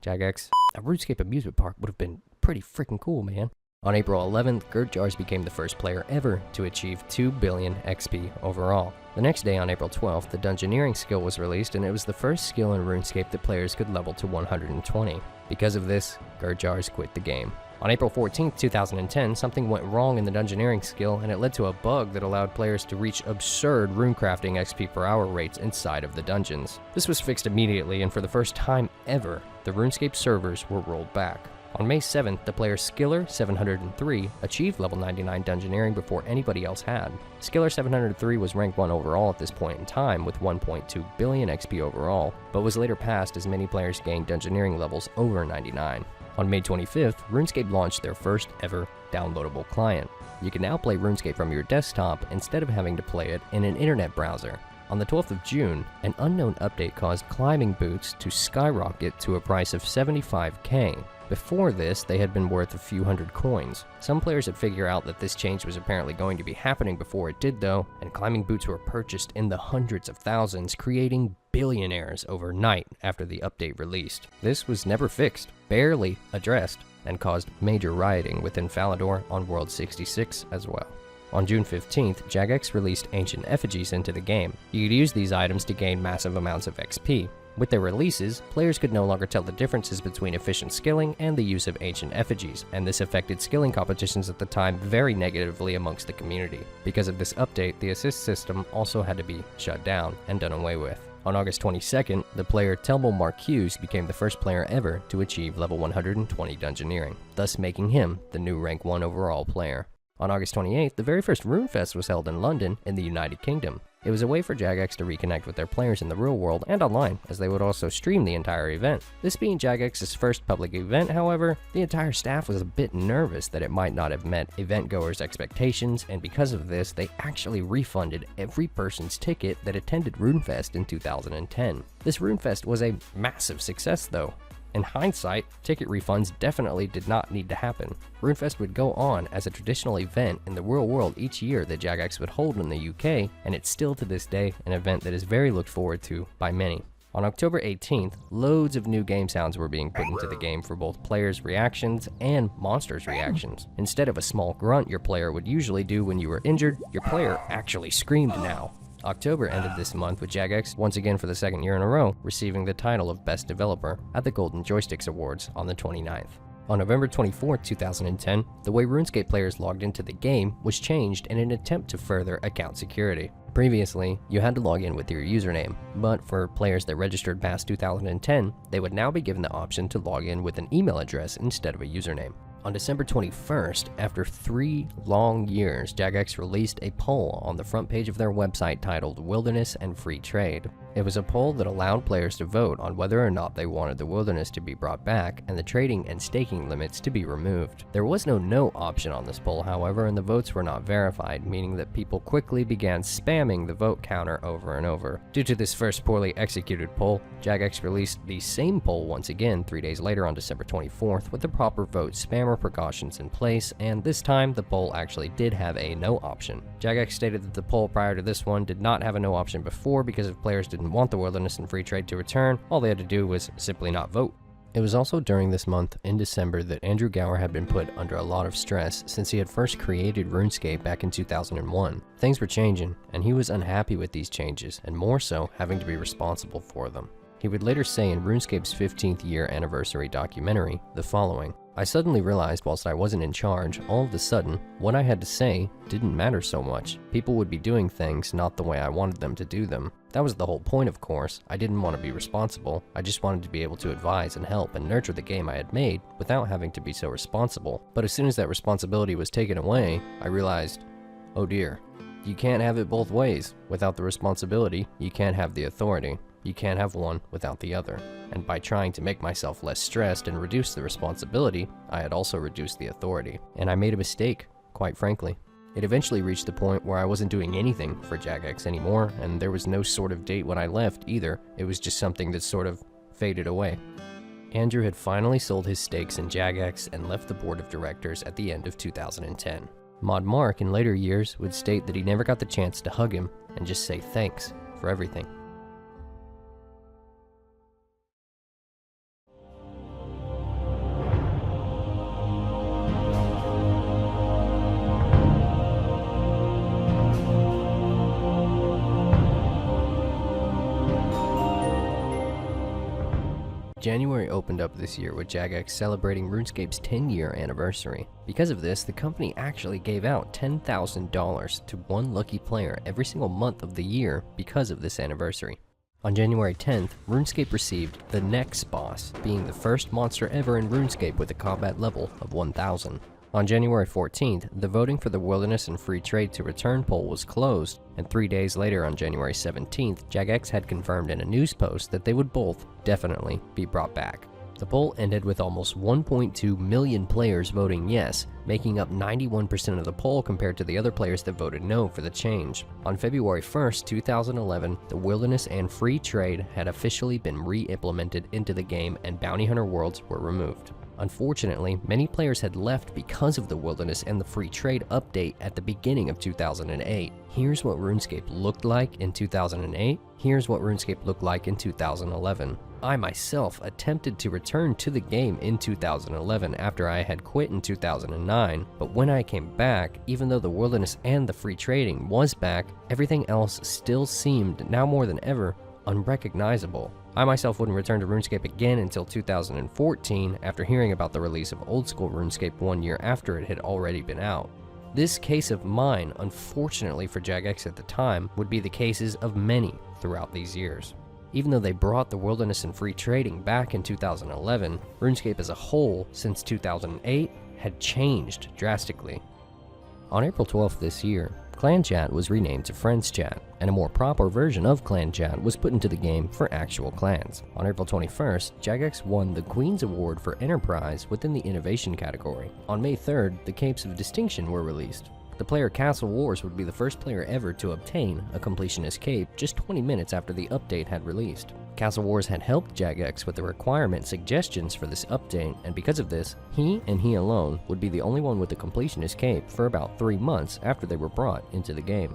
Jagex, a RuneScape amusement park would have been pretty freaking cool, man. On April 11th, Gurjars became the first player ever to achieve 2 billion XP overall. The next day, on April 12th, the Dungeoneering skill was released, and it was the first skill in RuneScape that players could level to 120. Because of this, Gurjars quit the game. On April 14th, 2010, something went wrong in the Dungeoneering skill, and it led to a bug that allowed players to reach absurd runecrafting XP per hour rates inside of the dungeons. This was fixed immediately, and for the first time ever, the RuneScape servers were rolled back. On May 7th, the player Skiller703 achieved level 99 Dungeoneering before anybody else had. Skiller703 was rank 1 overall at this point in time with 1.2 billion XP overall, but was later passed as many players gained Dungeoneering levels over 99. On May 25th, RuneScape launched their first ever downloadable client. You can now play RuneScape from your desktop instead of having to play it in an internet browser. On the 12th of June, an unknown update caused climbing boots to skyrocket to a price of $75K. Before this, they had been worth a few hundred coins. Some players had figured out that this change was apparently going to be happening before it did though, and climbing boots were purchased in the hundreds of thousands, creating billionaires overnight after the update released. This was never fixed, barely addressed, and caused major rioting within Falador on World 66 as well. On June 15th, Jagex released Ancient Effigies into the game. You could use these items to gain massive amounts of XP. With their releases, players could no longer tell the differences between efficient skilling and the use of Ancient Effigies, and this affected skilling competitions at the time very negatively amongst the community. Because of this update, the assist system also had to be shut down and done away with. On August 22nd, the player Telmo Marcuse became the first player ever to achieve level 120 Dungeoneering, thus making him the new rank 1 overall player. On August 28th, the very first RuneFest was held in London in the United Kingdom. It was a way for Jagex to reconnect with their players in the real world and online, as they would also stream the entire event. This being Jagex's first public event, however, the entire staff was a bit nervous that it might not have met event-goers' expectations, and because of this, they actually refunded every person's ticket that attended RuneFest in 2010. This RuneFest was a massive success though. In hindsight, ticket refunds definitely did not need to happen. RuneFest would go on as a traditional event in the real world each year that Jagex would hold in the UK, and it's still to this day an event that is very looked forward to by many. On October 18th, loads of new game sounds were being put into the game for both players' reactions and monsters' reactions. Instead of a small grunt your player would usually do when you were injured, your player actually screamed now. October ended this month with Jagex, once again for the second year in a row, receiving the title of Best Developer at the Golden Joysticks Awards on the 29th. On November 24, 2010, the way RuneScape players logged into the game was changed in an attempt to further account security. Previously, you had to log in with your username, but for players that registered past 2010, they would now be given the option to log in with an email address instead of a username. On December 21st, after 3 long years, Jagex released a poll on the front page of their website titled Wilderness and Free Trade. It was a poll that allowed players to vote on whether or not they wanted the wilderness to be brought back and the trading and staking limits to be removed. There was no option on this poll, however, and the votes were not verified, meaning that people quickly began spamming the vote counter over and over. Due to this first poorly executed poll, Jagex released the same poll once again 3 days later on December 24th with the proper vote spammer precautions in place, and this time the poll actually did have a no option. Jagex stated that the poll prior to this one did not have a no option before because if players didn't want the wilderness and free trade to return, all they had to do was simply not vote. It was also during this month, in December, that Andrew Gower had been put under a lot of stress since he had first created RuneScape back in 2001. Things were changing, and he was unhappy with these changes, and more so, having to be responsible for them. He would later say in RuneScape's 15th year anniversary documentary the following: "I suddenly realized whilst I wasn't in charge, all of a sudden, what I had to say didn't matter so much. People would be doing things not the way I wanted them to do them. That was the whole point, of course. I didn't want to be responsible. I just wanted to be able to advise and help and nurture the game I had made without having to be so responsible. But as soon as that responsibility was taken away, I realized, oh dear, you can't have it both ways. Without the responsibility, you can't have the authority. You can't have one without the other. And by trying to make myself less stressed and reduce the responsibility, I had also reduced the authority. And I made a mistake, quite frankly. It eventually reached the point where I wasn't doing anything for Jagex anymore, and there was no sort of date when I left either. It was just something that sort of faded away." Andrew had finally sold his stakes in Jagex and left the board of directors at the end of 2010. Mod Mark in later years would state that he never got the chance to hug him and just say thanks for everything. January opened up this year with Jagex celebrating RuneScape's 10-year anniversary. Because of this, the company actually gave out $10,000 to one lucky player every single month of the year because of this anniversary. On January 10th, RuneScape received the Next Boss, being the first monster ever in RuneScape with a combat level of 1000. On January 14th, the voting for the Wilderness and Free Trade to Return poll was closed, and 3 days later on January 17th, Jagex had confirmed in a news post that they would both definitely be brought back. The poll ended with almost 1.2 million players voting yes, making up 91% of the poll compared to the other players that voted no for the change. On February 1st, 2011, the wilderness and free trade had officially been re-implemented into the game and bounty hunter worlds were removed. Unfortunately, many players had left because of the wilderness and the free trade update at the beginning of 2008. Here's what RuneScape looked like in 2008. Here's what RuneScape looked like in 2011. I myself attempted to return to the game in 2011 after I had quit in 2009, but when I came back, even though the wilderness and the free trading was back, everything else still seemed, now more than ever, unrecognizable. I myself wouldn't return to RuneScape again until 2014 after hearing about the release of Oldschool RuneScape 1 year after it had already been out. This case of mine, unfortunately for Jagex at the time, would be the cases of many throughout these years. Even though they brought the wilderness and free trading back in 2011, RuneScape as a whole since 2008 had changed drastically. On April 12th this year, Clan Chat was renamed to Friends Chat, and a more proper version of Clan Chat was put into the game for actual clans. On April 21st, Jagex won the Queen's Award for Enterprise within the Innovation category. On May 3rd, the Capes of Distinction were released. The player Castle Wars would be the first player ever to obtain a completionist cape just 20 minutes after the update had released. Castle Wars had helped Jagex with the requirement suggestions for this update, and because of this, he and he alone would be the only one with the completionist cape for about 3 months after they were brought into the game.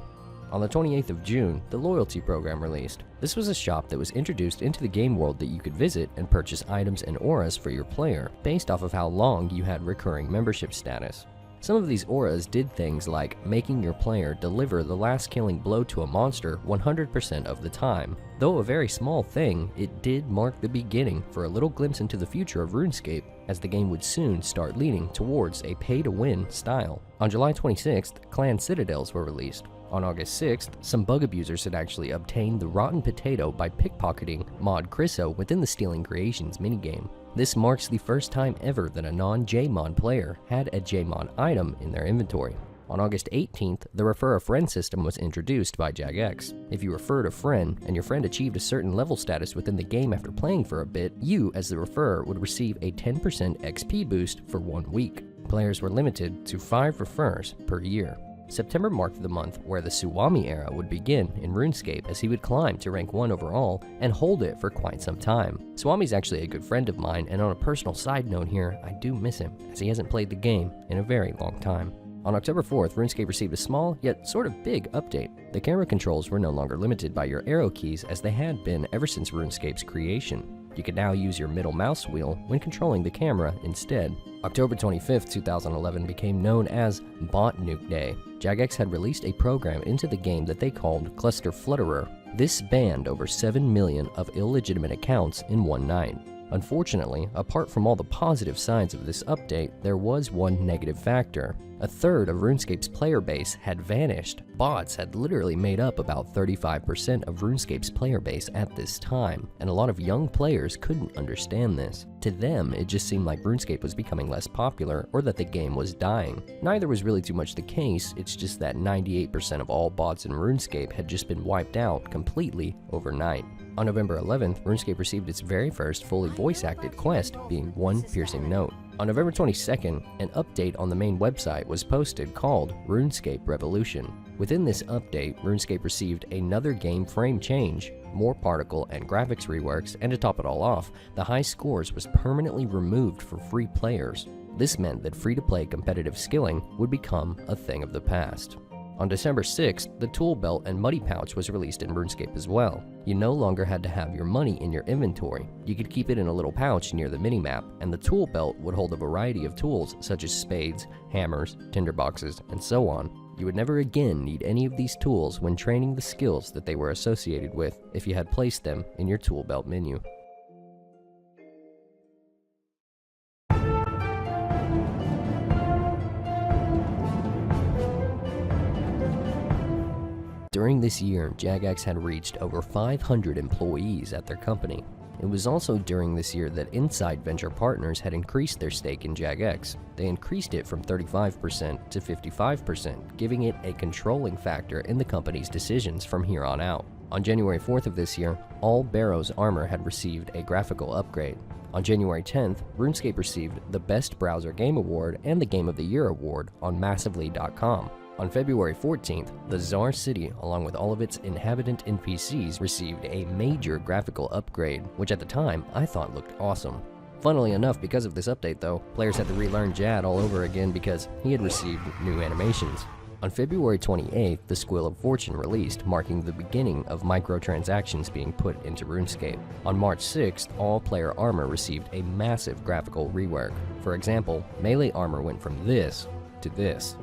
On the 28th of June, the Loyalty program released. This was a shop that was introduced into the game world that you could visit and purchase items and auras for your player based off of how long you had recurring membership status. Some of these auras did things like making your player deliver the last killing blow to a monster 100% of the time. Though a very small thing, it did mark the beginning for a little glimpse into the future of RuneScape, as the game would soon start leaning towards a pay-to-win style. On July 26th, Clan Citadels were released. On August 6th, some bug abusers had actually obtained the Rotten Potato by pickpocketing Mod Chriso within the Stealing Creations minigame. This marks the first time ever that a non-JMod player had a JMod item in their inventory. On August 18th, the Refer a Friend system was introduced by Jagex. If you referred a friend, and your friend achieved a certain level status within the game after playing for a bit, you, as the referrer, would receive a 10% XP boost for 1 week. Players were limited to 5 refers per year. September marked the month where the Suwami era would begin in RuneScape, as he would climb to rank 1 overall and hold it for quite some time. Suwami's actually a good friend of mine, and on a personal side note here, I do miss him, as he hasn't played the game in a very long time. On October 4th, RuneScape received a small, yet sort of big update. The camera controls were no longer limited by your arrow keys as they had been ever since RuneScape's creation. You could now use your middle mouse wheel when controlling the camera instead. October 25th, 2011 became known as Bot Nuke Day. Jagex had released a program into the game that they called Cluster Flutterer. This banned over 7 million of illegitimate accounts in one night. Unfortunately, apart from all the positive sides of this update, there was one negative factor. A third of RuneScape's player base had vanished. Bots had literally made up about 35% of RuneScape's player base at this time, and a lot of young players couldn't understand this. To them, it just seemed like RuneScape was becoming less popular or that the game was dying. Neither was really too much the case, it's just that 98% of all bots in RuneScape had just been wiped out completely overnight. On November 11th, RuneScape received its very first fully voice-acted quest, being One Piercing Note. On November 22nd, an update on the main website was posted called RuneScape Revolution. Within this update, RuneScape received another game frame change, more particle and graphics reworks, and to top it all off, the high scores was permanently removed for free players. This meant that free-to-play competitive skilling would become a thing of the past. On December 6th, the Tool Belt and Muddy Pouch was released in RuneScape as well. You no longer had to have your money in your inventory. You could keep it in a little pouch near the minimap, and the Tool Belt would hold a variety of tools such as spades, hammers, tinderboxes, and so on. You would never again need any of these tools when training the skills that they were associated with if you had placed them in your Tool Belt menu. During this year, Jagex had reached over 500 employees at their company. It was also during this year that Inside Venture Partners had increased their stake in Jagex. They increased it from 35% to 55%, giving it a controlling factor in the company's decisions from here on out. On January 4th of this year, all Barrow's armor had received a graphical upgrade. On January 10th, RuneScape received the Best Browser Game Award and the Game of the Year Award on Massively.com. On February 14th, the Czar City, along with all of its inhabitant NPCs, received a major graphical upgrade, which at the time I thought looked awesome. Funnily enough, because of this update though, players had to relearn Jad all over again because he had received new animations. On February 28th, the Squill of Fortune released, marking the beginning of microtransactions being put into RuneScape. On March 6th, all player armor received a massive graphical rework. For example, melee armor went from this to this.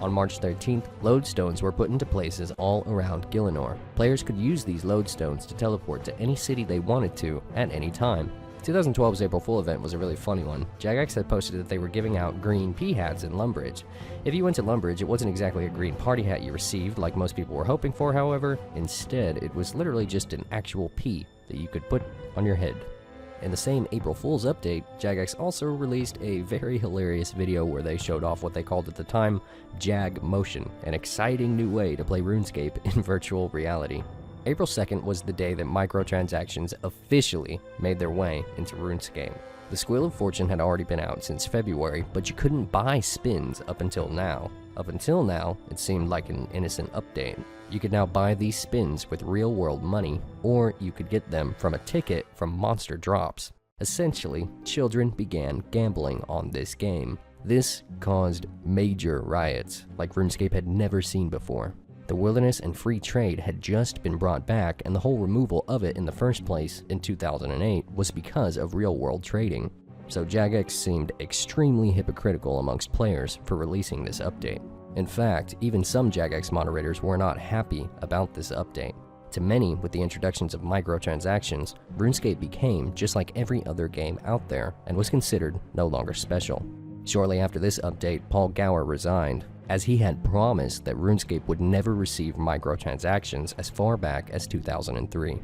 On March 13th, lodestones were put into places all around Gielinor. Players could use these lodestones to teleport to any city they wanted to at any time. 2012's April Fool event was a really funny one. Jagex had posted that they were giving out green pea hats in Lumbridge. If you went to Lumbridge, it wasn't exactly a green party hat you received like most people were hoping for, however. Instead, it was literally just an actual pea that you could put on your head. In the same April Fool's update, Jagex also released a very hilarious video where they showed off what they called at the time Jag Motion, an exciting new way to play RuneScape in virtual reality. April 2nd was the day that microtransactions officially made their way into RuneScape. The Squill of Fortune had already been out since February, but you couldn't buy spins up until now. Up until now, it seemed like an innocent update. You could now buy these spins with real-world money, or you could get them from a ticket from monster drops. Essentially, children began gambling on this game. This caused major riots, like RuneScape had never seen before. The wilderness and free trade had just been brought back, and the whole removal of it in the first place in 2008 was because of real-world trading. So Jagex seemed extremely hypocritical amongst players for releasing this update. In fact, even some Jagex moderators were not happy about this update. To many, with the introductions of microtransactions, RuneScape became just like every other game out there and was considered no longer special. Shortly after this update, Paul Gower resigned, as he had promised that RuneScape would never receive microtransactions as far back as 2003.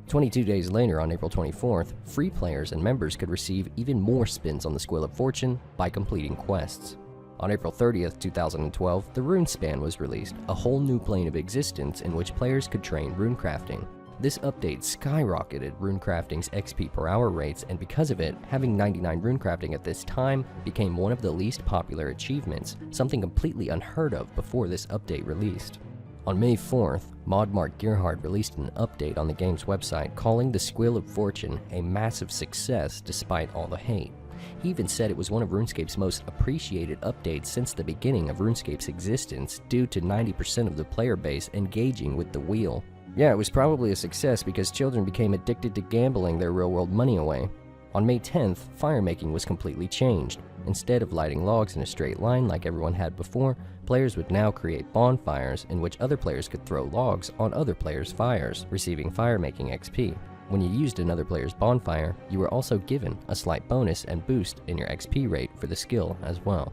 22 days later, on April 24th, free players and members could receive even more spins on the Squill of Fortune by completing quests. On April 30th, 2012, the RuneSpan was released, a whole new plane of existence in which players could train runecrafting. This update skyrocketed runecrafting's XP per hour rates, and because of it, having 99 runecrafting at this time became one of the least popular achievements, something completely unheard of before this update released. On May 4th, Mod Mark Gerhard released an update on the game's website calling the Squill of Fortune a massive success despite all the hate. He even said it was one of RuneScape's most appreciated updates since the beginning of RuneScape's existence, due to 90% of the player base engaging with the wheel. Yeah, it was probably a success because children became addicted to gambling their real-world money away. On May 10th, firemaking was completely changed. Instead of lighting logs in a straight line like everyone had before, players would now create bonfires in which other players could throw logs on other players' fires, receiving firemaking XP. When you used another player's bonfire, you were also given a slight bonus and boost in your XP rate for the skill as well.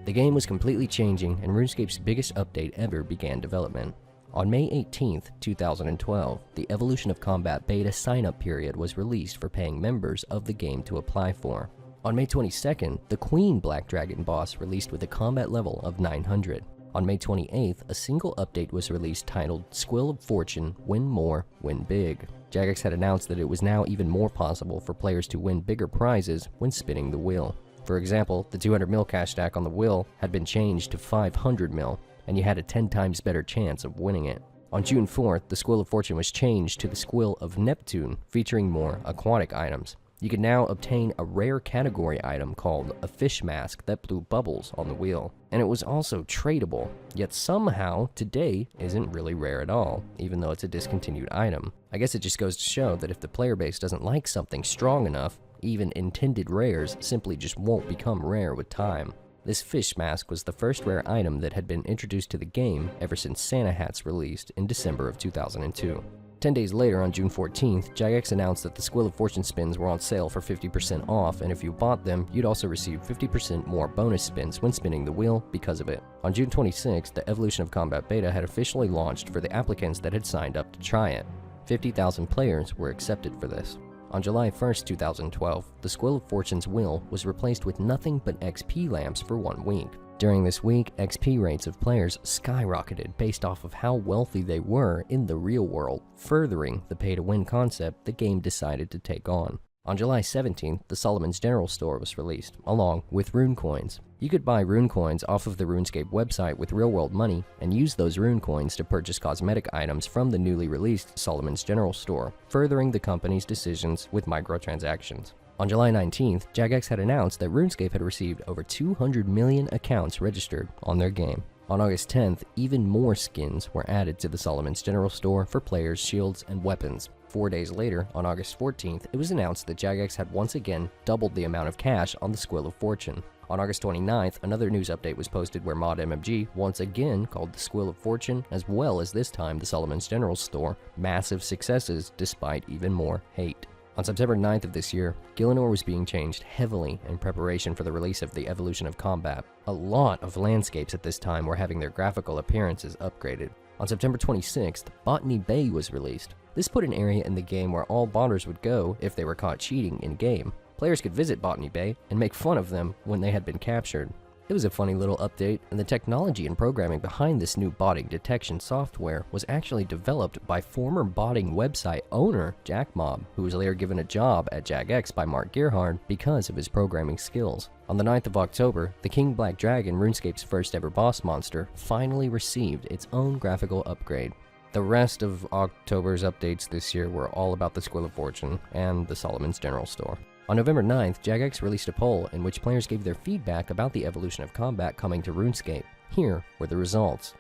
The game was completely changing, and RuneScape's biggest update ever began development. On May 18th, 2012, the Evolution of Combat beta sign-up period was released for paying members of the game to apply for. On May 22nd, the Queen Black Dragon boss released with a combat level of 900. On May 28th, a single update was released titled Squill of Fortune, Win More, Win Big. Jagex had announced that it was now even more possible for players to win bigger prizes when spinning the wheel. For example, the 200 mil cash stack on the wheel had been changed to 500 mil, and you had a 10 times better chance of winning it. On June 4th, the Squill of Fortune was changed to the Squill of Neptune, featuring more aquatic items. You can now obtain a rare category item called a fish mask that blew bubbles on the wheel, and it was also tradable, yet somehow today isn't really rare at all, even though it's a discontinued item. I guess it just goes to show that if the player base doesn't like something strong enough, even intended rares simply just won't become rare with time. This fish mask was the first rare item that had been introduced to the game ever since Santa hats released in December of 2002. 10 days later, on June 14th, Jagex announced that the Squill of Fortune spins were on sale for 50% off, and if you bought them, you'd also receive 50% more bonus spins when spinning the wheel because of it. On June 26th, the Evolution of Combat beta had officially launched for the applicants that had signed up to try it. 50,000 players were accepted for this. On July 1st, 2012, the Squill of Fortune's wheel was replaced with nothing but XP lamps for 1 week. During this week, XP rates of players skyrocketed based off of how wealthy they were in the real world, furthering the pay-to-win concept the game decided to take on. On July 17th, the Solomon's General Store was released, along with rune coins. You could buy rune coins off of the RuneScape website with real-world money and use those rune coins to purchase cosmetic items from the newly released Solomon's General Store, furthering the company's decisions with microtransactions. On July 19th, Jagex had announced that RuneScape had received over 200 million accounts registered on their game. On August 10th, even more skins were added to the Solomon's General Store for players' shields and weapons. 4 days later, on August 14th, it was announced that Jagex had once again doubled the amount of cash on the Squill of Fortune. On August 29th, another news update was posted where Mod MMG once again called the Squill of Fortune, as well as this time the Solomon's General Store, massive successes despite even more hate. On September 9th of this year, Gielinor was being changed heavily in preparation for the release of the Evolution of Combat. A lot of landscapes at this time were having their graphical appearances upgraded. On September 26th, Botany Bay was released. This put an area in the game where all botters would go if they were caught cheating in-game. Players could visit Botany Bay and make fun of them when they had been captured. It was a funny little update, and the technology and programming behind this new botting detection software was actually developed by former botting website owner Jack Mob, who was later given a job at Jagex by Mark Gerhard because of his programming skills. On the 9th of October, the King Black Dragon, RuneScape's first ever boss monster, finally received its own graphical upgrade. The rest of October's updates this year were all about the Squill of Fortune and the Solomon's General Store. On November 9th, Jagex released a poll in which players gave their feedback about the Evolution of Combat coming to RuneScape. Here were the results.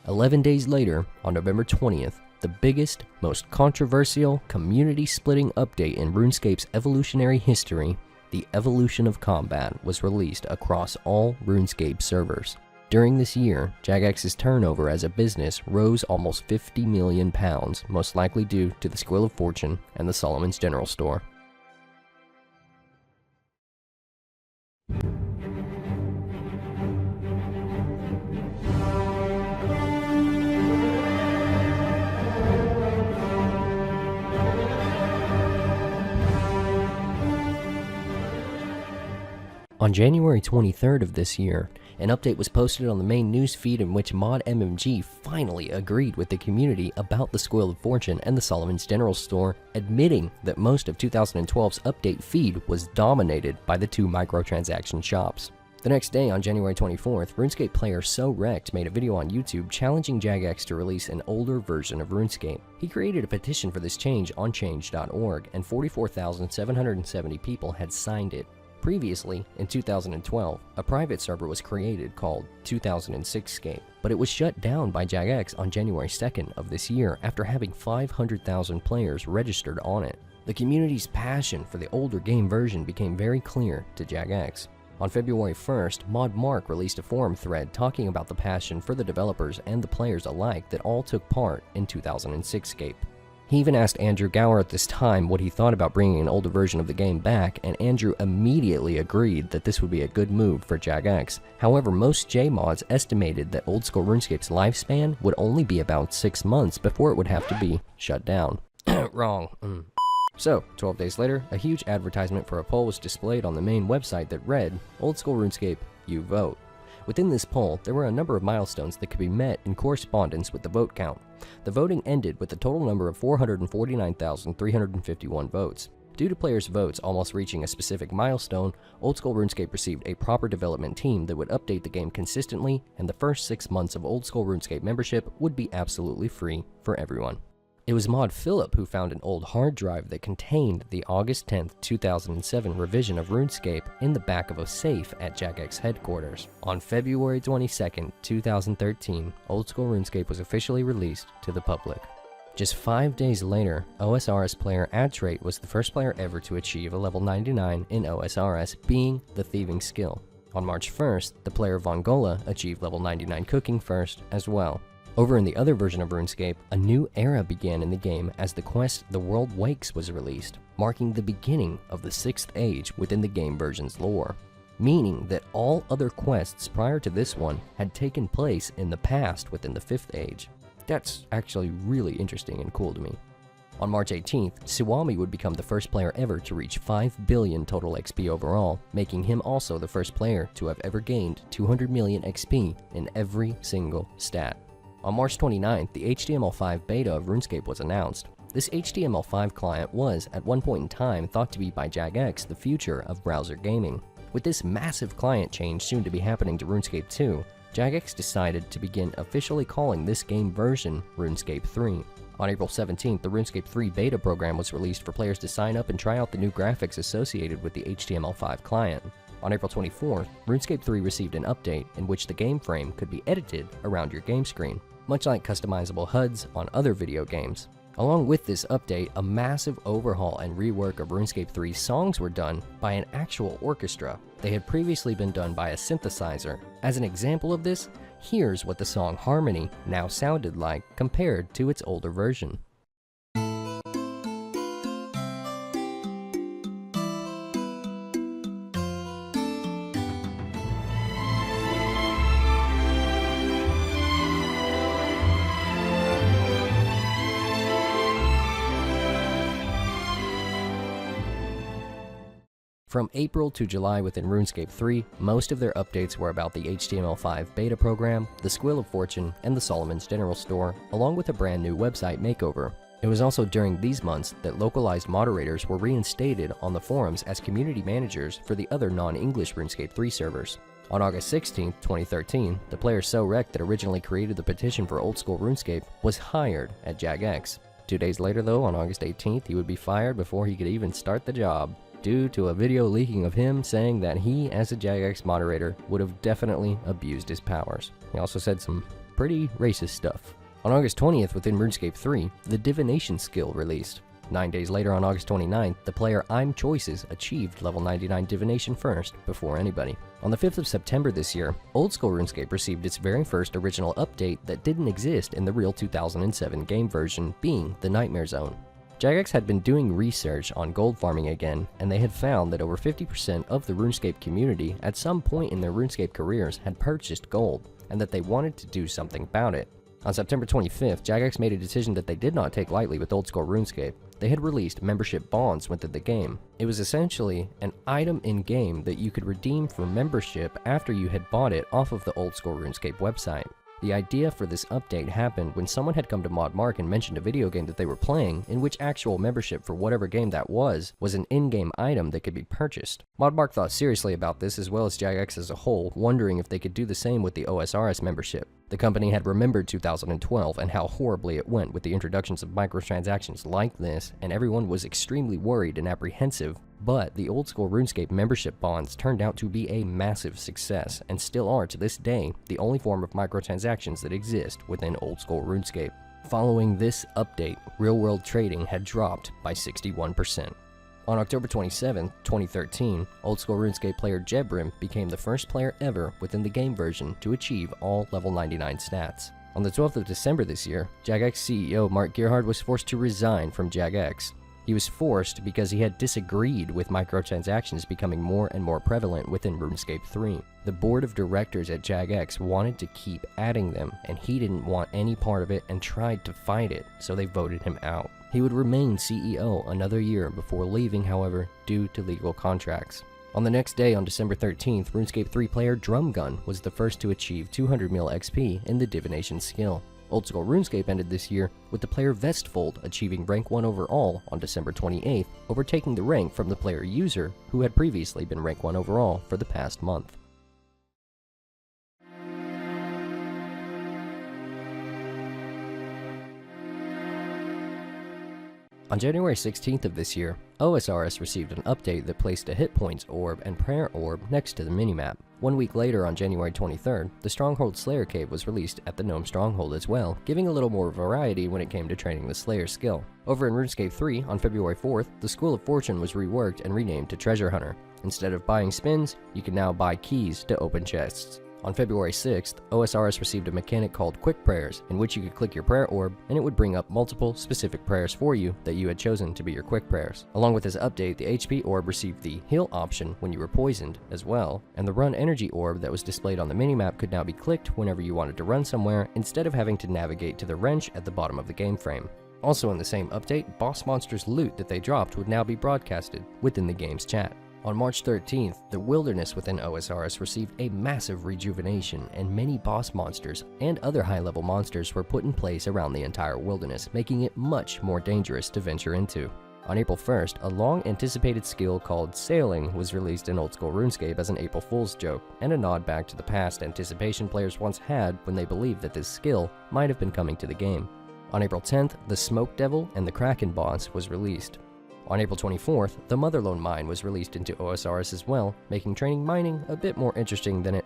11 days later, on November 20th, the biggest, most controversial, community-splitting update in RuneScape's evolutionary history, the Evolution of Combat, was released across all RuneScape servers. During this year, Jagex's turnover as a business rose almost £50 million, most likely due to the Squill of Fortune and the Solomon's General Store. On January 23rd of this year, an update was posted on the main news feed in which Mod MMG finally agreed with the community about the Squill of Fortune and the Solomon's General Store, admitting that most of 2012's update feed was dominated by the two microtransaction shops. The next day, on January 24th, RuneScape player So Wrecked made a video on YouTube challenging Jagex to release an older version of RuneScape. He created a petition for this change on change.org, and 44,770 people had signed it. Previously, in 2012, a private server was created called 2006scape, but it was shut down by Jagex on January 2nd of this year after having 500,000 players registered on it. The community's passion for the older game version became very clear to Jagex. On February 1st, Mod Mark released a forum thread talking about the passion for the developers and the players alike that all took part in 2006scape. He even asked Andrew Gower at this time what he thought about bringing an older version of the game back, and Andrew immediately agreed that this would be a good move for Jagex. However, most JMods estimated that Oldschool RuneScape's lifespan would only be about 6 months before it would have to be shut down. Wrong. So, 12 days later, a huge advertisement for a poll was displayed on the main website that read, Oldschool RuneScape, you vote. Within this poll, there were a number of milestones that could be met in correspondence with the vote count. The voting ended with a total number of 449,351 votes. Due to players' votes almost reaching a specific milestone, Oldschool RuneScape received a proper development team that would update the game consistently, and the first 6 months of Oldschool RuneScape membership would be absolutely free for everyone. It was Mod Philip who found an old hard drive that contained the August 10th, 2007 revision of RuneScape in the back of a safe at Jagex headquarters. On February 22nd, 2013, Oldschool RuneScape was officially released to the public. Just 5 days later, OSRS player Adtrait was the first player ever to achieve a level 99 in OSRS, being the thieving skill. On March 1st, the player Vongola achieved level 99 cooking first as well. Over in the other version of RuneScape, a new era began in the game as the quest The World Wakes was released, marking the beginning of the 6th age within the game version's lore, meaning that all other quests prior to this one had taken place in the past within the 5th age. That's actually really interesting and cool to me. On March 18th, Suwami would become the first player ever to reach 5 billion total XP overall, making him also the first player to have ever gained 200 million XP in every single stat. On March 29th, the HTML5 beta of RuneScape was announced. This HTML5 client was, at one point in time, thought to be by Jagex the future of browser gaming. With this massive client change soon to be happening to RuneScape 2, Jagex decided to begin officially calling this game version RuneScape 3. On April 17th, the RuneScape 3 beta program was released for players to sign up and try out the new graphics associated with the HTML5 client. On April 24th, RuneScape 3 received an update in which the game frame could be edited around your game screen, much like customizable HUDs on other video games. Along with this update, a massive overhaul and rework of RuneScape 3's songs were done by an actual orchestra. They had previously been done by a synthesizer. As an example of this, here's what the song Harmony now sounded like compared to its older version. From April to July within RuneScape 3, most of their updates were about the HTML5 beta program, the Squill of Fortune, and the Solomon's General Store, along with a brand new website makeover. It was also during these months that localized moderators were reinstated on the forums as community managers for the other non-English RuneScape 3 servers. On August 16, 2013, the player SoRec that originally created the petition for Oldschool RuneScape was hired at Jagex. 2 days later though, on August 18th, he would be fired before he could even start the job, due to a video leaking of him saying that he, as a Jagex moderator, would have definitely abused his powers. He also said some pretty racist stuff. On August 20th, within RuneScape 3, the Divination skill released. 9 days later, on August 29th, the player I'm Choices achieved level 99 Divination first, before anybody. On the 5th of September this year, Oldschool RuneScape received its very first original update that didn't exist in the real 2007 game version, being the Nightmare Zone. Jagex had been doing research on gold farming again, and they had found that over 50% of the RuneScape community at some point in their RuneScape careers had purchased gold, and that they wanted to do something about it. On September 25th, Jagex made a decision that they did not take lightly with Oldschool RuneScape. They had released membership bonds within the game. It was essentially an item in-game that you could redeem for membership after you had bought it off of the Oldschool RuneScape website. The idea for this update happened when someone had come to ModMark and mentioned a video game that they were playing in which actual membership for whatever game that was an in-game item that could be purchased. ModMark thought seriously about this, as well as Jagex as a whole, wondering if they could do the same with the OSRS membership. The company had remembered 2012 and how horribly it went with the introductions of microtransactions like this, and everyone was extremely worried and apprehensive. But the Oldschool RuneScape membership bonds turned out to be a massive success, and still are to this day the only form of microtransactions that exist within Oldschool RuneScape. Following this update, real-world trading had dropped by 61%. On October 27, 2013, Oldschool RuneScape player Jebrim became the first player ever within the game version to achieve all level 99 stats. On the 12th of December this year, Jagex CEO Mark Gerhard was forced to resign from Jagex. He was forced because he had disagreed with microtransactions becoming more and more prevalent within RuneScape 3. The board of directors at Jagex wanted to keep adding them, and he didn't want any part of it and tried to fight it, so they voted him out. He would remain CEO another year before leaving, however, due to legal contracts. On the next day, on December 13th, RuneScape 3 player Drumgun was the first to achieve 200 mil XP in the Divination skill. Oldschool RuneScape ended this year with the player Vestfold achieving rank 1 overall on December 28th, overtaking the rank from the player User, who had previously been rank 1 overall for the past month. On January 16th of this year, OSRS received an update that placed a hit points orb and prayer orb next to the minimap. 1 week later, on January 23rd, the Stronghold Slayer Cave was released at the Gnome Stronghold as well, giving a little more variety when it came to training the Slayer skill. Over in RuneScape 3, on February 4th, the Squill of Fortune was reworked and renamed to Treasure Hunter. Instead of buying spins, you can now buy keys to open chests. On February 6th, OSRS received a mechanic called Quick Prayers, in which you could click your prayer orb, and it would bring up multiple specific prayers for you that you had chosen to be your quick prayers. Along with this update, the HP orb received the heal option when you were poisoned as well, and the run energy orb that was displayed on the minimap could now be clicked whenever you wanted to run somewhere, instead of having to navigate to the wrench at the bottom of the game frame. Also in the same update, boss monsters' loot that they dropped would now be broadcasted within the game's chat. On March 13th, the wilderness within OSRS received a massive rejuvenation, and many boss monsters and other high-level monsters were put in place around the entire wilderness, making it much more dangerous to venture into. On April 1st, a long-anticipated skill called Sailing was released in Oldschool RuneScape as an April Fool's joke, and a nod back to the past anticipation players once had when they believed that this skill might have been coming to the game. On April 10th, the Smoke Devil and the Kraken boss was released. On April 24th, the Motherlode Mine was released into OSRS as well, making training mining a bit more interesting than it,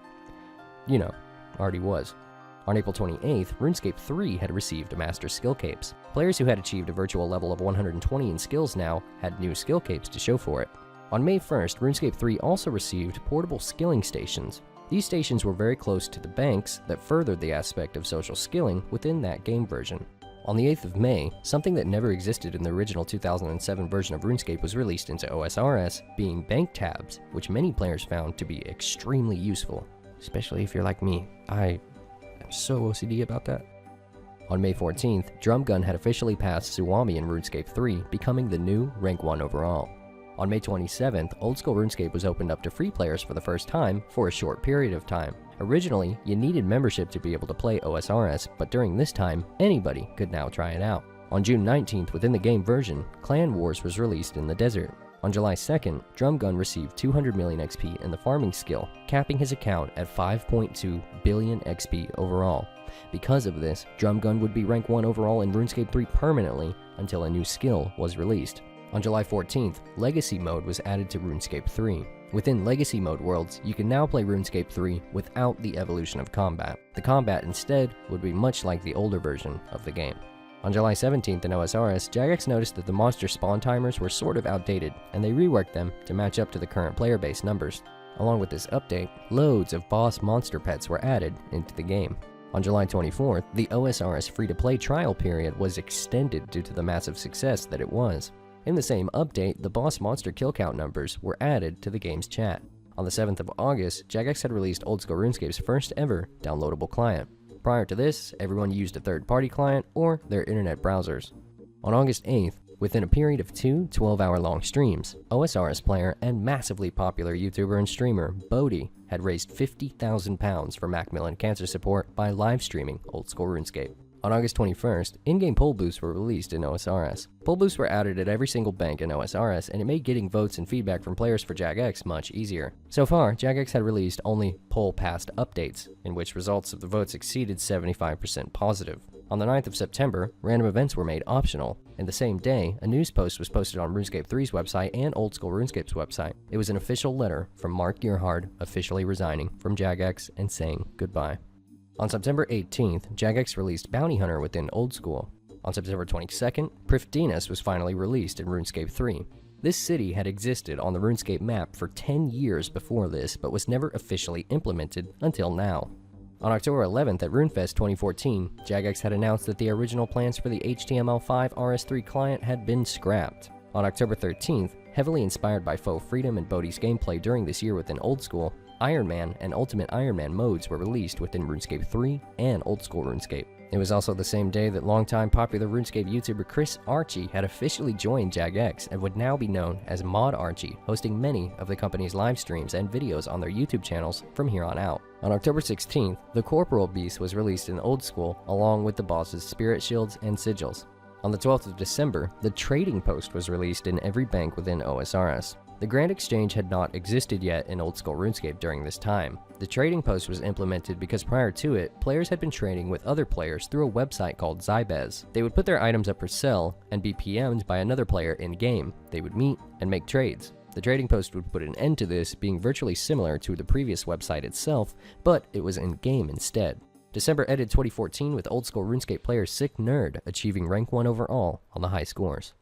already was. On April 28th, RuneScape 3 had received Master Skill Capes. Players who had achieved a virtual level of 120 in skills now had new skill capes to show for it. On May 1st, RuneScape 3 also received portable skilling stations. These stations were very close to the banks that furthered the aspect of social skilling within that game version. On the 8th of May, something that never existed in the original 2007 version of RuneScape was released into OSRS, being bank tabs, which many players found to be extremely useful. Especially if you're like me, I am so OCD about that. On May 14th, Drumgun had officially passed Suwami in RuneScape 3, becoming the new Rank 1 overall. On May 27th, Oldschool RuneScape was opened up to free players for the first time for a short period of time. Originally, you needed membership to be able to play OSRS, but during this time, anybody could now try it out. On June 19th, within the game version, Clan Wars was released in the desert. On July 2nd, Drumgun received 200 million XP in the farming skill, capping his account at 5.2 billion XP overall. Because of this, Drumgun would be rank 1 overall in RuneScape 3 permanently until a new skill was released. On July 14th, Legacy Mode was added to RuneScape 3. Within Legacy Mode worlds, you can now play RuneScape 3 without the evolution of combat. The combat instead would be much like the older version of the game. On July 17th in OSRS, Jagex noticed that the monster spawn timers were sort of outdated, and they reworked them to match up to the current player base numbers. Along with this update, loads of boss monster pets were added into the game. On July 24th, the OSRS free-to-play trial period was extended due to the massive success that it was. In the same update, the boss monster kill count numbers were added to the game's chat. On the 7th of August, Jagex had released Oldschool RuneScape's first ever downloadable client. Prior to this, everyone used a third-party client or their internet browsers. On August 8th, within a period of 2 12-hour-long streams, OSRS player and massively popular YouTuber and streamer Mote had raised £50,000 for Macmillan cancer support by live streaming Oldschool RuneScape. On August 21st, in-game poll boosts were released in OSRS. Poll boosts were added at every single bank in OSRS, and it made getting votes and feedback from players for Jagex much easier. So far, Jagex had released only poll past updates, in which results of the votes exceeded 75% positive. On the 9th of September, random events were made optional, and the same day, a news post was posted on RuneScape 3's website and Oldschool RuneScape's website. It was an official letter from Mark Gerhard officially resigning from Jagex and saying goodbye. On September 18th, Jagex released Bounty Hunter within Oldschool. On September 22nd, Prifddinas was finally released in RuneScape 3. This city had existed on the RuneScape map for 10 years before this, but was never officially implemented until now. On October 11th at RuneFest 2014, Jagex had announced that the original plans for the HTML5 RS3 client had been scrapped. On October 13th, heavily inspired by Faux Freedom and Bodhi's gameplay during this year within Oldschool, Iron Man and Ultimate Iron Man modes were released within RuneScape 3 and Oldschool RuneScape. It was also the same day that longtime popular RuneScape YouTuber Chris Archie had officially joined Jagex and would now be known as Mod Archie, hosting many of the company's live streams and videos on their YouTube channels from here on out. On October 16th, the Corporal Beast was released in Oldschool along with the boss's spirit shields and sigils. On the 12th of December, the Trading Post was released in every bank within OSRS. The Grand Exchange had not existed yet in Oldschool RuneScape during this time. The Trading Post was implemented because prior to it, players had been trading with other players through a website called Zybez. They would put their items up for sale and be PM'd by another player in-game. They would meet and make trades. The Trading Post would put an end to this, being virtually similar to the previous website itself, but it was in-game instead. December ended 2014 with Oldschool RuneScape player Sick Nerd achieving rank 1 overall on the high scores.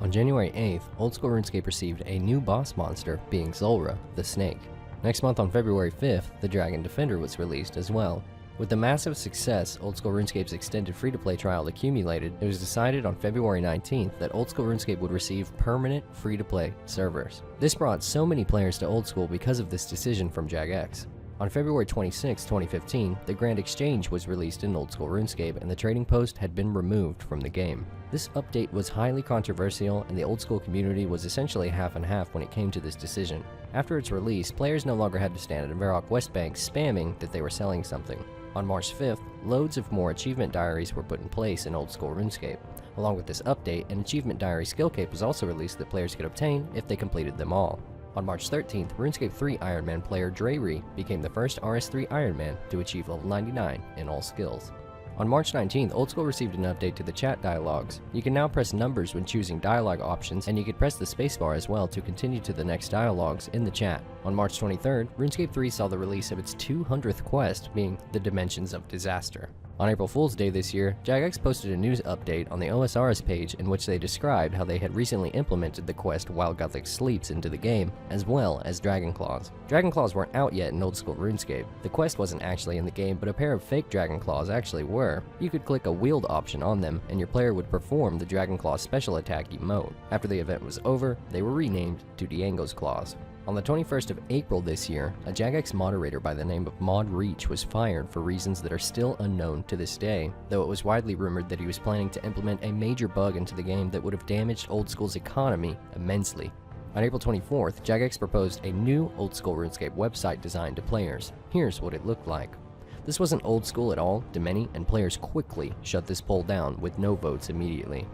On January 8th, Oldschool RuneScape received a new boss monster, being Zulrah, the Snake. Next month on February 5th, the Dragon Defender was released as well. With the massive success Oldschool RuneScape's extended free-to-play trial accumulated, it was decided on February 19th that Oldschool RuneScape would receive permanent free-to-play servers. This brought so many players to Oldschool because of this decision from Jagex. On February 26, 2015, the Grand Exchange was released in Oldschool RuneScape and the trading post had been removed from the game. This update was highly controversial and the Oldschool community was essentially half and half when it came to this decision. After its release, players no longer had to stand at Varrock West Bank spamming that they were selling something. On March 5th, loads of more achievement diaries were put in place in Oldschool RuneScape. Along with this update, an achievement diary skill cape was also released that players could obtain if they completed them all. On March 13th, RuneScape 3 Ironman player Dreyri became the first RS3 Ironman to achieve level 99 in all skills. On March 19th, Oldschool received an update to the chat dialogues. You can now press numbers when choosing dialogue options, and you can press the spacebar as well to continue to the next dialogues in the chat. On March 23rd, RuneScape 3 saw the release of its 200th quest, being the Dimensions of Disaster. On April Fool's Day this year, Jagex posted a news update on the OSRS page in which they described how they had recently implemented the quest While Gothic Sleeps into the game, as well as Dragon Claws. Dragon Claws weren't out yet in Oldschool RuneScape. The quest wasn't actually in the game, but a pair of fake Dragon Claws actually were. You could click a wield option on them, and your player would perform the Dragon Claw special attack emote. After the event was over, they were renamed to Diango's Claws. On the 21st of April this year, a Jagex moderator by the name of Mod Reach was fired for reasons that are still unknown to this day, though it was widely rumored that he was planning to implement a major bug into the game that would have damaged Oldschool's economy immensely. On April 24th, Jagex proposed a new Oldschool RuneScape website design to players. Here's what it looked like. This wasn't Oldschool at all to many, and players quickly shut this poll down with no votes immediately.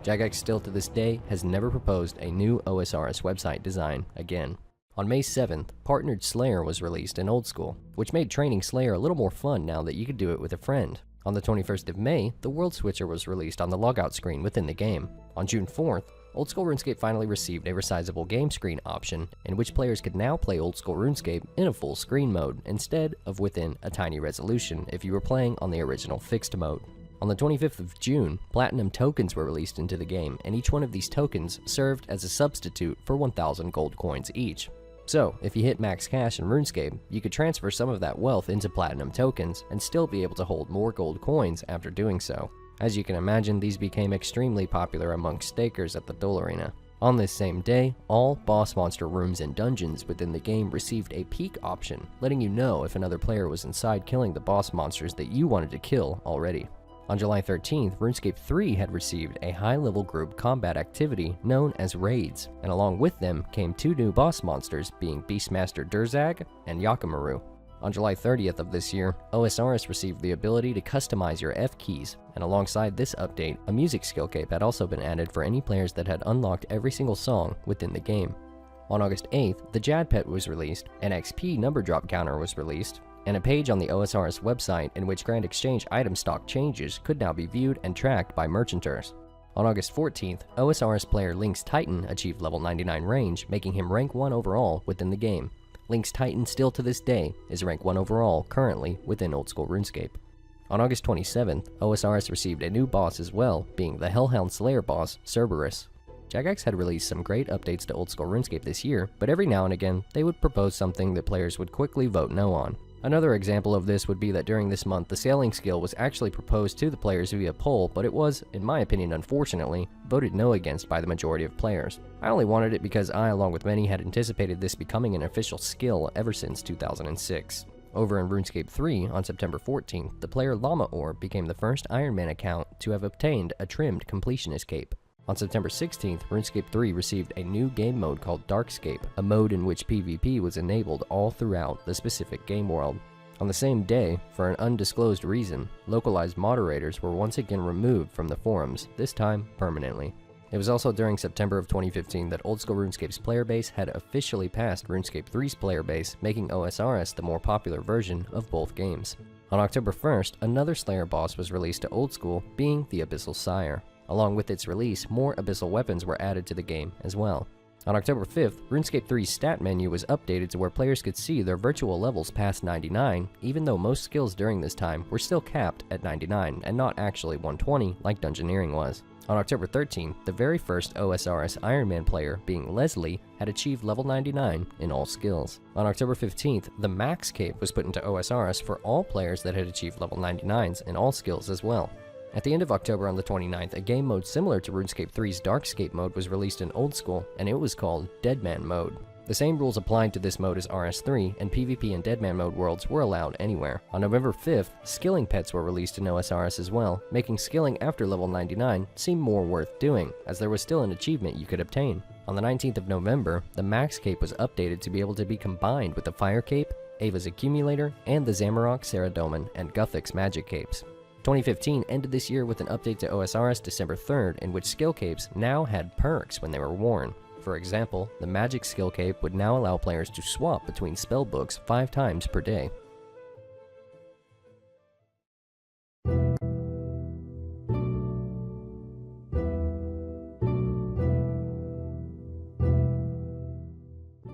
Jagex still to this day has never proposed a new OSRS website design again. On May 7th, Partnered Slayer was released in Oldschool, which made training Slayer a little more fun now that you could do it with a friend. On the 21st of May, the World Switcher was released on the logout screen within the game. On June 4th, Oldschool RuneScape finally received a resizable game screen option, in which players could now play Oldschool RuneScape in a full screen mode, instead of within a tiny resolution if you were playing on the original fixed mode. On the 25th of June, Platinum tokens were released into the game, and each one of these tokens served as a substitute for 1,000 gold coins each. So, if you hit max cash in RuneScape, you could transfer some of that wealth into Platinum tokens and still be able to hold more gold coins after doing so. As you can imagine, these became extremely popular amongst stakers at the Duel Arena. On this same day, all boss monster rooms and dungeons within the game received a peek option, letting you know if another player was inside killing the boss monsters that you wanted to kill already. On July 13th, RuneScape 3 had received a high-level group combat activity known as Raids, and along with them came two new boss monsters, being Beastmaster Durzag and Yakamaru. On July 30th of this year, OSRS received the ability to customize your F keys, and alongside this update, a music skill cape had also been added for any players that had unlocked every single song within the game. On August 8th, the Jad Pet was released, an XP number drop counter was released, and a page on the OSRS website in which Grand Exchange item stock changes could now be viewed and tracked by merchanters. On August 14th, OSRS player Link's Titan achieved level 99 range, making him rank 1 overall within the game. Link's Titan still to this day is rank 1 overall currently within Oldschool RuneScape. On August 27th, OSRS received a new boss as well, being the Hellhound Slayer boss, Cerberus. Jagex had released some great updates to Oldschool RuneScape this year, but every now and again, they would propose something that players would quickly vote no on. Another example of this would be that during this month, the sailing skill was actually proposed to the players via poll, but it was, in my opinion unfortunately, voted no against by the majority of players. I only wanted it because I, along with many, had anticipated this becoming an official skill ever since 2006. Over in RuneScape 3, on September 14th, the player Llama Orb became the first Iron Man account to have obtained a trimmed completionist cape. On September 16th, RuneScape 3 received a new game mode called Darkscape, a mode in which PvP was enabled all throughout the specific game world. On the same day, for an undisclosed reason, localized moderators were once again removed from the forums, this time permanently. It was also during September of 2015 that Oldschool RuneScape's player base had officially passed RuneScape 3's player base, making OSRS the more popular version of both games. On October 1st, another Slayer boss was released to Oldschool, being the Abyssal Sire. Along with its release, more abyssal weapons were added to the game as well. On October 5th, RuneScape 3's stat menu was updated to where players could see their virtual levels past 99, even though most skills during this time were still capped at 99 and not actually 120 like Dungeoneering was. On October 13th, the very first OSRS Iron Man player, being Leslie, had achieved level 99 in all skills. On October 15th, the Max Cape was put into OSRS for all players that had achieved level 99s in all skills as well. At the end of October on the 29th, a game mode similar to RuneScape 3's Darkscape mode was released in Oldschool, and it was called Deadman Mode. The same rules applied to this mode as RS3, and PvP and Deadman mode worlds were allowed anywhere. On November 5th, skilling pets were released in OSRS as well, making skilling after level 99 seem more worth doing, as there was still an achievement you could obtain. On the 19th of November, the Max Cape was updated to be able to be combined with the Fire Cape, Ava's Accumulator, and the Zamorak, Saradomin, and Guthix Magic Capes. 2015 ended this year with an update to OSRS December 3rd, in which skill capes now had perks when they were worn. For example, the Magic Skill Cape would now allow players to swap between spellbooks 5 times per day.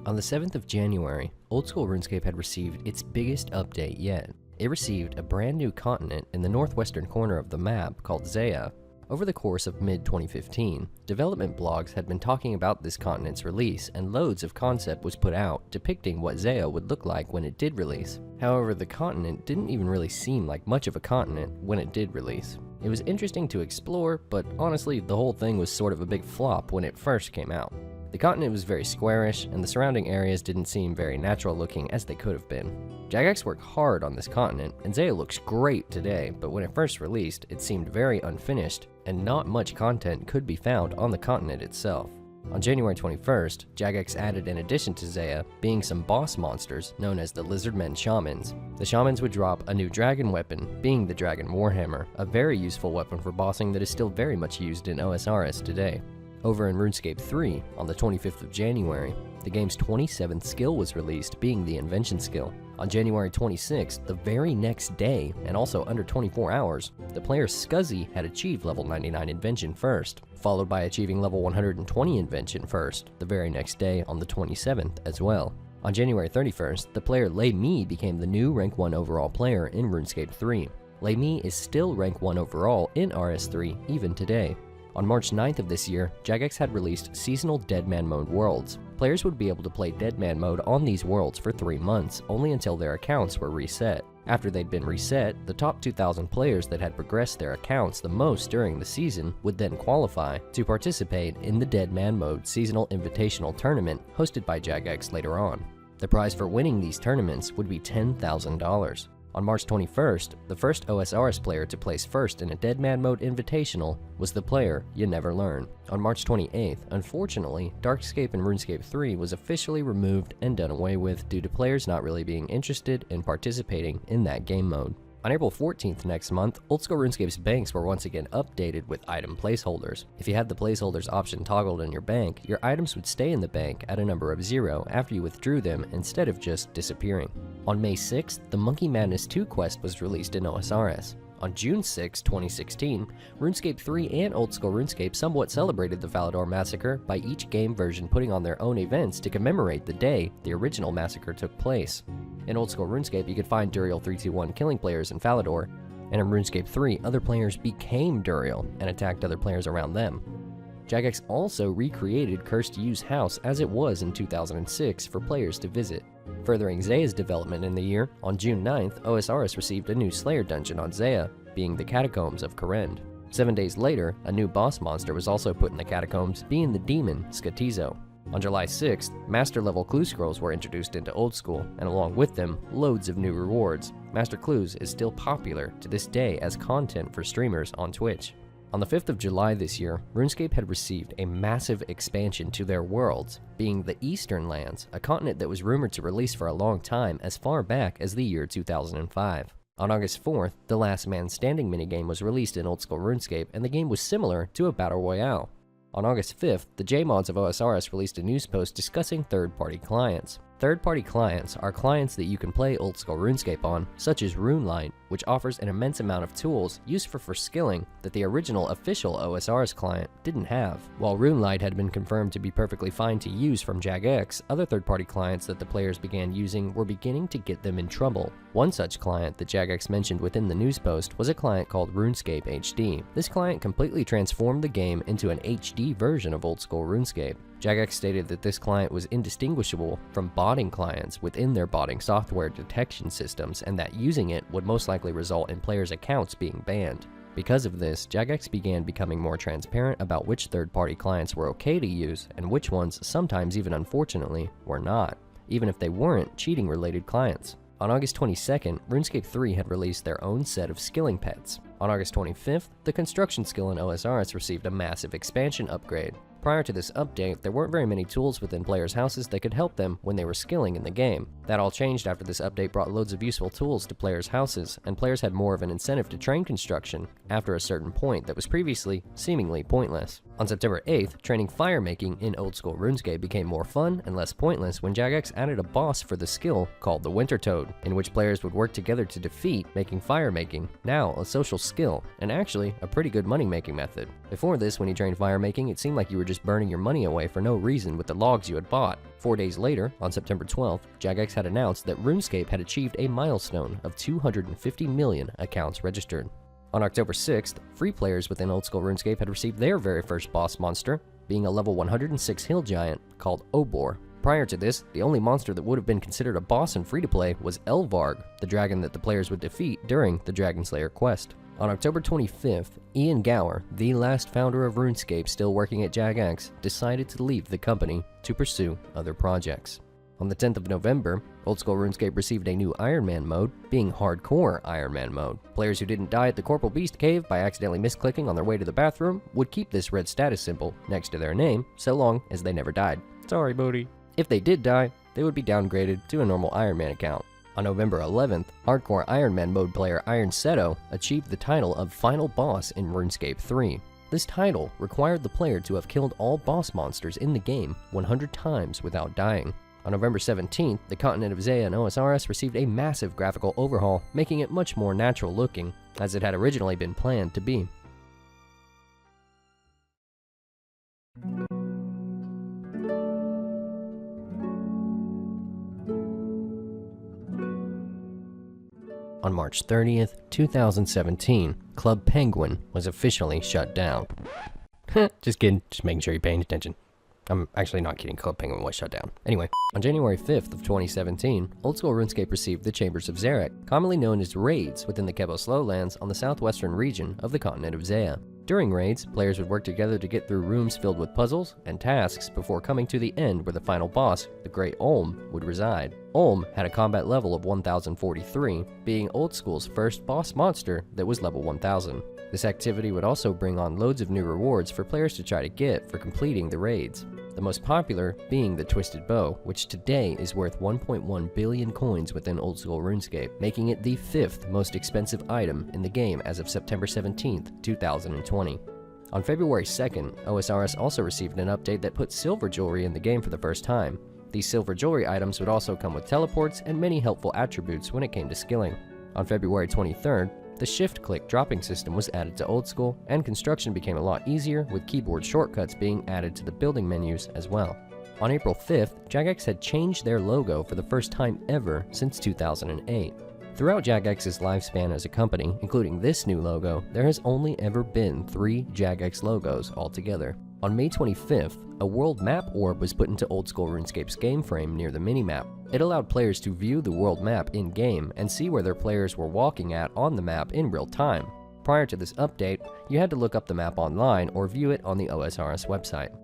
On the 7th of January, Oldschool RuneScape had received its biggest update yet. It received a brand new continent in the northwestern corner of the map called Zaya. Over the course of mid-2015, development blogs had been talking about this continent's release, and loads of concept was put out depicting what Zaya would look like when it did release. However, the continent didn't even really seem like much of a continent when it did release. It was interesting to explore, but honestly, the whole thing was sort of a big flop when it first came out. The continent was very squarish, and the surrounding areas didn't seem very natural looking as they could have been. Jagex worked hard on this continent, and Zaya looks great today, but when it first released, it seemed very unfinished, and not much content could be found on the continent itself. On January 21st, Jagex added an addition to Zaya, being some boss monsters known as the Lizardmen Shamans. The Shamans would drop a new dragon weapon, being the Dragon Warhammer, a very useful weapon for bossing that is still very much used in OSRS today. Over in RuneScape 3, on the 25th of January, the game's 27th skill was released, being the Invention skill. On January 26th, the very next day, and also under 24 hours, the player Scuzzy had achieved level 99 Invention first, followed by achieving level 120 Invention first, the very next day on the 27th as well. On January 31st, the player Lei Mi became the new rank 1 overall player in RuneScape 3. Lei Mi is still rank 1 overall in RS3 even today. On March 9th of this year, Jagex had released seasonal Deadman mode worlds. Players would be able to play Deadman mode on these worlds for 3 months, only until their accounts were reset. After they'd been reset, the top 2,000 players that had progressed their accounts the most during the season would then qualify to participate in the Deadman mode seasonal invitational tournament hosted by Jagex later on. The prize for winning these tournaments would be $10,000. On March 21st, the first OSRS player to place first in a Deadman mode invitational was the player You Never Learn. On March 28th, unfortunately, Darkscape in RuneScape 3 was officially removed and done away with due to players not really being interested in participating in that game mode. On April 14th next month, Oldschool RuneScape's banks were once again updated with item placeholders. If you had the placeholders option toggled in your bank, your items would stay in the bank at a number of 0 after you withdrew them instead of just disappearing. On May 6th, the Monkey Madness 2 quest was released in OSRS. On June 6, 2016, RuneScape 3 and Oldschool RuneScape somewhat celebrated the Falador Massacre by each game version putting on their own events to commemorate the day the original massacre took place. In Oldschool RuneScape, you could find Duriel321 killing players in Falador, and in RuneScape 3, other players became Duriel and attacked other players around them. Jagex also recreated Cursed U's house as it was in 2006 for players to visit. Furthering Zaya's development in the year, on June 9th, OSRS received a new Slayer dungeon on Zaya, being the Catacombs of Karend. 7 days later, a new boss monster was also put in the Catacombs, being the demon Skatizo. On July 6th, master-level clue scrolls were introduced into Oldschool, and along with them, loads of new rewards. Master Clues is still popular to this day as content for streamers on Twitch. On the 5th of July this year, RuneScape had received a massive expansion to their worlds, being the Eastern Lands, a continent that was rumored to release for a long time as far back as the year 2005. On August 4th, the Last Man Standing minigame was released in Oldschool RuneScape, and the game was similar to a Battle Royale. On August 5th, the JMods of OSRS released a news post discussing third-party clients. Third-party clients are clients that you can play Oldschool RuneScape on, such as RuneLight, which offers an immense amount of tools useful for skilling that the original official OSRS client didn't have. While RuneLight had been confirmed to be perfectly fine to use from Jagex, other third-party clients that the players began using were beginning to get them in trouble. One such client that Jagex mentioned within the news post was a client called RuneScape HD. This client completely transformed the game into an HD version of Oldschool RuneScape. Jagex stated that this client was indistinguishable from botting clients within their botting software detection systems, and that using it would most likely result in players' accounts being banned. Because of this, Jagex began becoming more transparent about which third-party clients were okay to use and which ones, sometimes even unfortunately, were not, even if they weren't cheating-related clients. On August 22nd, RuneScape 3 had released their own set of skilling pets. On August 25th, the construction skill in OSRS received a massive expansion upgrade. Prior to this update, there weren't very many tools within players' houses that could help them when they were skilling in the game. That all changed after this update brought loads of useful tools to players' houses, and players had more of an incentive to train construction after a certain point that was previously seemingly pointless. On September 8th, training firemaking in Oldschool RuneScape became more fun and less pointless when Jagex added a boss for the skill called the Winter Toad, in which players would work together to defeat making firemaking, now a social skill, and actually a pretty good money-making method. Before this, when you trained firemaking, it seemed like you were just burning your money away for no reason with the logs you had bought. 4 days later, on September 12th, Jagex had announced that RuneScape had achieved a milestone of 250 million accounts registered. On October 6th, free players within Oldschool RuneScape had received their very first boss monster, being a level 106 hill giant called Obor. Prior to this, the only monster that would have been considered a boss in free-to-play was Elvarg, the dragon that the players would defeat during the Dragon Slayer quest. On October 25th, Ian Gower, the last founder of RuneScape still working at Jagex, decided to leave the company to pursue other projects. On the 10th of November, Oldschool RuneScape received a new Iron Man mode, being Hardcore Iron Man mode. Players who didn't die at the Corporal Beast cave by accidentally misclicking on their way to the bathroom would keep this red status symbol next to their name so long as they never died. Sorry, buddy. If they did die, they would be downgraded to a normal Iron Man account. On November 11th, Hardcore Iron Man mode player Iron Seto achieved the title of Final Boss in RuneScape 3. This title required the player to have killed all boss monsters in the game 100 times without dying. On November 17th, the continent of Zaya and OSRS received a massive graphical overhaul, making it much more natural looking, as it had originally been planned to be. On March 30th, 2017, Club Penguin was officially shut down. Just kidding, just making sure you're paying attention. I'm actually not kidding, Club Penguin was shut down. Anyway, on January 5th of 2017, Oldschool RuneScape received the Chambers of Zarek, commonly known as raids within the Kebos Lowlands on the southwestern region of the continent of Zaya. During raids, players would work together to get through rooms filled with puzzles and tasks before coming to the end where the final boss, the Great Olm, would reside. Olm had a combat level of 1043, being Oldschool's first boss monster that was level 1000. This activity would also bring on loads of new rewards for players to try to get for completing the raids. The most popular being the Twisted Bow, which today is worth 1.1 billion coins within Oldschool RuneScape, making it the 5th most expensive item in the game as of September 17th, 2020. On February 2nd, OSRS also received an update that put silver jewelry in the game for the first time. These silver jewelry items would also come with teleports and many helpful attributes when it came to skilling. On February 23rd, the shift-click dropping system was added to Oldschool, and construction became a lot easier with keyboard shortcuts being added to the building menus as well. On April 5th, Jagex had changed their logo for the first time ever since 2008. Throughout Jagex's lifespan as a company, including this new logo, there has only ever been 3 Jagex logos altogether. On May 25th, a world map orb was put into Oldschool RuneScape's game frame near the minimap. It allowed players to view the world map in-game and see where their players were walking at on the map in real time. Prior to this update, you had to look up the map online or view it on the OSRS website.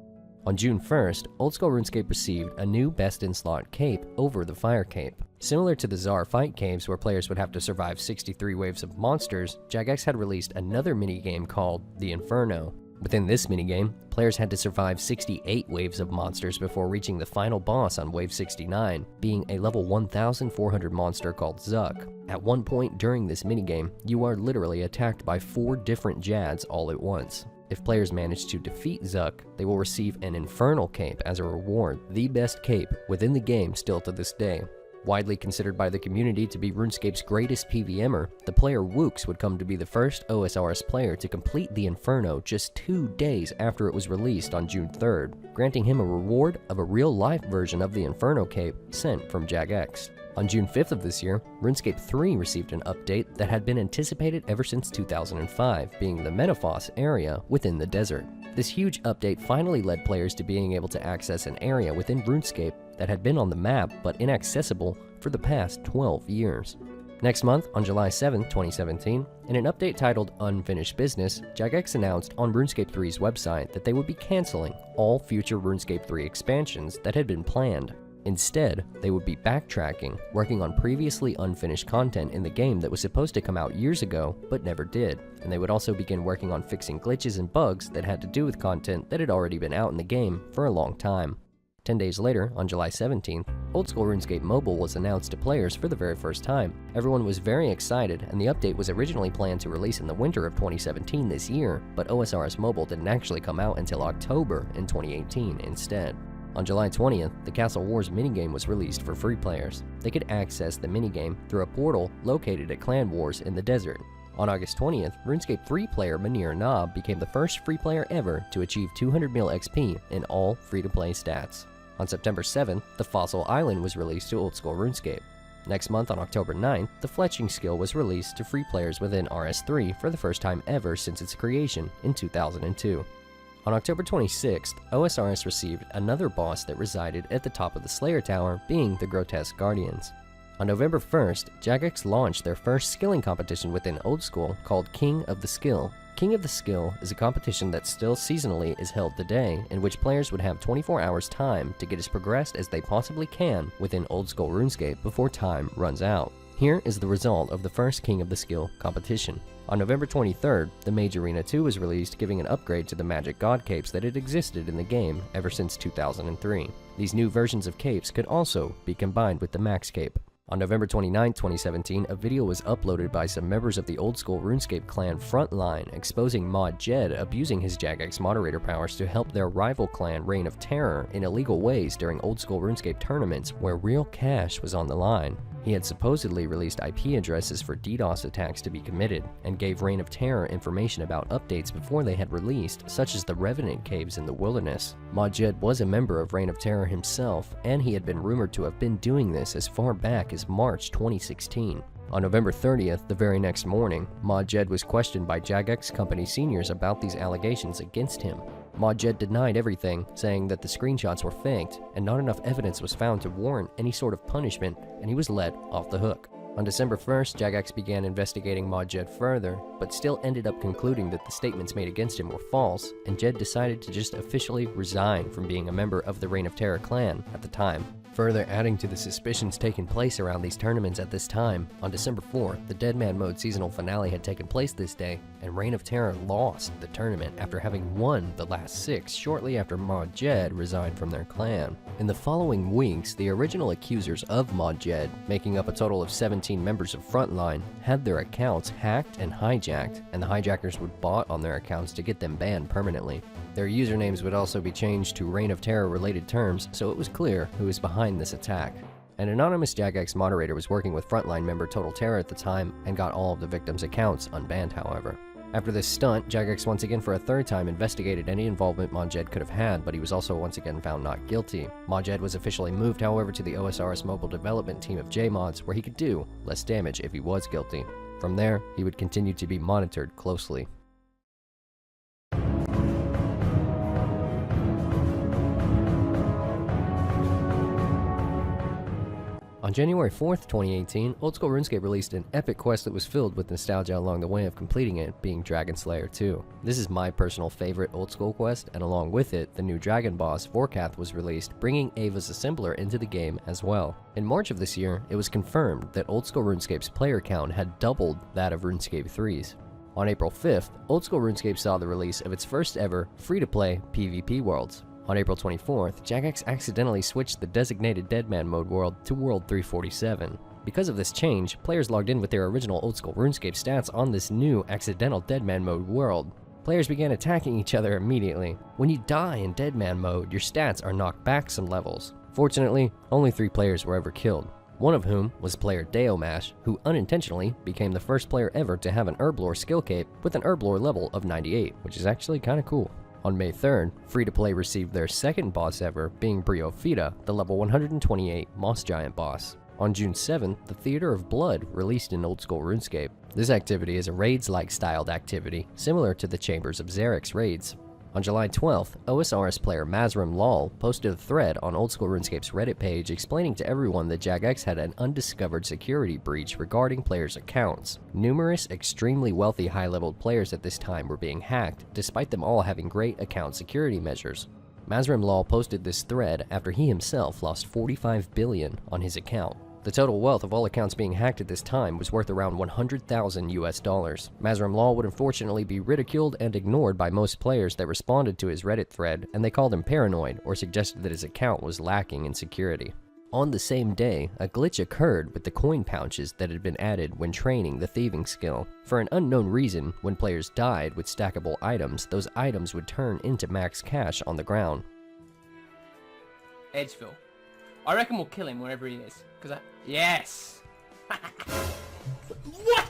On June 1st, Oldschool RuneScape received a new best-in-slot cape over the fire cape. Similar to the Czar fight caves where players would have to survive 63 waves of monsters, Jagex had released another minigame called the Inferno. Within this minigame, players had to survive 68 waves of monsters before reaching the final boss on wave 69, being a level 1400 monster called Zuck. At one point during this minigame, you are literally attacked by 4 different Jads all at once. If players manage to defeat Zuck, they will receive an Infernal Cape as a reward, the best cape within the game still to this day. Widely considered by the community to be RuneScape's greatest PVMer, the player Wooks would come to be the first OSRS player to complete the Inferno just 2 days after it was released on June 3rd, granting him a reward of a real-life version of the Inferno Cape sent from Jagex. On June 5th of this year, RuneScape 3 received an update that had been anticipated ever since 2005, being the Metaphos area within the desert. This huge update finally led players to being able to access an area within RuneScape that had been on the map but inaccessible for the past 12 years. Next month, on July 7, 2017, in an update titled Unfinished Business, Jagex announced on RuneScape 3's website that they would be canceling all future RuneScape 3 expansions that had been planned. Instead, they would be backtracking, working on previously unfinished content in the game that was supposed to come out years ago but never did, and they would also begin working on fixing glitches and bugs that had to do with content that had already been out in the game for a long time. 10 days later, on July 17th, Oldschool RuneScape Mobile was announced to players for the very first time. Everyone was very excited, and the update was originally planned to release in the winter of 2017 this year, but OSRS Mobile didn't actually come out until October in 2018 instead. On July 20th, the Castle Wars minigame was released for free players. They could access the minigame through a portal located at Clan Wars in the desert. On August 20th, RuneScape 3 player Manir Knob became the first free player ever to achieve 200 mil XP in all free-to-play stats. On September 7th, the Fossil Island was released to Oldschool RuneScape. Next month, on October 9th, the Fletching skill was released to free players within RS3 for the first time ever since its creation in 2002. On October 26th, OSRS received another boss that resided at the top of the Slayer Tower, being the Grotesque Guardians. On November 1st, Jagex launched their first skilling competition within Oldschool called King of the Skill. King of the Skill is a competition that still seasonally is held today, in which players would have 24 hours time to get as progressed as they possibly can within Oldschool RuneScape before time runs out. Here is the result of the first King of the Skill competition. On November 23rd, the Mage Arena 2 was released, giving an upgrade to the magic god capes that had existed in the game ever since 2003. These new versions of capes could also be combined with the max cape. On November 29, 2017, a video was uploaded by some members of the Oldschool RuneScape clan Frontline exposing Mod Jed abusing his Jagex moderator powers to help their rival clan Reign of Terror in illegal ways during Oldschool RuneScape tournaments where real cash was on the line. He had supposedly released IP addresses for DDoS attacks to be committed, and gave Reign of Terror information about updates before they had released, such as the Revenant Caves in the wilderness. Mod Jed was a member of Reign of Terror himself, and he had been rumored to have been doing this as far back as March 2016. On November 30th, the very next morning, Mod Jed was questioned by Jagex Company seniors about these allegations against him. Mod Jed denied everything, saying that the screenshots were faked, and not enough evidence was found to warrant any sort of punishment, and he was let off the hook. On December 1st, Jagex began investigating Mod Jed further, but still ended up concluding that the statements made against him were false, and Jed decided to just officially resign from being a member of the Reign of Terror clan at the time. Further adding to the suspicions taking place around these tournaments at this time, on December 4th, the Deadman Mode seasonal finale had taken place this day, and Reign of Terror lost the tournament after having won the last 6 shortly after Mod Jed resigned from their clan. In the following weeks, the original accusers of Mod Jed, making up a total of 17 members of Frontline, had their accounts hacked and hijacked, and the hijackers would bot on their accounts to get them banned permanently. Their usernames would also be changed to Reign of Terror related terms, so it was clear who was behind this attack. An anonymous Jagex moderator was working with Frontline member Total Terror at the time, and got all of the victims' accounts unbanned however. After this stunt, Jagex once again for a third time investigated any involvement Mod Jed could have had, but he was also once again found not guilty. Mod Jed was officially moved however to the OSRS mobile development team of JMods, where he could do less damage if he was guilty. From there, he would continue to be monitored closely. On January 4th, 2018, Oldschool RuneScape released an epic quest that was filled with nostalgia along the way of completing it, being Dragon Slayer 2. This is my personal favorite Oldschool quest, and along with it, the new dragon boss, Vorkath, was released, bringing Ava's Assembler into the game as well. In March of this year, it was confirmed that Oldschool RuneScape's player count had doubled that of RuneScape 3's. On April 5th, Oldschool RuneScape saw the release of its first ever free-to-play PvP worlds. On April 24th, Jagex accidentally switched the designated Deadman Mode world to World 347. Because of this change, players logged in with their original Oldschool RuneScape stats on this new accidental Deadman Mode world. Players began attacking each other immediately. When you die in Deadman Mode, your stats are knocked back some levels. Fortunately, only 3 players were ever killed, one of whom was player Deomash, who unintentionally became the first player ever to have an Herblore skill cape with an Herblore level of 98, which is actually kinda cool. On May 3rd, Free-to-Play received their second boss ever, being Briofita, the level 128 Moss Giant boss. On June 7th, the Theater of Blood released in Oldschool RuneScape. This activity is a raids-like styled activity, similar to the Chambers of Xerix raids. On July 12th, OSRS player Mazrim Lal posted a thread on Oldschool RuneScape's Reddit page explaining to everyone that jagex had an undiscovered security breach regarding players' accounts. Numerous extremely wealthy high-leveled players at this time were being hacked, despite them all having great account security measures. Mazrim Lal posted this thread after he himself lost 45 billion on his account. The total wealth of all accounts being hacked at this time was worth around 100,000 US dollars. Mazrim Lal would unfortunately be ridiculed and ignored by most players that responded to his Reddit thread, and they called him paranoid or suggested that his account was lacking in security. On the same day, a glitch occurred with the coin pouches that had been added when training the thieving skill. For an unknown reason, when players died with stackable items, those items would turn into max cash on the ground. Edgeville. I reckon we'll kill him wherever he is. Yes! What?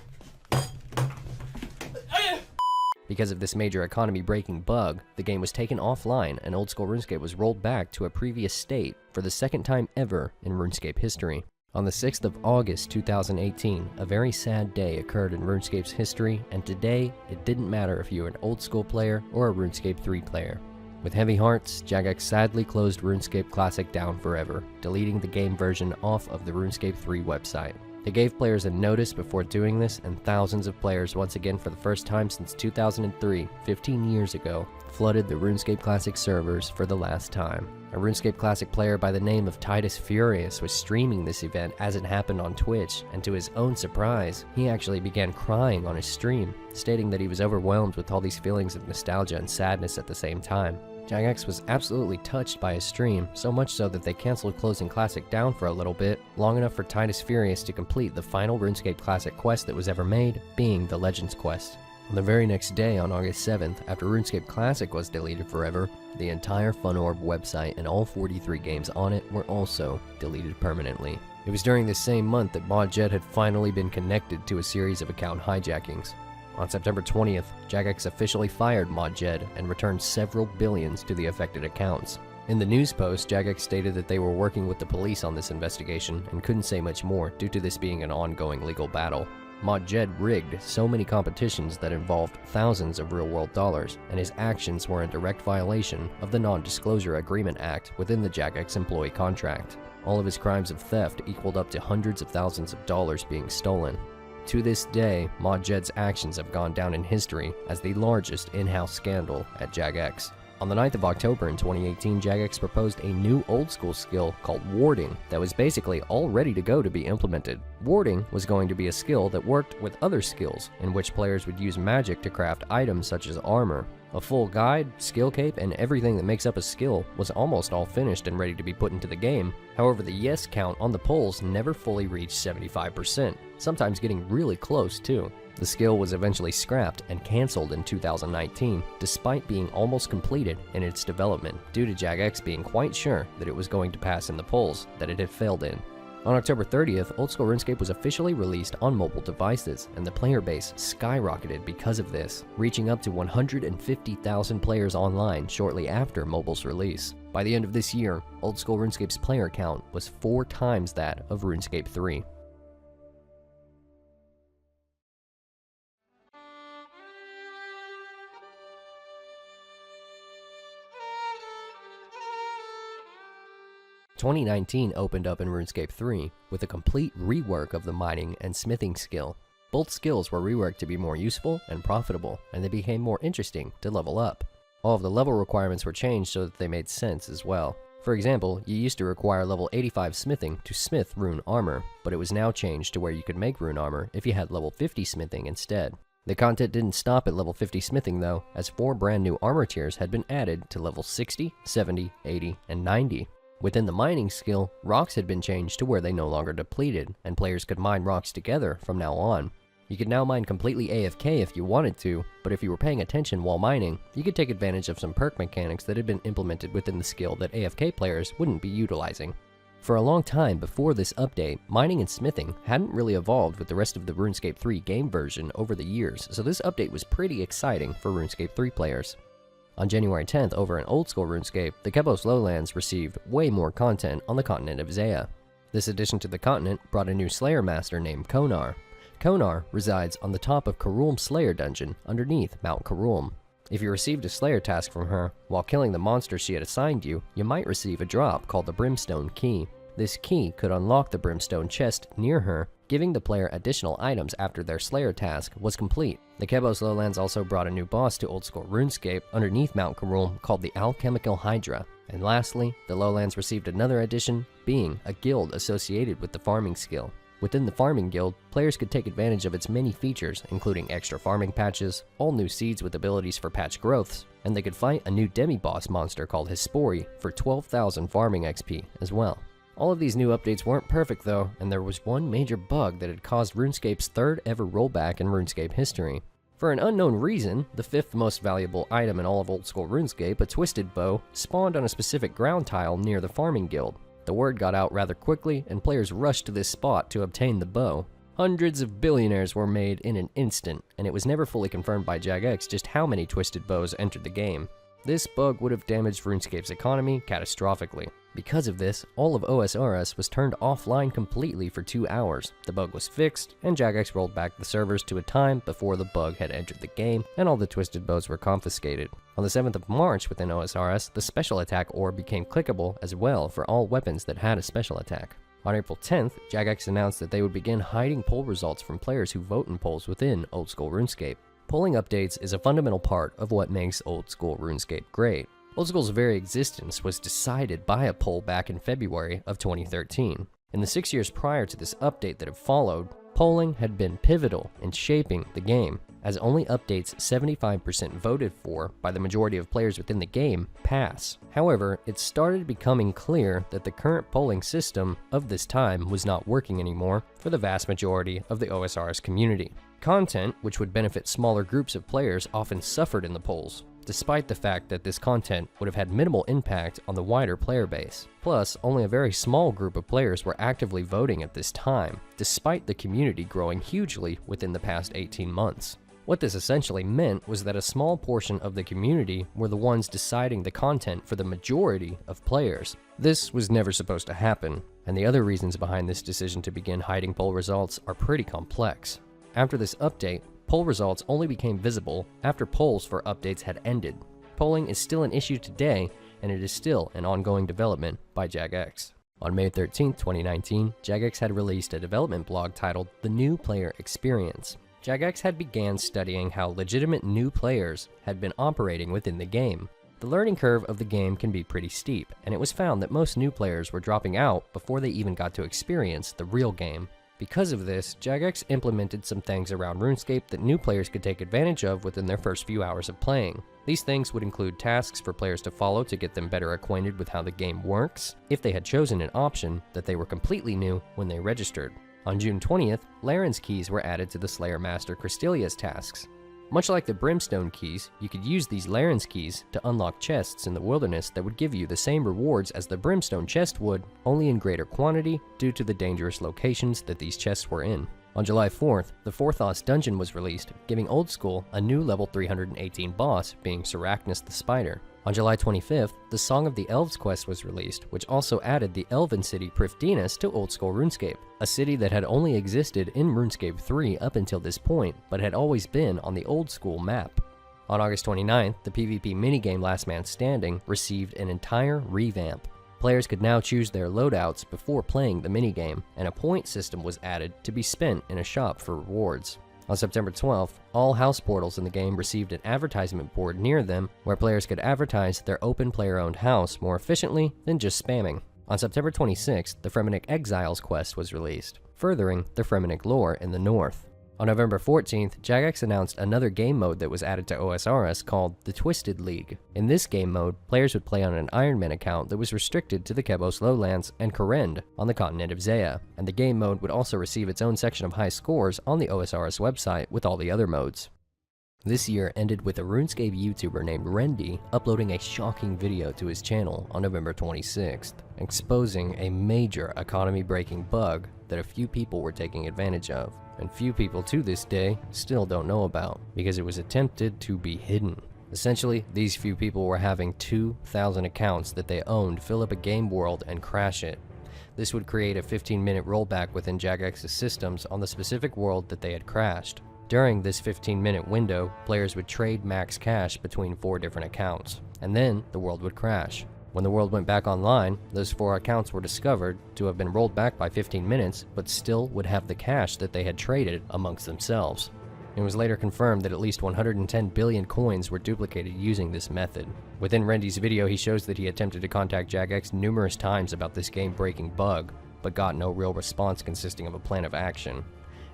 Because of this major economy-breaking bug, the game was taken offline and Oldschool RuneScape was rolled back to a previous state for the second time ever in RuneScape history. On the 6th of August 2018, a very sad day occurred in RuneScape's history, and today, it didn't matter if you were an Oldschool player or a RuneScape 3 player. With heavy hearts, jagex sadly closed RuneScape Classic down forever, deleting the game version off of the RuneScape 3 website. They gave players a notice before doing this, and thousands of players once again for the first time since 2003, 15 years ago, flooded the RuneScape Classic servers for the last time. A RuneScape Classic player by the name of Titus Furious was streaming this event as it happened on Twitch, and to his own surprise, he actually began crying on his stream, stating that he was overwhelmed with all these feelings of nostalgia and sadness at the same time. jagex was absolutely touched by his stream, so much so that they canceled closing Classic down for a little bit, long enough for Titus Furious to complete the final RuneScape Classic quest that was ever made, being the Legends quest. On the very next day, on August 7th, after RuneScape Classic was deleted forever, the entire FunOrb website and all 43 games on it were also deleted permanently. It was during this same month that Mote had finally been connected to a series of account hijackings. On September 20th, jagex officially fired Mote and returned several billions to the affected accounts. In the news post, jagex stated that they were working with the police on this investigation and couldn't say much more due to this being an ongoing legal battle. Mote rigged so many competitions that involved thousands of real-world dollars, and his actions were in direct violation of the Non-Disclosure Agreement Act within the jagex employee contract. All of his crimes of theft equaled up to hundreds of thousands of dollars being stolen. To this day, Mote's actions have gone down in history as the largest in-house scandal at jagex. On the 9th of October in 2018, jagex proposed a new old-school skill called warding that was basically all ready to go to be implemented. Warding was going to be a skill that worked with other skills, in which players would use magic to craft items such as armor. A full guide, skill cape, and everything that makes up a skill was almost all finished and ready to be put into the game. However, the yes count on the polls never fully reached 75%, sometimes getting really close too. The skill was eventually scrapped and cancelled in 2019, despite being almost completed in its development, due to jagex being quite sure that it was going to pass in the polls that it had failed in. On October 30th, Oldschool RuneScape was officially released on mobile devices, and the player base skyrocketed because of this, reaching up to 150,000 players online shortly after mobile's release. By the end of this year, Oldschool RuneScape's player count was 4 times that of RuneScape 3. "2019 opened up in RuneScape 3 with a complete rework of the mining and smithing skill. Both skills were reworked to be more useful and profitable, and they became more interesting to level up. All of the level requirements were changed so that they made sense as well. For example, you used to require level 85 smithing to smith rune armor, but it was now changed to where you could make rune armor if you had level 50 smithing instead. The content didn't stop at level 50 smithing though, as 4 brand new armor tiers had been added to level 60, 70, 80, and 90. Within the mining skill, rocks had been changed to where they no longer depleted, and players could mine rocks together from now on. You could now mine completely AFK if you wanted to, but if you were paying attention while mining, you could take advantage of some perk mechanics that had been implemented within the skill that AFK players wouldn't be utilizing. For a long time before this update, mining and smithing hadn't really evolved with the rest of the RuneScape 3 game version over the years, so this update was pretty exciting for RuneScape 3 players. On January 10th, over in Oldschool RuneScape, the Kebos Lowlands received way more content on the continent of Zaya. This addition to the continent brought a new Slayer Master named Konar. Konar resides on the top of Karulm Slayer Dungeon underneath Mount Karulm. If you received a Slayer task from her, while killing the monster she had assigned you, you might receive a drop called the Brimstone Key. This key could unlock the Brimstone chest near her, giving the player additional items after their Slayer task was complete. The Kebos Lowlands also brought a new boss to Oldschool RuneScape underneath Mount Karul called the Alchemical Hydra. And lastly, the Lowlands received another addition, being a guild associated with the farming skill. Within the farming guild, players could take advantage of its many features, including extra farming patches, all new seeds with abilities for patch growths, and they could fight a new demi-boss monster called Hispori for 12,000 farming XP as well. All of these new updates weren't perfect though, and there was one major bug that had caused RuneScape's third ever rollback in RuneScape history. For an unknown reason, the fifth most valuable item in all of Oldschool RuneScape, a twisted bow, spawned on a specific ground tile near the farming guild. The word got out rather quickly, and players rushed to this spot to obtain the bow. Hundreds of billionaires were made in an instant, and it was never fully confirmed by Jagex just how many twisted bows entered the game. This bug would have damaged RuneScape's economy catastrophically. Because of this, all of OSRS was turned offline completely for 2 hours. The bug was fixed, and Jagex rolled back the servers to a time before the bug had entered the game, and all the twisted bows were confiscated. On the 7th of March within OSRS, the special attack orb became clickable as well for all weapons that had a special attack. On April 10th, Jagex announced that they would begin hiding poll results from players who vote in polls within Oldschool RuneScape. Polling updates is a fundamental part of what makes Oldschool RuneScape great. Oldschool's very existence was decided by a poll back in February of 2013. In the 6 years prior to this update that have followed, polling had been pivotal in shaping the game, as only updates 75% voted for by the majority of players within the game pass. However, it started becoming clear that the current polling system of this time was not working anymore for the vast majority of the OSRS community. Content, which would benefit smaller groups of players, often suffered in the polls, despite the fact that this content would have had minimal impact on the wider player base. Plus, only a very small group of players were actively voting at this time, despite the community growing hugely within the past 18 months. What this essentially meant was that a small portion of the community were the ones deciding the content for the majority of players. This was never supposed to happen, and the other reasons behind this decision to begin hiding poll results are pretty complex. After this update, poll results only became visible after polls for updates had ended. Polling is still an issue today, and it is still an ongoing development by Jagex. On May 13, 2019, Jagex had released a development blog titled The New Player Experience. Jagex had began studying how legitimate new players had been operating within the game. The learning curve of the game can be pretty steep, and it was found that most new players were dropping out before they even got to experience the real game. Because of this, Jagex implemented some things around RuneScape that new players could take advantage of within their first few hours of playing. These things would include tasks for players to follow to get them better acquainted with how the game works, if they had chosen an option that they were completely new when they registered. On June 20th, Laren's keys were added to the Slayer Master Crystelia's tasks. Much like the Brimstone keys, you could use these Laren's keys to unlock chests in the wilderness that would give you the same rewards as the Brimstone chest would, only in greater quantity due to the dangerous locations that these chests were in. On July 4th, the Forthos dungeon was released, giving Oldschool a new level 318 boss, being Sarachnis the Spider. On July 25th, the Song of the Elves quest was released, which also added the Elven city Prifddinas to Oldschool RuneScape, a city that had only existed in RuneScape 3 up until this point, but had always been on the Oldschool map. On August 29th, the PvP minigame Last Man Standing received an entire revamp. Players could now choose their loadouts before playing the minigame, and a point system was added to be spent in a shop for rewards. On September 12th, all house portals in the game received an advertisement board near them where players could advertise their open player-owned house more efficiently than just spamming. On September 26th, the Fremennik Exiles quest was released, furthering the Fremennik lore in the north. On November 14th, Jagex announced another game mode that was added to OSRS called the Twisted League. In this game mode, players would play on an Ironman account that was restricted to the Kebos Lowlands and Kourend on the continent of Zeah, and the game mode would also receive its own section of high scores on the OSRS website with all the other modes. This year ended with a RuneScape YouTuber named Rendy uploading a shocking video to his channel on November 26th, exposing a major economy-breaking bug that a few people were taking advantage of, and few people to this day still don't know about, because it was attempted to be hidden. Essentially, these few people were having 2,000 accounts that they owned fill up a game world and crash it. This would create a 15-minute rollback within Jagex's systems on the specific world that they had crashed. During this 15-minute window, players would trade max cash between 4 different accounts, and then the world would crash. When the world went back online, those 4 accounts were discovered to have been rolled back by 15 minutes, but still would have the cash that they had traded amongst themselves. It was later confirmed that at least 110 billion coins were duplicated using this method. Within Rendy's video, he shows that he attempted to contact Jagex numerous times about this game-breaking bug, but got no real response consisting of a plan of action.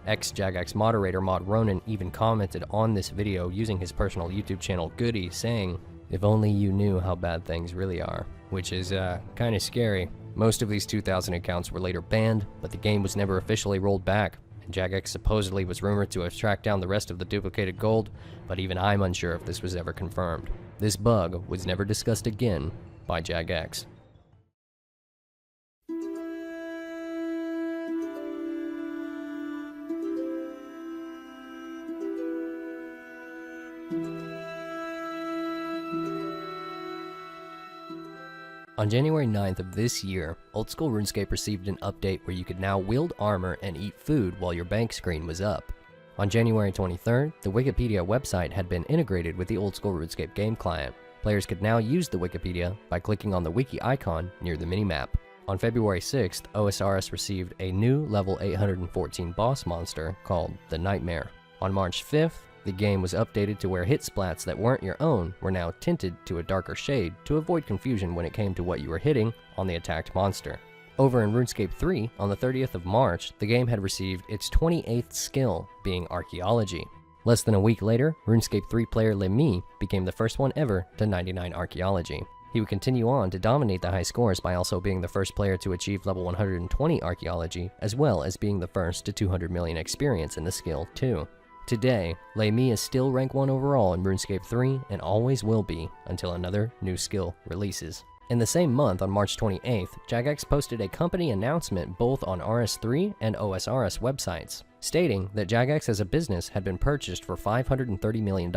Ex-Jagex moderator Mod Ronan even commented on this video using his personal YouTube channel Goody, saying, "If only you knew how bad things really are," which is kinda scary. Most of these 2,000 accounts were later banned, but the game was never officially rolled back. Jagex supposedly was rumored to have tracked down the rest of the duplicated gold, but even I'm unsure if this was ever confirmed. This bug was never discussed again by Jagex. On January 9th of this year, Oldschool RuneScape received an update where you could now wield armor and eat food while your bank screen was up. On January 23rd, the Wikipedia website had been integrated with the Oldschool RuneScape game client. Players could now use the Wikipedia by clicking on the wiki icon near the minimap. On February 6th, OSRS received a new level 814 boss monster called the Nightmare. On March 5th, the game was updated to where hit splats that weren't your own were now tinted to a darker shade to avoid confusion when it came to what you were hitting on the attacked monster. Over in RuneScape 3, on the 30th of March, the game had received its 28th skill, being Archaeology. Less than a week later, RuneScape 3 player Lemmy became the first one ever to 99 Archaeology. He would continue on to dominate the high scores by also being the first player to achieve level 120 Archaeology, as well as being the first to 200 million experience in the skill too. Today, Lemmy is still rank 1 overall in RuneScape 3 and always will be until another new skill releases. In the same month, on March 28th, Jagex posted a company announcement both on RS3 and OSRS websites, stating that Jagex as a business had been purchased for $530 million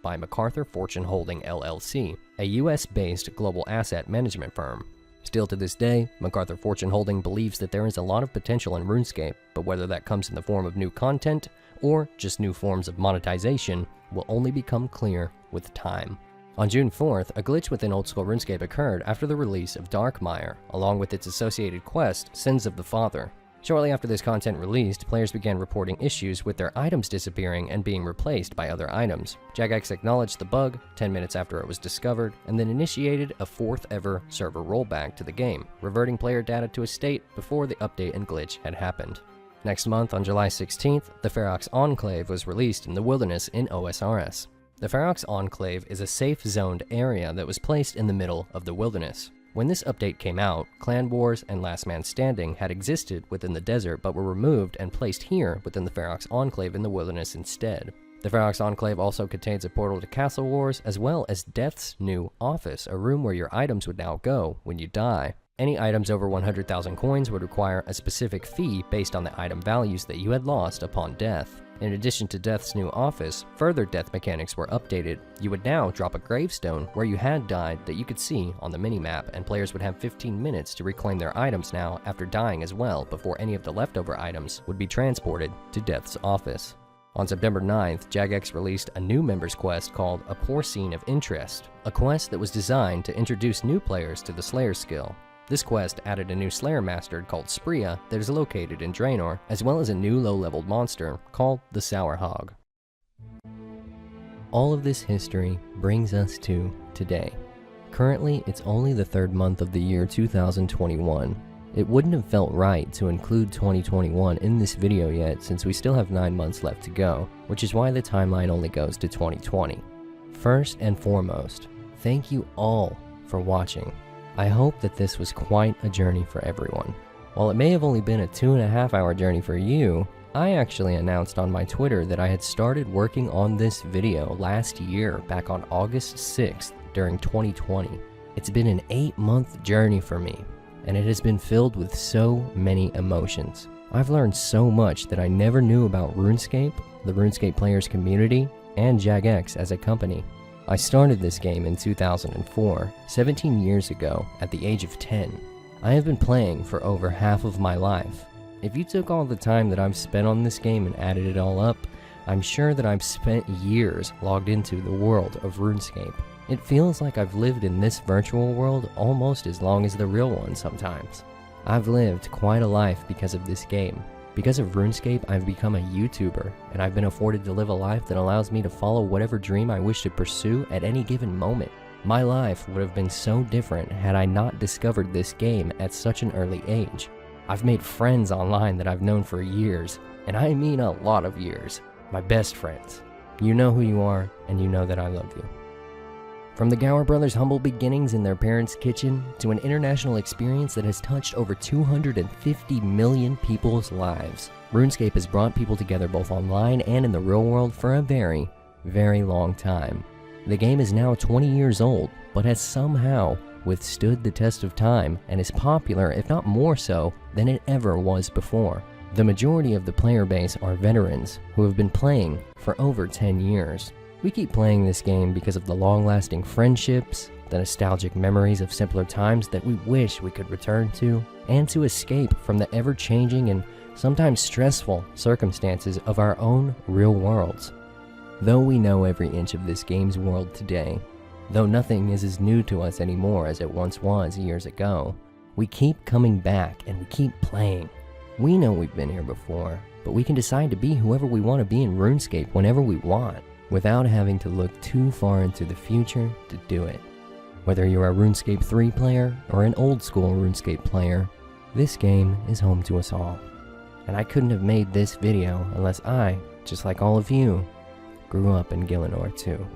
by MacArthur Fortune Holding LLC, a US-based global asset management firm. Still to this day, MacArthur Fortune Holding believes that there is a lot of potential in RuneScape, but whether that comes in the form of new content or just new forms of monetization will only become clear with time. On June 4th, a glitch within Oldschool RuneScape occurred after the release of Darkmire, along with its associated quest, Sins of the Father. Shortly after this content released, players began reporting issues with their items disappearing and being replaced by other items. Jagex acknowledged the bug 10 minutes after it was discovered, and then initiated a 4th ever server rollback to the game, reverting player data to a state before the update and glitch had happened. Next month, on July 16th, the Ferox Enclave was released in the wilderness in OSRS. The Ferox Enclave is a safe-zoned area that was placed in the middle of the wilderness. When this update came out, Clan Wars and Last Man Standing had existed within the desert but were removed and placed here within the Ferox Enclave in the wilderness instead. The Ferox Enclave also contains a portal to Castle Wars, as well as Death's new office, a room where your items would now go when you die. Any items over 100,000 coins would require a specific fee based on the item values that you had lost upon death. In addition to Death's new office, further death mechanics were updated. You would now drop a gravestone where you had died that you could see on the minimap, and players would have 15 minutes to reclaim their items now after dying as well before any of the leftover items would be transported to Death's office. On September 9th, Jagex released a new members quest called A Poor Scene of Interest, a quest that was designed to introduce new players to the Slayer skill. This quest added a new Slayer Master called Spria that is located in Draenor, as well as a new low-leveled monster called the Sour Hog. All of this history brings us to today. Currently, it's only the 3rd month of the year 2021. It wouldn't have felt right to include 2021 in this video yet, since we still have 9 months left to go, which is why the timeline only goes to 2020. First and foremost, thank you all for watching. I hope that this was quite a journey for everyone. While it may have only been a 2.5-hour journey for you, I actually announced on my Twitter that I had started working on this video last year, back on August 6th during 2020. It's been an 8-month journey for me, and it has been filled with so many emotions. I've learned so much that I never knew about RuneScape, the RuneScape players community, and Jagex as a company. I started this game in 2004, 17 years ago, at the age of 10. I have been playing for over half of my life. If you took all the time that I've spent on this game and added it all up, I'm sure that I've spent years logged into the world of RuneScape. It feels like I've lived in this virtual world almost as long as the real one sometimes. I've lived quite a life because of this game. Because of RuneScape, I've become a YouTuber, and I've been afforded to live a life that allows me to follow whatever dream I wish to pursue at any given moment. My life would have been so different had I not discovered this game at such an early age. I've made friends online that I've known for years, and I mean a lot of years. My best friends. You know who you are, and you know that I love you. From the Gower brothers' humble beginnings in their parents' kitchen to an international experience that has touched over 250 million people's lives, RuneScape has brought people together both online and in the real world for a very, very long time. The game is now 20 years old, but has somehow withstood the test of time and is popular, if not more so, than it ever was before. The majority of the player base are veterans who have been playing for over 10 years. We keep playing this game because of the long-lasting friendships, the nostalgic memories of simpler times that we wish we could return to, and to escape from the ever-changing and sometimes stressful circumstances of our own real worlds. Though we know every inch of this game's world today, though nothing is as new to us anymore as it once was years ago, we keep coming back and we keep playing. We know we've been here before, but we can decide to be whoever we want to be in RuneScape whenever we want, without having to look too far into the future to do it. Whether you're a RuneScape 3 player or an old-school RuneScape player, this game is home to us all. And I couldn't have made this video unless I, just like all of you, grew up in Gillinor too.